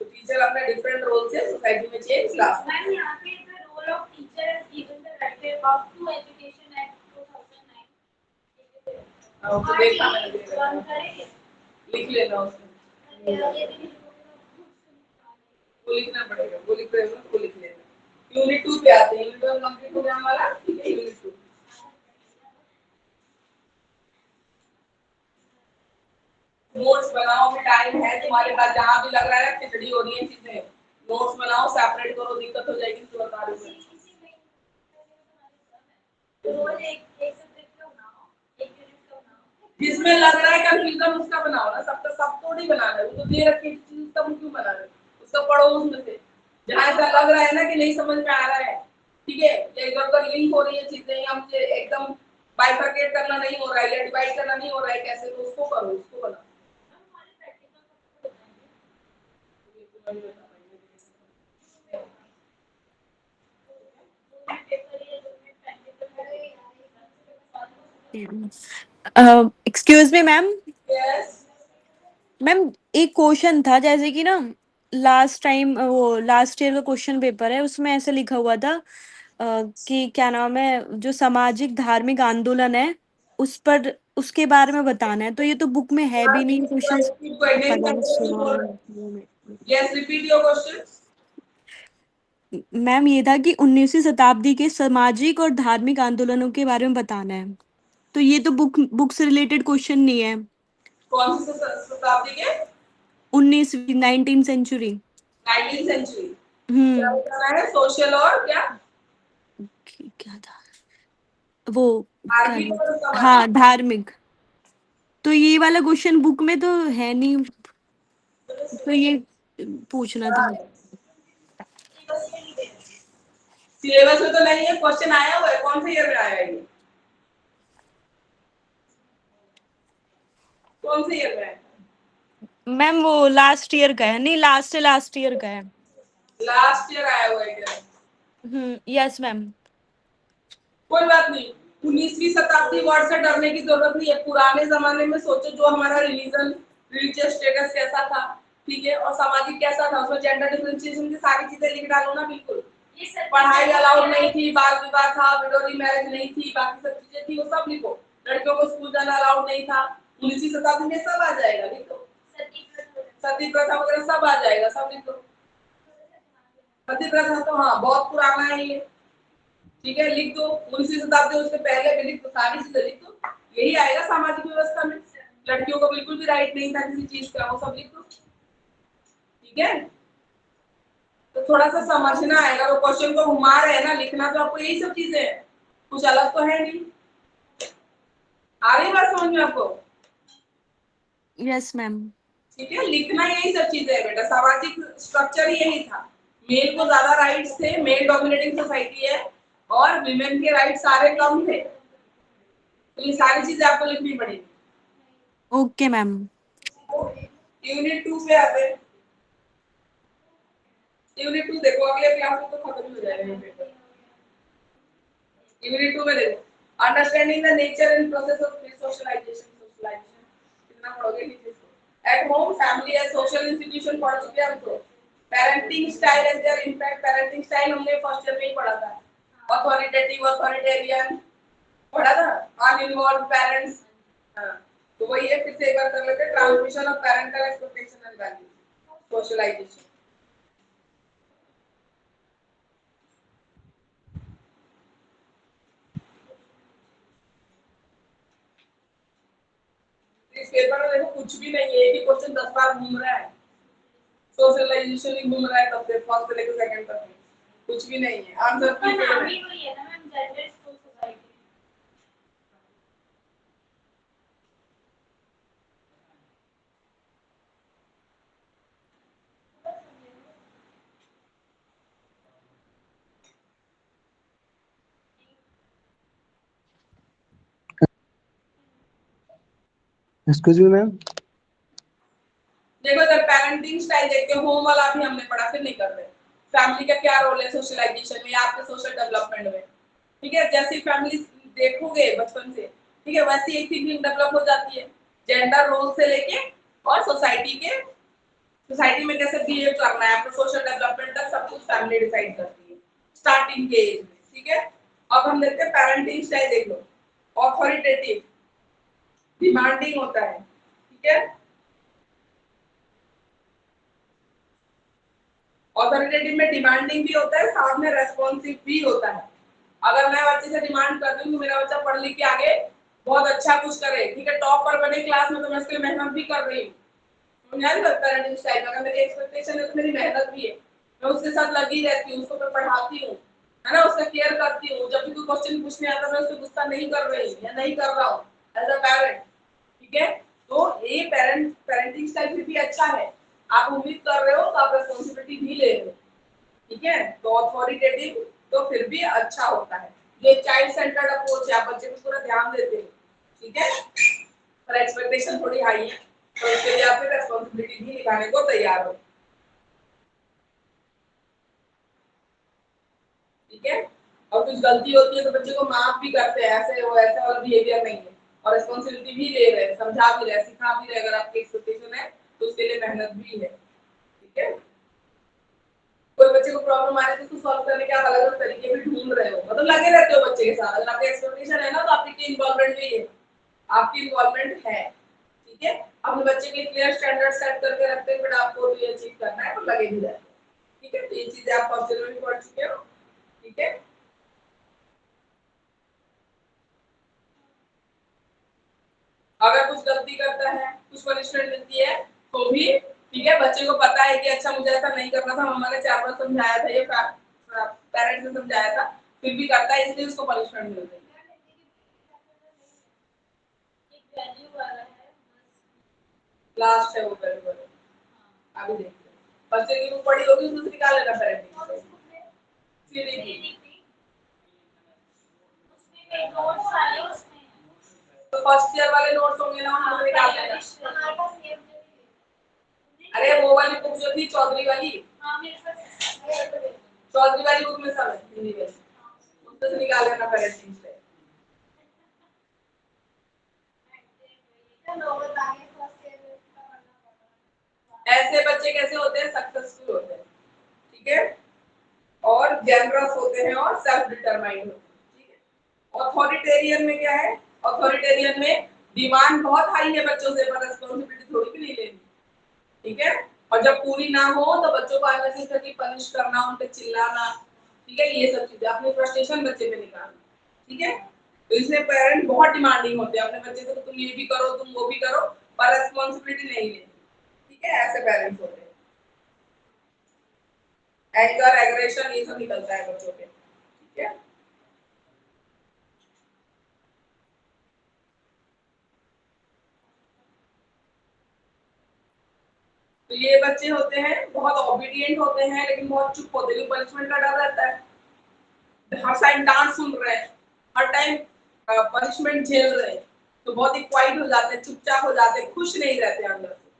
Speaker 1: तो टीचर अपने डिफरेंट रोल से सोसाइटी में चेंज ला सकते हैं।
Speaker 3: मैम यहाँ पे the role of teacher is given the right way up to education act 2009।
Speaker 1: तो देखा मैंने,
Speaker 3: रन करेंगे
Speaker 1: लिख लेना उसमें, वो लिखना पड़ेगा, वो लिख रहे हो ना, वो लिख लेना। यूनिट 2 पे आते हैं, यूनिट 1 कंप्लीट हो गया हमारा, ठीक है, यूनिट 2 नोट्स बनाओ, भी टाइम है तुम्हारे पास, जहां भी लग रहा है खिचड़ी हो रही है चीजें, नोट्स बनाओ, सेपरेट करो, दिक्कत हो जाएगी तो बता रही हूं।
Speaker 3: रोज एक सब्जेक्ट का बनाओ, एक यूनिट का बनाओ,
Speaker 1: जिसमें लग रहा है कंफ्यूजन उसका बनाओ ना, सबका सब तो नहीं बनाना है, वो तो दे रखी चीज उसका क्यों बना रहे, उसका पढ़ो उसमें से जहां ऐसा लग रहा है ना कि नहीं समझ में आ रहा है, ठीक है, या इधर उधर लिंक हो रही है चीजें, या मुझे एकदम बाइफरकेट करना नहीं हो रहा है या डिवाइड करना नहीं हो रहा है कैसे, तो उसको करो, उसको बनाओ।
Speaker 3: हमारे प्रैक्टिकल का बताएंगे पेपर ये जो practical
Speaker 2: excuse me ma'am,
Speaker 1: yes
Speaker 2: ma'am एक क्वेश्चन था, जैसे कि ना लास्ट टाइम वो लास्ट ईयर का क्वेश्चन पेपर है, उसमें ऐसे लिखा हुआ था कि क्या नाम है, जो सामाजिक धार्मिक आंदोलन है उस पर, उसके बारे में बताना है, तो ये तो बुक में है भी नहीं question.
Speaker 1: Yes repeat your question.
Speaker 2: Ma'am ये था कि 19वीं शताब्दी के सामाजिक और धार्मिक आंदोलनों के बारे में बताना है, तो ये तो बुक से रिलेटेड क्वेश्चन नहीं है।
Speaker 1: कौन सी शताब्दी के?
Speaker 2: 19वीं 19th सेंचुरी।
Speaker 1: 19th century. क्या
Speaker 2: हम्म।
Speaker 1: बताना है, सोशल और क्या?
Speaker 2: क्या था वो,
Speaker 1: धार्मिक और
Speaker 2: हाँ
Speaker 1: सामाजिक।
Speaker 2: धार्मिक, तो ये वाला क्वेश्चन बुक में तो है नहीं, तो ये पूछना था।
Speaker 1: सिलेबस में तो नहीं है, क्वेश्चन आया हुआ है, कौन से ईयर में आया है ये, कौन से ईयर में है?
Speaker 2: मैम वो लास्ट ईयर का है, नहीं लास्ट ईयर का है।
Speaker 1: लास्ट ईयर आया हुआ है क्या?
Speaker 2: Yes ma'am.
Speaker 1: कोई बात नहीं, 19वीं शताब्दी वर्ड से डरने की जरूरत नहीं है। पुराने जमाने में सोचो जो हमारा रिलीजन, रिलीजियस स्टेटस कैसा था, ठीक है, और सामाजिक कैसा था, उसमें जेंडर डिफरेंशिएशन की सारी चीजें लिख डालो ना, बिल्कुल
Speaker 3: ये सब
Speaker 1: पढ़ाई अलाउड नहीं थी, बाल विवाह था, विडोरी मैरिज नहीं थी, बाकी सब चीजें थी, वो सब लिखो। लड़कियों को स्कूल जाना अलाउड नहीं था, 19वीं शताब्दी में सब आ जाएगा, लिखो।
Speaker 3: सती प्रथा
Speaker 1: सती प्रथा वगैरह सब आ जाएगा, सब लिखो। सती प्रथा तो हाँ बहुत पुराना है ये, ठीक है, लिख दो। 19वीं शताब्दी, उससे पहले भी लिख दो, सारी चीजें लिख दो। यही आएगा सामाजिक व्यवस्था में। लड़कियों को बिल्कुल भी राइट नहीं था किसी चीज का, वो सब लिख दो, ठीक है। तो थोड़ा सा समझना है, अगर वो क्वेश्चन को घुमा रहे हैं ना, लिखना तो आपको यही सब चीजें हैं, कुछ अलग तो है नहीं। आ रही बात समझ में आपको?
Speaker 2: Yes ma'am.
Speaker 1: ठीक है, लिखना यही सब चीजें है बेटा, सामाजिक स्ट्रक्चर ही यही था। मेल को ज्यादा राइट्स थे, मेल डोमिनेटिंग सोसाइटी है, और विमेन के राइट सारे कम थे, तो ये सारी चीजें आपको लिखनी पड़ेगी।
Speaker 2: Okay ma'am.
Speaker 1: यूनिट 2 पे आते हैं। यूनिट 2 देखो, अगले क्लास में तो खत्म ही हो जाएगा ये पेपर। यूनिट 2 में देखो, understanding the nature and process of socialisation. Socialisation कितना पढ़ोगे नीचे से। At home family as social institution पढ़ चुके हैं हम तो। Parenting style and their impact, parenting style हमने फर्स्ट ईयर में ही पढ़ा था। अथॉरिटेटिव, अथॉरिटेरियन पढ़ा था, अनइन्वॉल्व पेरेंट्स। हां, तो वही है, फिर से एक बार कर लेते हैं। Transmission of parental expectation and values, socialisation. इस पेपर में देखो कुछ भी नहीं है, एक ही क्वेश्चन 10 बार घूम रहा है। सोशलाइजेशन ही घूम रहा है, तब से फर्स्ट से लेकर सेकंड तक कुछ भी नहीं है। आंसर
Speaker 3: उसका
Speaker 1: की
Speaker 3: नाम ही वही है ना ma'am, gender school society.
Speaker 6: Excuse me ma'am.
Speaker 1: देखो, जब पेरेंटिंग स्टाइल देखते हो, होम वाला भी हमने पढ़ा, फिर नहीं कर रहे। फैमिली का क्या रोल है सोशलाइजेशन में, आपके सोशल डेवलपमेंट में, ठीक है। जैसी फैमिली देखोगे बचपन से, ठीक है, वैसी एक थिंकिंग डेवलप हो जाती है, जेंडर रोल से लेके और सोसाइटी के, सोसाइटी में कैसे बिहेव करना है, आपका सोशल डेवलपमेंट तक सब कुछ फैमिली डिसाइड करती है, स्टार्टिंग के एज में, ठीक है। अब हम देखते हैं पेरेंटिंग स्टाइल, देख लो। ऑथोरिटेटिव, डिमांडिंग होता है, ठीक है। ऑथोरिटेटिव में डिमांडिंग भी होता है, साथ में रेस्पॉन्सिव भी होता है। अगर मैं बच्चे से डिमांड करती हूँ कि मेरा बच्चा पढ़ लिख के आगे बहुत अच्छा कुछ करे, ठीक है, टॉप पर बने क्लास में, तो मैं उसके लिए मेहनत भी कर रही हूँ। मुझे नहीं लगता पेरेंटिंग स्टाइल, अगर मेरी एक्सपेक्टेशन है तो मेरी मेहनत भी है, मैं उसके साथ लगी रहती हूँ, उसको मैं पढ़ाती हूँ, है ना, उसका केयर करती हूँ। जब भी कोई क्वेश्चन पूछने आता है, मैं उसको गुस्सा नहीं कर रही या नहीं कर रहा हूँ एज अ पेरेंट, ठीक है। तो ये पेरेंटिंग स्टाइल फिर भी अच्छा है, आप उम्मीद कर रहे हो तो आप रिस्पांसिबिलिटी भी ले रहे हो, ठीक है। तो अथॉरिटेटिव तो फिर भी अच्छा होता है। ये चाइल्ड सेंटर्ड अप्रोच है, आप बच्चे को पूरा ध्यान देते हो, ठीक है, पर एक्सपेक्टेशन थोड़ी हाई है, तो इसके लिए आप रिस्पांसिबिलिटी भी निभाने को तैयार हो, ठीक है। और कुछ गलती होती है तो बच्चे को माफ भी करते हैं, ऐसे वो ऐसा वाला बिहेवियर नहीं है, और रिस्पांसिबिलिटी भी ले रहे हैं, समझा भी रहे हैं, सिखा भी रहे हैं। अगर आपकी एक्सपेक्टेशन है तो उसके लिए मेहनत भी है, ठीक है। कोई बच्चे को प्रॉब्लम आ रही है तो उसको सॉल्व करने के आप अलग अलग तरीके भी ढूंढ रहे हो, मतलब लगे रहते हो बच्चे के साथ। अगर आपकी एक्सपेक्टेशन है ना, तो आपकी इन्वॉल्वमेंट भी है, आपकी इन्वॉल्वमेंट है, ठीक है। अपने बच्चे के क्लियर स्टैंडर्ड सेट करके रखते हैं, बट आपको ये अचीव करना है तो लगे भी रहते हैं, ठीक है। तो ये चीजें आप फर्स्ट ईयर में भी पढ़ चुके हो, ठीक है। अगर कुछ गलती करता है, कुछ पनिशमेंट मिलती है तो भी, ठीक है, बच्चे को पता है कि अच्छा मुझे ऐसा नहीं करना था, मम्मा ने 4 बार समझाया था, ये पेरेंट्स ने समझाया था, फिर भी करता है, इसलिए उसको पनिशमेंट मिल रही है।
Speaker 3: एक वैल्यू वाला है
Speaker 1: लास्ट है वो पेपर, अभी देखते हैं। बच्चे की बुक पढ़ी होगी, उसमें से निकाल लेना पेरेंटिंग सीडीपी।
Speaker 3: उसमें नोट्स वाले उसमें
Speaker 1: तो फर्स्ट ईयर वाले नोट्स होंगे ना, उनको निकाल लेना।
Speaker 3: हमारे पास सेव
Speaker 1: अरे वो वाली बुक जो थी चौधरी वाली,
Speaker 3: हाँ मेरे पास
Speaker 1: चौधरी वाली बुक में सब है हिंदी में, उसमें से निकाल लेना पेरेंटिंग से। ऐसे बच्चे कैसे होते हैं, सक्सेसफुल होते हैं, ठीक है। और जेनरस होते हैं और सेल्फ डिटरमाइंड होते हैं, ठीक है। ऑथोरिटेरियन में क्या है, ऑथोरिटेरियन में डिमांड बहुत हाई है बच्चों से, पर रिस्पांसिबिलिटी थोड़ी भी नहीं लेनी, ठीक है। और जब पूरी ना हो तो बच्चों को अननेसेसरी पनिश करना, उन पे चिल्लाना, ठीक है, ये सब चीजें अपनी फ्रस्ट्रेशन बच्चे पे निकालना, ठीक है। तो इसलिए पेरेंट बहुत डिमांडिंग होते हैं अपने बच्चे से, तो तुम ये भी करो, तुम वो भी करो, पर रिस्पांसिबिलिटी नहीं लेनी, ठीक है, ऐसे पेरेंट्स होते हैं। एंगर, एग्रेशन, ये सब निकलता है बच्चों पे, ठीक है। तो ये बच्चे होते हैं बहुत ओबीडिएंट होते हैं, लेकिन बहुत चुप होते हैं, पनिशमेंट का डर रहता है, हर टाइम डांट सुन रहे हैं, हर टाइम पनिशमेंट झेल रहे हैं, तो बहुत ही क्वाइट हो जाते हैं, चुपचाप हो जाते हैं, खुश नहीं रहते अंदर से।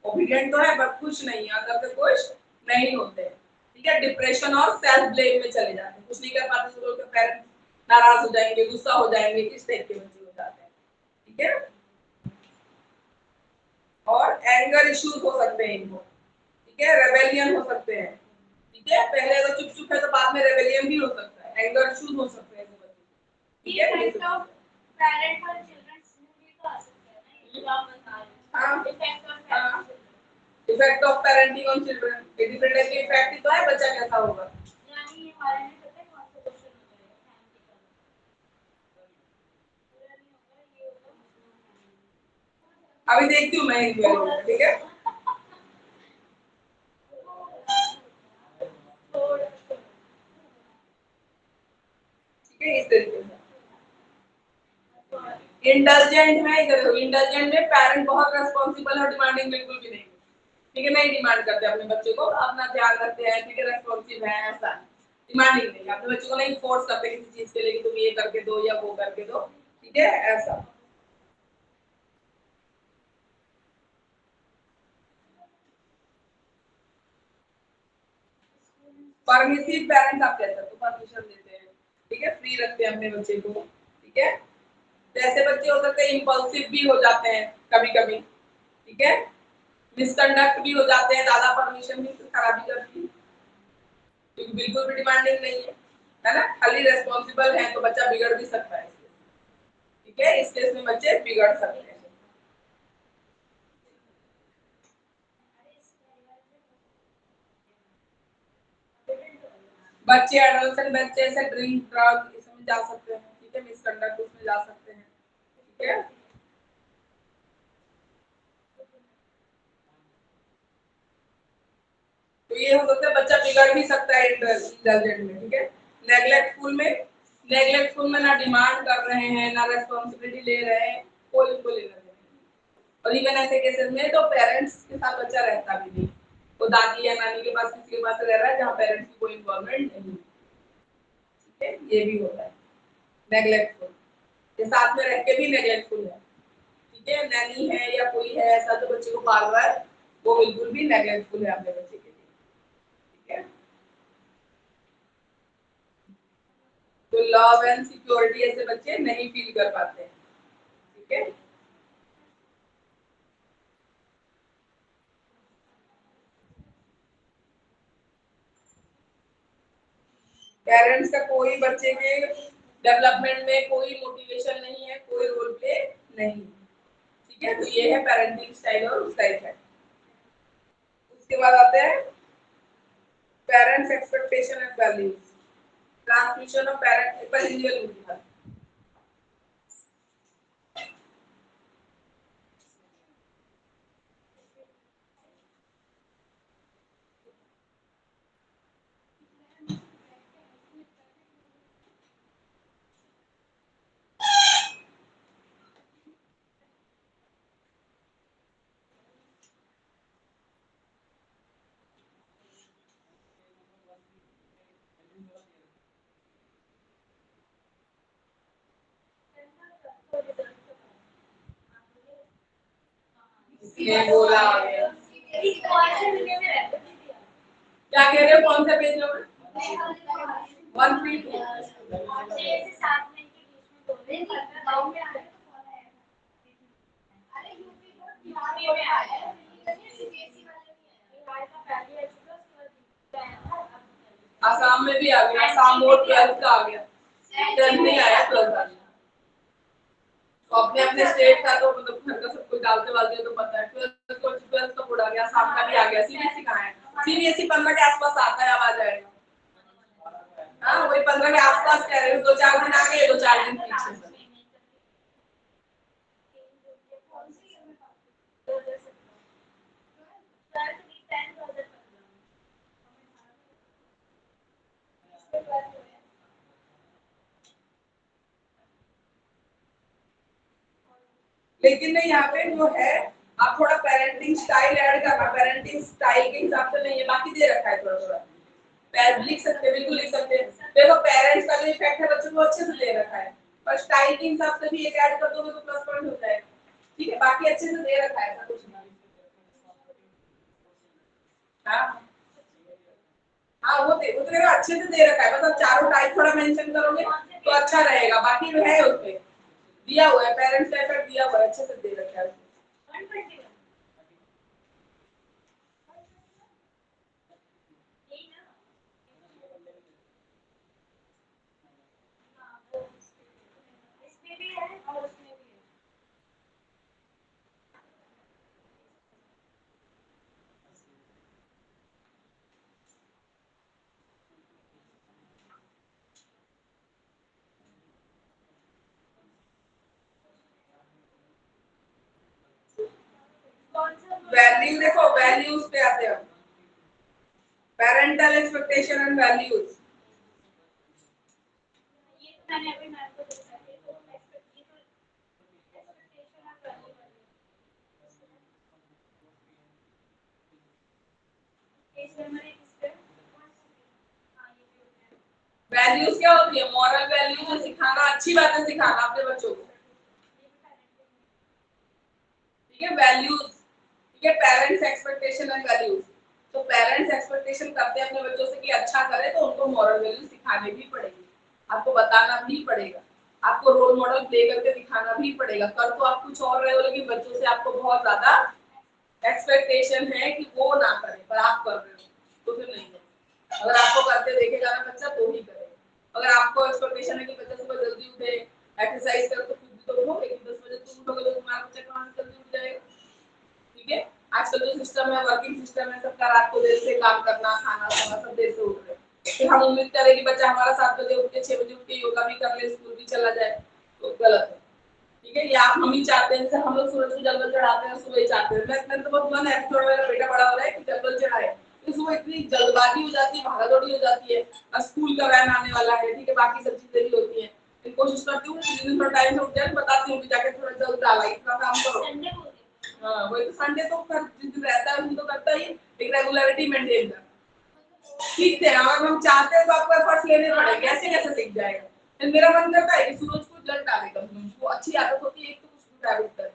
Speaker 1: ओबीडिएंट तो है पर खुश नहीं है, अंदर से खुश नहीं होते हैं, ठीक है। डिप्रेशन और सेल्फ ब्लेम में चले जाते हैं, कुछ नहीं कर पाते तो उनके पेरेंट्स नाराज हो जाएंगे, गुस्सा हो जाएंगे, किस टाइप के बच्चे हो जाते हैं, ठीक है। और एंगर इश्यूज हो सकते हैं इनको, ठीक है, रेबेलियन हो सकते हैं, ठीक है। पहले अगर चुप चुप है तो बाद में रेबेलियन भी हो सकता है, एंगर इश्यूज हो सकते हैं बच्चे, ठीक है।
Speaker 3: इफेक्ट ऑफ पेरेंट और चिल्ड्रंस भी तो आ सकता है ना, जो आप बता रहे हैं।
Speaker 1: हाँ,
Speaker 3: effect of parent,
Speaker 1: effect of parenting on children, ये डिफरेंट टाइप के इफेक्ट ही तो है, बच्चा कैसा होगा।
Speaker 3: यानी ये हमारे लिए पता है कौन सा क्वेश्चन होता है, फैमिली का पूरा नहीं होगा, ये होगा।
Speaker 1: अभी देखती हूँ मैं इन वेलों को, ठीक है। ठीक है, इस तरीके से इंटेलिजेंट में, इधर इंटेलिजेंट में पेरेंट बहुत रेस्पॉन्सिबल और डिमांडिंग बिल्कुल भी नहीं, ठीक है, नहीं डिमांड करते अपने बच्चे को, अपना ध्यान रखते हैं, ठीक है, रेस्पॉन्सिव है, ऐसा डिमांडिंग नहीं, अपने बच्चों को नहीं फोर्स करते किसी चीज के लिए कि तुम ये करके दो या वो करके दो, ठीक है, ऐसा। परमिसिव पेरेंट्स आप कह सकते हो, परमिशन देते हैं, ठीक है, फ्री रखते हैं अपने बच्चे को, ठीक है। जैसे बच्चे हो सकते हैं इंपल्सिव भी हो जाते हैं कभी कभी, ठीक है, मिसकंडक्ट भी हो जाते हैं, ज्यादा परमिशन भी खराबी करती है, क्योंकि बिल्कुल भी डिमांडिंग नहीं है ना, खाली रेस्पॉन्सिबल है, तो बच्चा बिगड़ भी सकता है, ठीक है, इस केस में बच्चे बिगड़ सकते हैं। बच्चे एडोलेसेंट बच्चे से ड्रिंक, ड्रग इसमें जा सकते हैं, ठीक है, मिसकंडक्ट उसमें जा सकते हैं, ठीक है। तो ये हो सकता है बच्चा बिगड़ भी सकता है इंडल्जेंट में, ठीक है। नेग्लेक्टफुल में, नेग्लेक्टफुल में ना डिमांड कर रहे हैं, ना रेस्पॉन्सिबिलिटी ले रहे हैं, कोई उनको लेना नहीं। और इवन ऐसे केसेस में तो पेरेंट्स के साथ बच्चा रहता भी नहीं, वो दादी या नानी के पास, किसी के पास रह रहा है जहाँ पेरेंट्स की कोई इन्वॉल्वमेंट नहीं, ठीक है, ये भी होता है नेग्लेक्टफुल, ये साथ में रह के भी नेग्लेक्टफुल है, ठीक है, नैनी है या कोई है ऐसा जो बच्चे को पाल रहा है, वो बिल्कुल भी नेग्लेक्टफुल है अपने बच्चे के लिए, ठीक है। तो लव एंड सिक्योरिटी ऐसे बच्चे नहीं फील कर पाते हैं, ठीक है। पेरेंट्स का कोई बच्चे के डेवलपमेंट में कोई मोटिवेशन नहीं है, कोई रोल प्ले नहीं, ठीक है। तो ये है पेरेंटिंग स्टाइल और उसका इफेक्ट। उसके बाद आते हैं parents expectation and values, transmission of parent पर इंडिविजुअल। ये बोला आ गया, क्या कह रहे हो, कौन सा पेज नंबर 132? आसाम में भी आ गया, आसाम बोर्ड 12th का आ गया, 10th नहीं आया, 12th आ गया। तो अपने अपने स्टेट का तो मतलब घर का सब कुछ डालते वालते तो पता है। 12th का बोर्ड आ गया, आसाम का भी आ गया, सीबीएसई कहाँ है? सीबीएसई 15 के आसपास आता है, अब आ जाएगा। हाँ वही 15 के आसपास कह रहे हो, 2-4 दिन आगे 2-4 दिन पीछे से। लेकिन नहीं यहाँ पे जो है आप थोड़ा पेरेंटिंग स्टाइल ऐड करना, पेरेंटिंग स्टाइल के हिसाब से नहीं है, बाकी दे रखा है थोड़ा थोड़ा। लिख सकते हैं, बिल्कुल लिख सकते हैं। देखो पेरेंट्स का जो इफेक्ट है बच्चों को अच्छे से दे रखा है, पर स्टाइल के हिसाब से भी एक ऐड कर दोगे तो प्लस पॉइंट हो जाएगा। ठीक है, बाकी अच्छे से दे रखा है, ऐसा कुछ नहीं। हाँ हाँ वो तो देखो अच्छे से दे रखा है, मतलब चारों टाइप थोड़ा मेंशन करोगे तो अच्छा रहेगा। बाकी जो है उसमें दिया हुआ है, पेरेंट्स का इफेक्ट दिया हुआ है, अच्छे से दे रखा है।
Speaker 3: इसमें भी है और उसमें भी है।
Speaker 1: वैल्यू देखो, वैल्यूज पे आते हैं, पेरेंटल एक्सपेक्टेशन एंड वैल्यूज।
Speaker 3: ये तो मैंने अभी मैम को देखा है, तो एक्सपेक्टेशन और वैल्यू
Speaker 1: वैल्यूज क्या होती है? मॉरल वैल्यूज जो सिखाना, अच्छी बातें सिखाना अपने बच्चों को। ठीक है, वैल्यूज। ठीक है, पेरेंट्स एक्सपेक्टेशन एंड वैल्यूज। तो पेरेंट्स एक्सपेक्टेशन करते हैं अपने बच्चों से कि अच्छा करे, तो उनको मॉरल वैल्यू सिखाने भी पड़ेगी, आपको बताना भी पड़ेगा, आपको रोल मॉडल प्ले करके दिखाना भी पड़ेगा। कर तो आप कुछ और रहे हो, लेकिन बच्चों से आपको बहुत ज्यादा एक्सपेक्टेशन है कि वो ना करे, पर आप कर रहे हो तो फिर नहीं है। अगर आपको करते देखेगा ना बच्चा तो ही करेगा। अगर आपको एक्सपेक्टेशन है कि बच्चा सुबह जल्दी उठे, एक्सरसाइज करे, तो खुद भी तो उठो, लेकिन 10 बजे तुम उठोगे तो तुम्हारा बच्चा कहाँ से जल्दी उठ जाएगा? ठीक है, आजकल जो सिस्टम है, वर्किंग सिस्टम है, सबका रात को देर से काम करना, खाना खाना सब देर से उठ रहे हैं। फिर हम उम्मीद करें कि बच्चा हमारा 7 बजे उठ के 6 बजे उठ के योगा भी कर ले, स्कूल भी चला जाए, तो गलत है। ठीक है, या हम ही चाहते हैं, जैसे हम लोग सूरज को जल चढ़ाते हैं, सुबह ही चाहते हैं। मैं तो बहुत मन है, थोड़ा मेरा बेटा बड़ा हो रहा है कि जल चढ़ाए, तो सुबह इतनी जल्दबाजी हो जाती है, भागा-दौड़ी हो जाती है, स्कूल का वैन आने वाला है, ठीक है, बाकी सब चीजें भी होती हैं। फिर कोशिश करती हूँ कि दिन थोड़ा टाइम से उठ जाए, बताती हूँ कि जाके थोड़ा जल्द डाला, इतना काम करो। हाँ वही तो, संडे तो कर जिस दिन रहता है उस दिन तो करता ही, एक रेगुलरिटी मेंटेन कर। सीखते हैं, अगर हम चाहते हैं तो आपको एफर्ट्स लेने पड़ेंगे, ऐसे कैसे सीख जाएगा? फिर मेरा मन करता है कि सूरज को जल डाले कभी, वो अच्छी आदत होती है, एक तो कुछ हैबिट कर।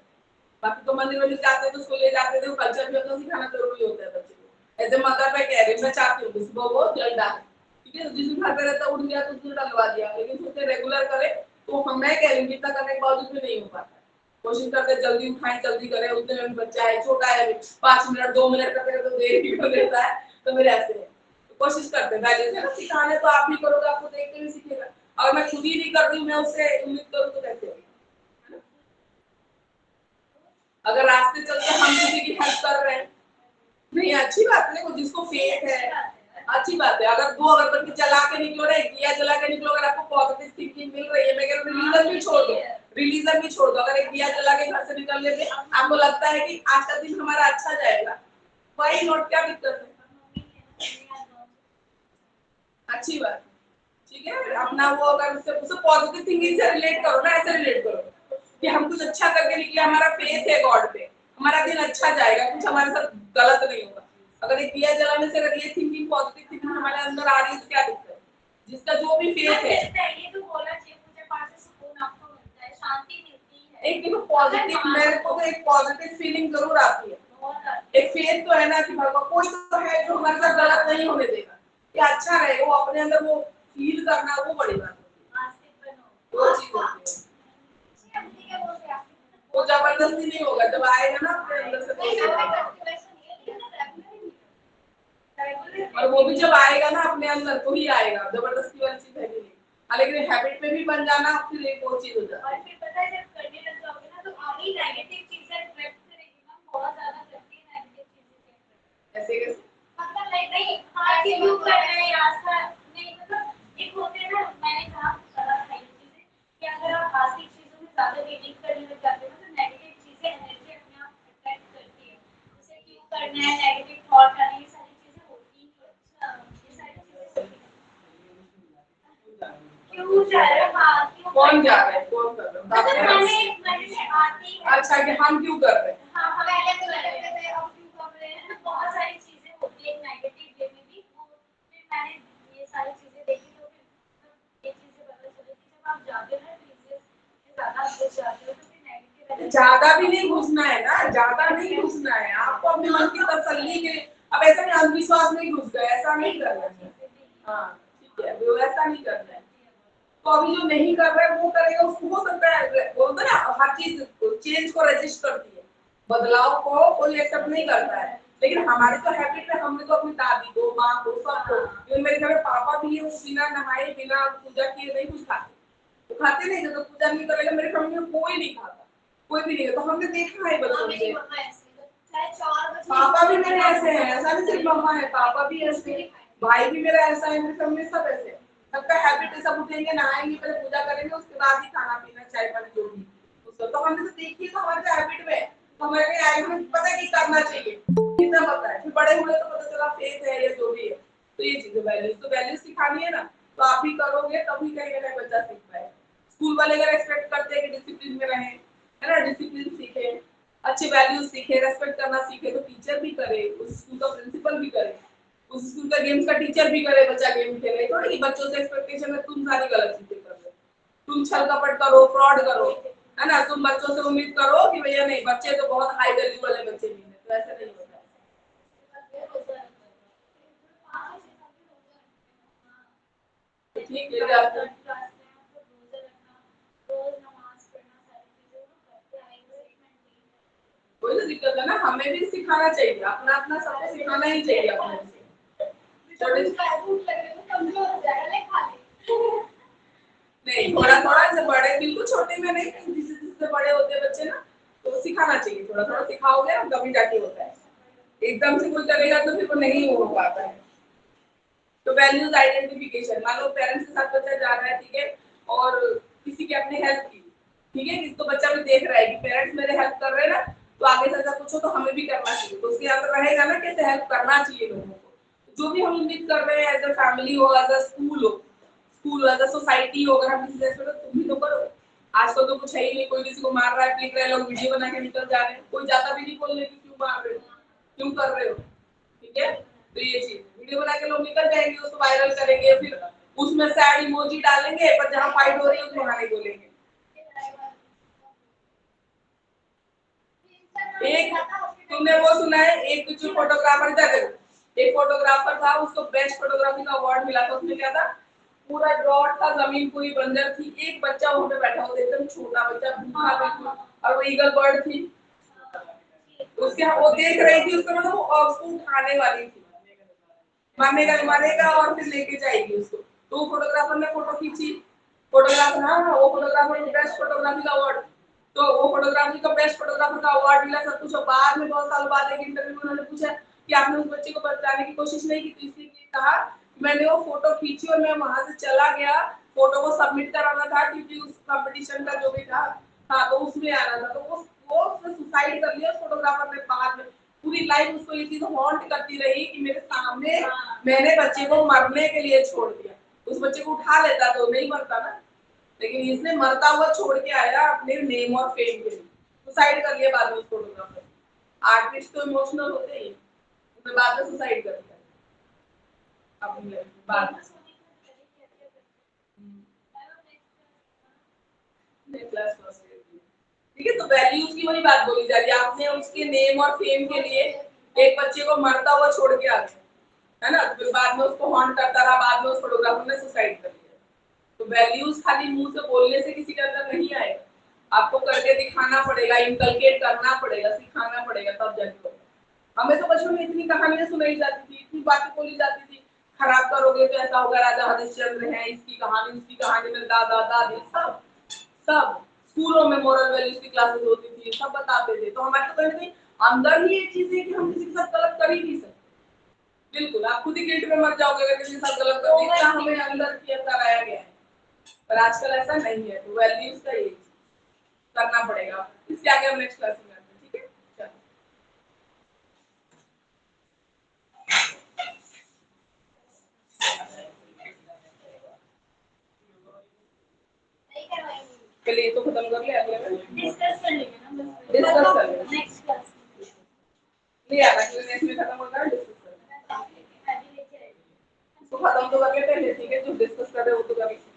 Speaker 1: बाकी तो मंदिर में जाते हैं तो उसको ले जाते थे, कल्चर भी अपना सिखाना जरूरी होता है बच्चे को। ऐसे मदर पे कह रही मैं चाहती हूँ कि सुबह वो जल डाले, ठीक है, जिस दिन घर पे रहता उठ गया तो उसने डलवा दिया, लेकिन सोचे रेगुलर करे, तो हम मैं कह रही हूँ इतना करने के बावजूद भी नहीं हो पाता। कोशिश करते जल्दी उठाएं, जल्दी करें, उतने में बच्चा है, छोटा है, 5 मिनट 2 मिनट करते तो देर भी कर देता है, तो मेरे ऐसे है। कोशिश करते हैं वैल्यूज है ना सिखाने, तो आप भी करोगे, आपको देख के भी सीखेगा। अगर मैं खुद ही नहीं कर रही हूँ, मैं उससे उम्मीद करूँ तो कैसे होगी? अगर रास्ते चलते हम किसी की हेल्प कर रहे हैं, नहीं अच्छी बात है, जिसको फेथ है अच्छी बात है। अगर 2 अगरबत्ती जला के निकलो रे, दिया जला के निकलो, अगर आपको पॉजिटिव थिंकिंग मिल रही है, मैं कह रही हूँ रिलीजन भी छोड़ दो, रिलीजन भी छोड़ दो। अगर एक दिया जला के घर से निकलने पे आपको लगता है कि आज का दिन हमारा अच्छा जाएगा, वही नोट, क्या दिक्कत है? अच्छी बात है, ठीक है। अपना वो अगर उससे पॉजिटिव थिंकिंग से रिलेट करो ना, ऐसे रिलेट करो कि हम कुछ अच्छा करके निकले, हमारा फेथ है गॉड पे, हमारा दिन अच्छा जाएगा, कुछ हमारे साथ गलत नहीं होगा। अगर एक दिया जलाने से अगर ये थिंकिंग, पॉजिटिव थिंकिंग हमारे अंदर आ रही है तो क्या दिक्कत है? जिसका जो भी फेथ है,
Speaker 3: ये तो बोला चाहिए, पूजा पाठ से सुकून आपको मिलता है, शांति मिलती है।
Speaker 1: एक देखो पॉजिटिव, मेरे को तो एक पॉजिटिव फीलिंग जरूर आती है, एक फेथ तो है ना कि भगवान कोई तो है जो हमारे साथ गलत नहीं होने देगा, ये अच्छा रहेगा, वो अपने अंदर वो फील करना, वो बड़ी बात है, वो चीज होती है। वो जबरदस्ती नहीं होगा, जब आएगा ना अपने अंदर से, और वो भी जब आएगा ना अपने अंदर तो ही आएगा, जबरदस्ती वाली चीज है नहीं। हाँ, लेकिन हैबिट में भी बन जाना फिर एक और चीज हो जाती है।
Speaker 3: और फिर पता है जब करने लग जाओगे ना तो आगे नेगेटिव चीजें अट्रैक्ट करेगी ना, बहुत ज्यादा करती है नेगेटिव चीजें।
Speaker 1: ऐसे कैसे?
Speaker 3: मतलब नहीं हाँ कि क्यों कर रहे हैं रास्ता नहीं, मतलब एक होते हैं ना, मैंने कहा था ये चीजें कि अगर आप आर्थिक चीजों में ज्यादा रीडिंग करने लग जाते हो तो नेगेटिव चीजें एनर्जी अपने आप अट्रैक्ट करती है। जैसे क्यों करना है, नेगेटिव थॉट आने, ये सारी चीजें होती ही नहीं। ये सारी चीजें होती हैं। क्यों जा रहे हो? हाँ क्यों
Speaker 1: कौन जा रहा है, कौन कर रहा
Speaker 3: मतलब
Speaker 1: है?
Speaker 3: मैंने आती है।
Speaker 1: अच्छा कि हम क्यों कर रहे हैं?
Speaker 3: हाँ पहले तो लगते थे अब क्यों कर रहे हैं, बहुत सारी चीजें होती है नेगेटिव वे में भी। वो फिर मैंने ये सारी चीजें देखी तो फिर ये चीजें पता चली कि जब आप जाते हो ना बिजनेस में ज्यादा घुस जाते हो तो फिर नेगेटिव
Speaker 1: ज्यादा भी नहीं घुसना है ना, ज्यादा नहीं घुसना है आपको, अपने मन की तसल्ली के लिए। अब ऐसा नहीं अंधविश्वास में घुस गए, ऐसा नहीं करना है। हाँ ठीक है, वो ऐसा नहीं करना है। तो अभी जो नहीं कर रहा है वो करेगा, उसको हो सकता है, बोलते ना हर चीज चेंज को रेजिस्ट करती है, बदलाव को कोई एक्सेप्ट नहीं करता है। लेकिन हमारी तो हैबिट है, हमने तो अपनी दादी को, माँ को, सबको, इवन मेरे घर में पापा भी है, वो बिना नहाए बिना पूजा किए नहीं कुछ खाते। वो खाते नहीं, जब तक पूजा नहीं करेगा मेरे फैमिली में कोई नहीं खाता, कोई भी नहीं। तो हमने देखा है बचपन से। पापा भी मेरे ऐसे हैं, ऐसा नहीं सिर्फ मम्मा है, पापा भी ऐसे हैं, भाई भी मेरा ऐसा है, मेरे फैमिली सब ऐसे हैं। सबका हैबिट है, सब उठेंगे नहाएंगे पहले पूजा करेंगे उसके बाद ही खाना पीना चाय पानी जो भी उसको। तो हमने तो देखी, तो हमारे हैबिट में तो हमारे आगे में पता है कि करना चाहिए, इतना पता है। फिर बड़े हुए तो पता चला फेथ है या जो भी है। तो ये चीजें वैल्यूज, तो वैल्यूज सिखानी है ना, तो आप भी करोगे तभी कहीं ना बच्चा सीख पाए। स्कूल वाले अगर एक्सपेक्ट करते हैं कि डिसिप्लिन में रहें, है ना, डिसिप्लिन सीखे, अच्छे वैल्यूज सीखे, रेस्पेक्ट करना सीखे, तो टीचर भी करे, उस स्कूल का प्रिंसिपल भी करे, उस स्कूल का गेम्स का टीचर भी करे, बच्चा गेम खेले। थोड़ी कि बच्चों से एक्सपेक्टेशन है तुम सारी गलत चीजें कर रहे हो, तुम छल कपट करो, फ्रॉड करो, है ना, तुम बच्चों से उम्मीद करो कि भैया नहीं, बच्चे तो बहुत हाई वैल्यू वाले बच्चे भी हैं, तो ऐसा नहीं होता है। ठीक है आपको कोई तो दिक्कत है ना, हमें भी सिखाना चाहिए, अपना अपना सबको सिखाना ही चाहिए अपने से। नहीं, थोड़ा थोड़ा से बड़े, बिल्कुल छोटे में नहीं, जिससे जिससे बड़े होते हैं बच्चे ना, तो सिखाना चाहिए, थोड़ा थोड़ा सिखाओगे ना तभी जाके होता है। एकदम से कोई करेगा तो फिर वो नहीं हो पाता है। तो वैल्यूज आइडेंटिफिकेशन, मान लो पेरेंट्स के साथ बच्चा जा रहा है, ठीक है, और किसी की अपने हेल्प की, ठीक है, किसको बच्चा भी देख रहा है कि पेरेंट्स मेरे हेल्प कर रहे हैं ना, तो आगे से अगर पूछो तो हमें भी करना चाहिए, तो उसके अंदर रहेगा ना कैसे हेल्प करना चाहिए लोगों को। जो भी हम उम्मीद कर रहे हैं एज अ फैमिली हो, एज अ स्कूल हो, स्कूल एज अ सोसाइटी हो, अगर हम किसी से तो तुम भी तो करो। आजकल तो कुछ है ही नहीं, कोई किसी को मार रहा है, पीट रहा है, लोग वीडियो बना के निकल जा रहे हैं, कोई जाता भी नहीं बोलने की क्यों मार रहे हो, क्यों कर रहे हो, ठीक है। तो ये चीज वीडियो बना के लोग निकल जाएंगे, उसको वायरल करेंगे, फिर उसमें सैड इमोजी डालेंगे, पर जहां फाइट हो रही है उसको वहां नहीं बोलेंगे। एक तुमने वो सुना है, एक जो फोटोग्राफर था, एक फोटोग्राफर था, उसको बेस्ट फोटोग्राफी का अवार्ड मिला था। उसमें क्या था, पूरा ड्रॉट था, जमीन पूरी बंजर थी, एक बच्चा वहां पे बैठा हुआ, एकदम छोटा बच्चा, भूखा बिल्कुल, और वो ईगल बर्ड थी, उसके वो देख रही थी, उसको मतलब वो उसको उठाने वाली थी, मारेगा और फिर लेके जाएगी उसको। तो फोटोग्राफर ने फोटो खींची, फोटोग्राफर, हाँ वो फोटोग्राफर को बेस्ट फोटोग्राफी का अवार्ड, तो वो फोटोग्राफी का बेस्ट फोटोग्राफर का अवार्ड मिला, सब कुछ। बाद में बहुत साल बाद एक इंटरव्यू में उन्होंने पूछा कि आपने उस बच्चे को बचाने की कोशिश नहीं की, तो इसने कहा मैंने वो फोटो खींची और मैं वहां से चला गया, फोटो को सबमिट कराना था क्योंकि उस कंपटीशन का जो भी था, हाँ, तो उसमें आना था, तो वो उसने सुसाइड कर लिया उस फोटोग्राफर ने। बाद में पूरी लाइफ उसको ये चीज हॉन्ट करती रही कि मेरे सामने मैंने बच्चे को मरने के लिए छोड़ दिया। उस बच्चे को उठा लेता तो नहीं मरता ना, लेकिन इसने मरता हुआ छोड़ के आया अपने नेम और फेम के लिए, सुसाइड कर लिया बाद में उस फोटोग्राफर। आर्टिस्ट तो इमोशनल होते ही, उसने बाद में सुसाइड कर लिया अपनी लाइफ में बाद में। ठीक है, तो वैल्यूज की वही बात बोली जा रही है, आपने उसके नेम और फेम के लिए एक बच्चे को मरता हुआ छोड़ के आ गए, है ना, फिर बाद में उसको हॉन्ट करता रहा, बाद में उस फोटोग्राफर ने सुसाइड कर लिया। तो वैल्यूज खाली मुंह से बोलने से किसी के अंदर नहीं आएगा, आपको करके दिखाना पड़ेगा, इनकलकेट करना पड़ेगा, सिखाना पड़ेगा, तब जाके होगा। हमें तो बचपन में इतनी कहानियां सुनाई जाती थी, इतनी बातें बोली जाती थी, खराब करोगे तो ऐसा होगा राजा हरिश्चंद्र है, इसकी कहानी उसकी कहानी में दादा दादी सब सब स्कूलों में मोरल वैल्यूज की क्लासेस होती थी, सब बताते थे। तो हमारे तो कहीं ना कहीं अंदर ही ये चीज है कि हम किसी के साथ गलत कर ही नहीं सकते। बिल्कुल आप खुद ही गिल्ट में मर जाओगे अगर किसी के साथ गलत कर दिया, इतना हमें अंदर किया कराया गया है। पर आजकल ऐसा नहीं है, तो वैल्यूज का ये करना पड़ेगा। इसके आगे हम नेक्स्ट क्लास में करते हैं, ठीक है? चलो
Speaker 3: नहीं करवाएंगे,
Speaker 1: चलिए तो खत्म कर लिया, अगले में
Speaker 3: डिस्कस कर लेंगे ना बस।
Speaker 1: डिस्कस कर लेंगे।
Speaker 3: नेक्स्ट क्लास में
Speaker 1: नहीं आना क्योंकि नेक्स्ट में खत्म होता है, डिस्कस कर लेंगे।
Speaker 3: मैं भी लेके आई हूँ।
Speaker 1: तो खत्म तो कर लेते हैं, ठीक है? जो डिस्कस कर रहे हो वो तो कर लेते हैं।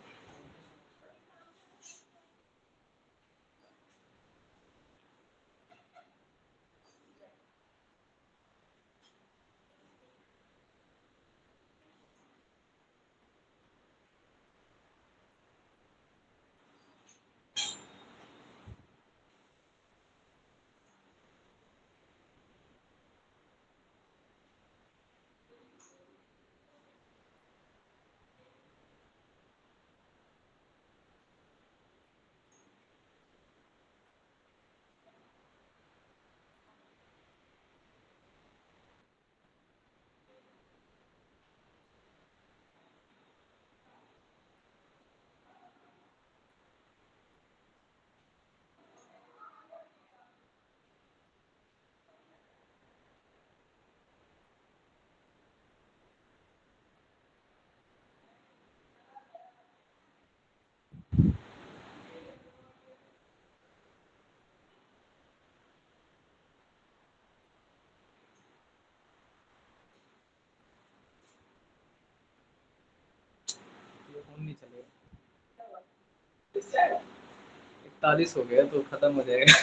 Speaker 7: ये फोन नहीं चलेगा।
Speaker 1: इससे आएगा।
Speaker 7: 41 हो गया तो खत्म हो जाएगा।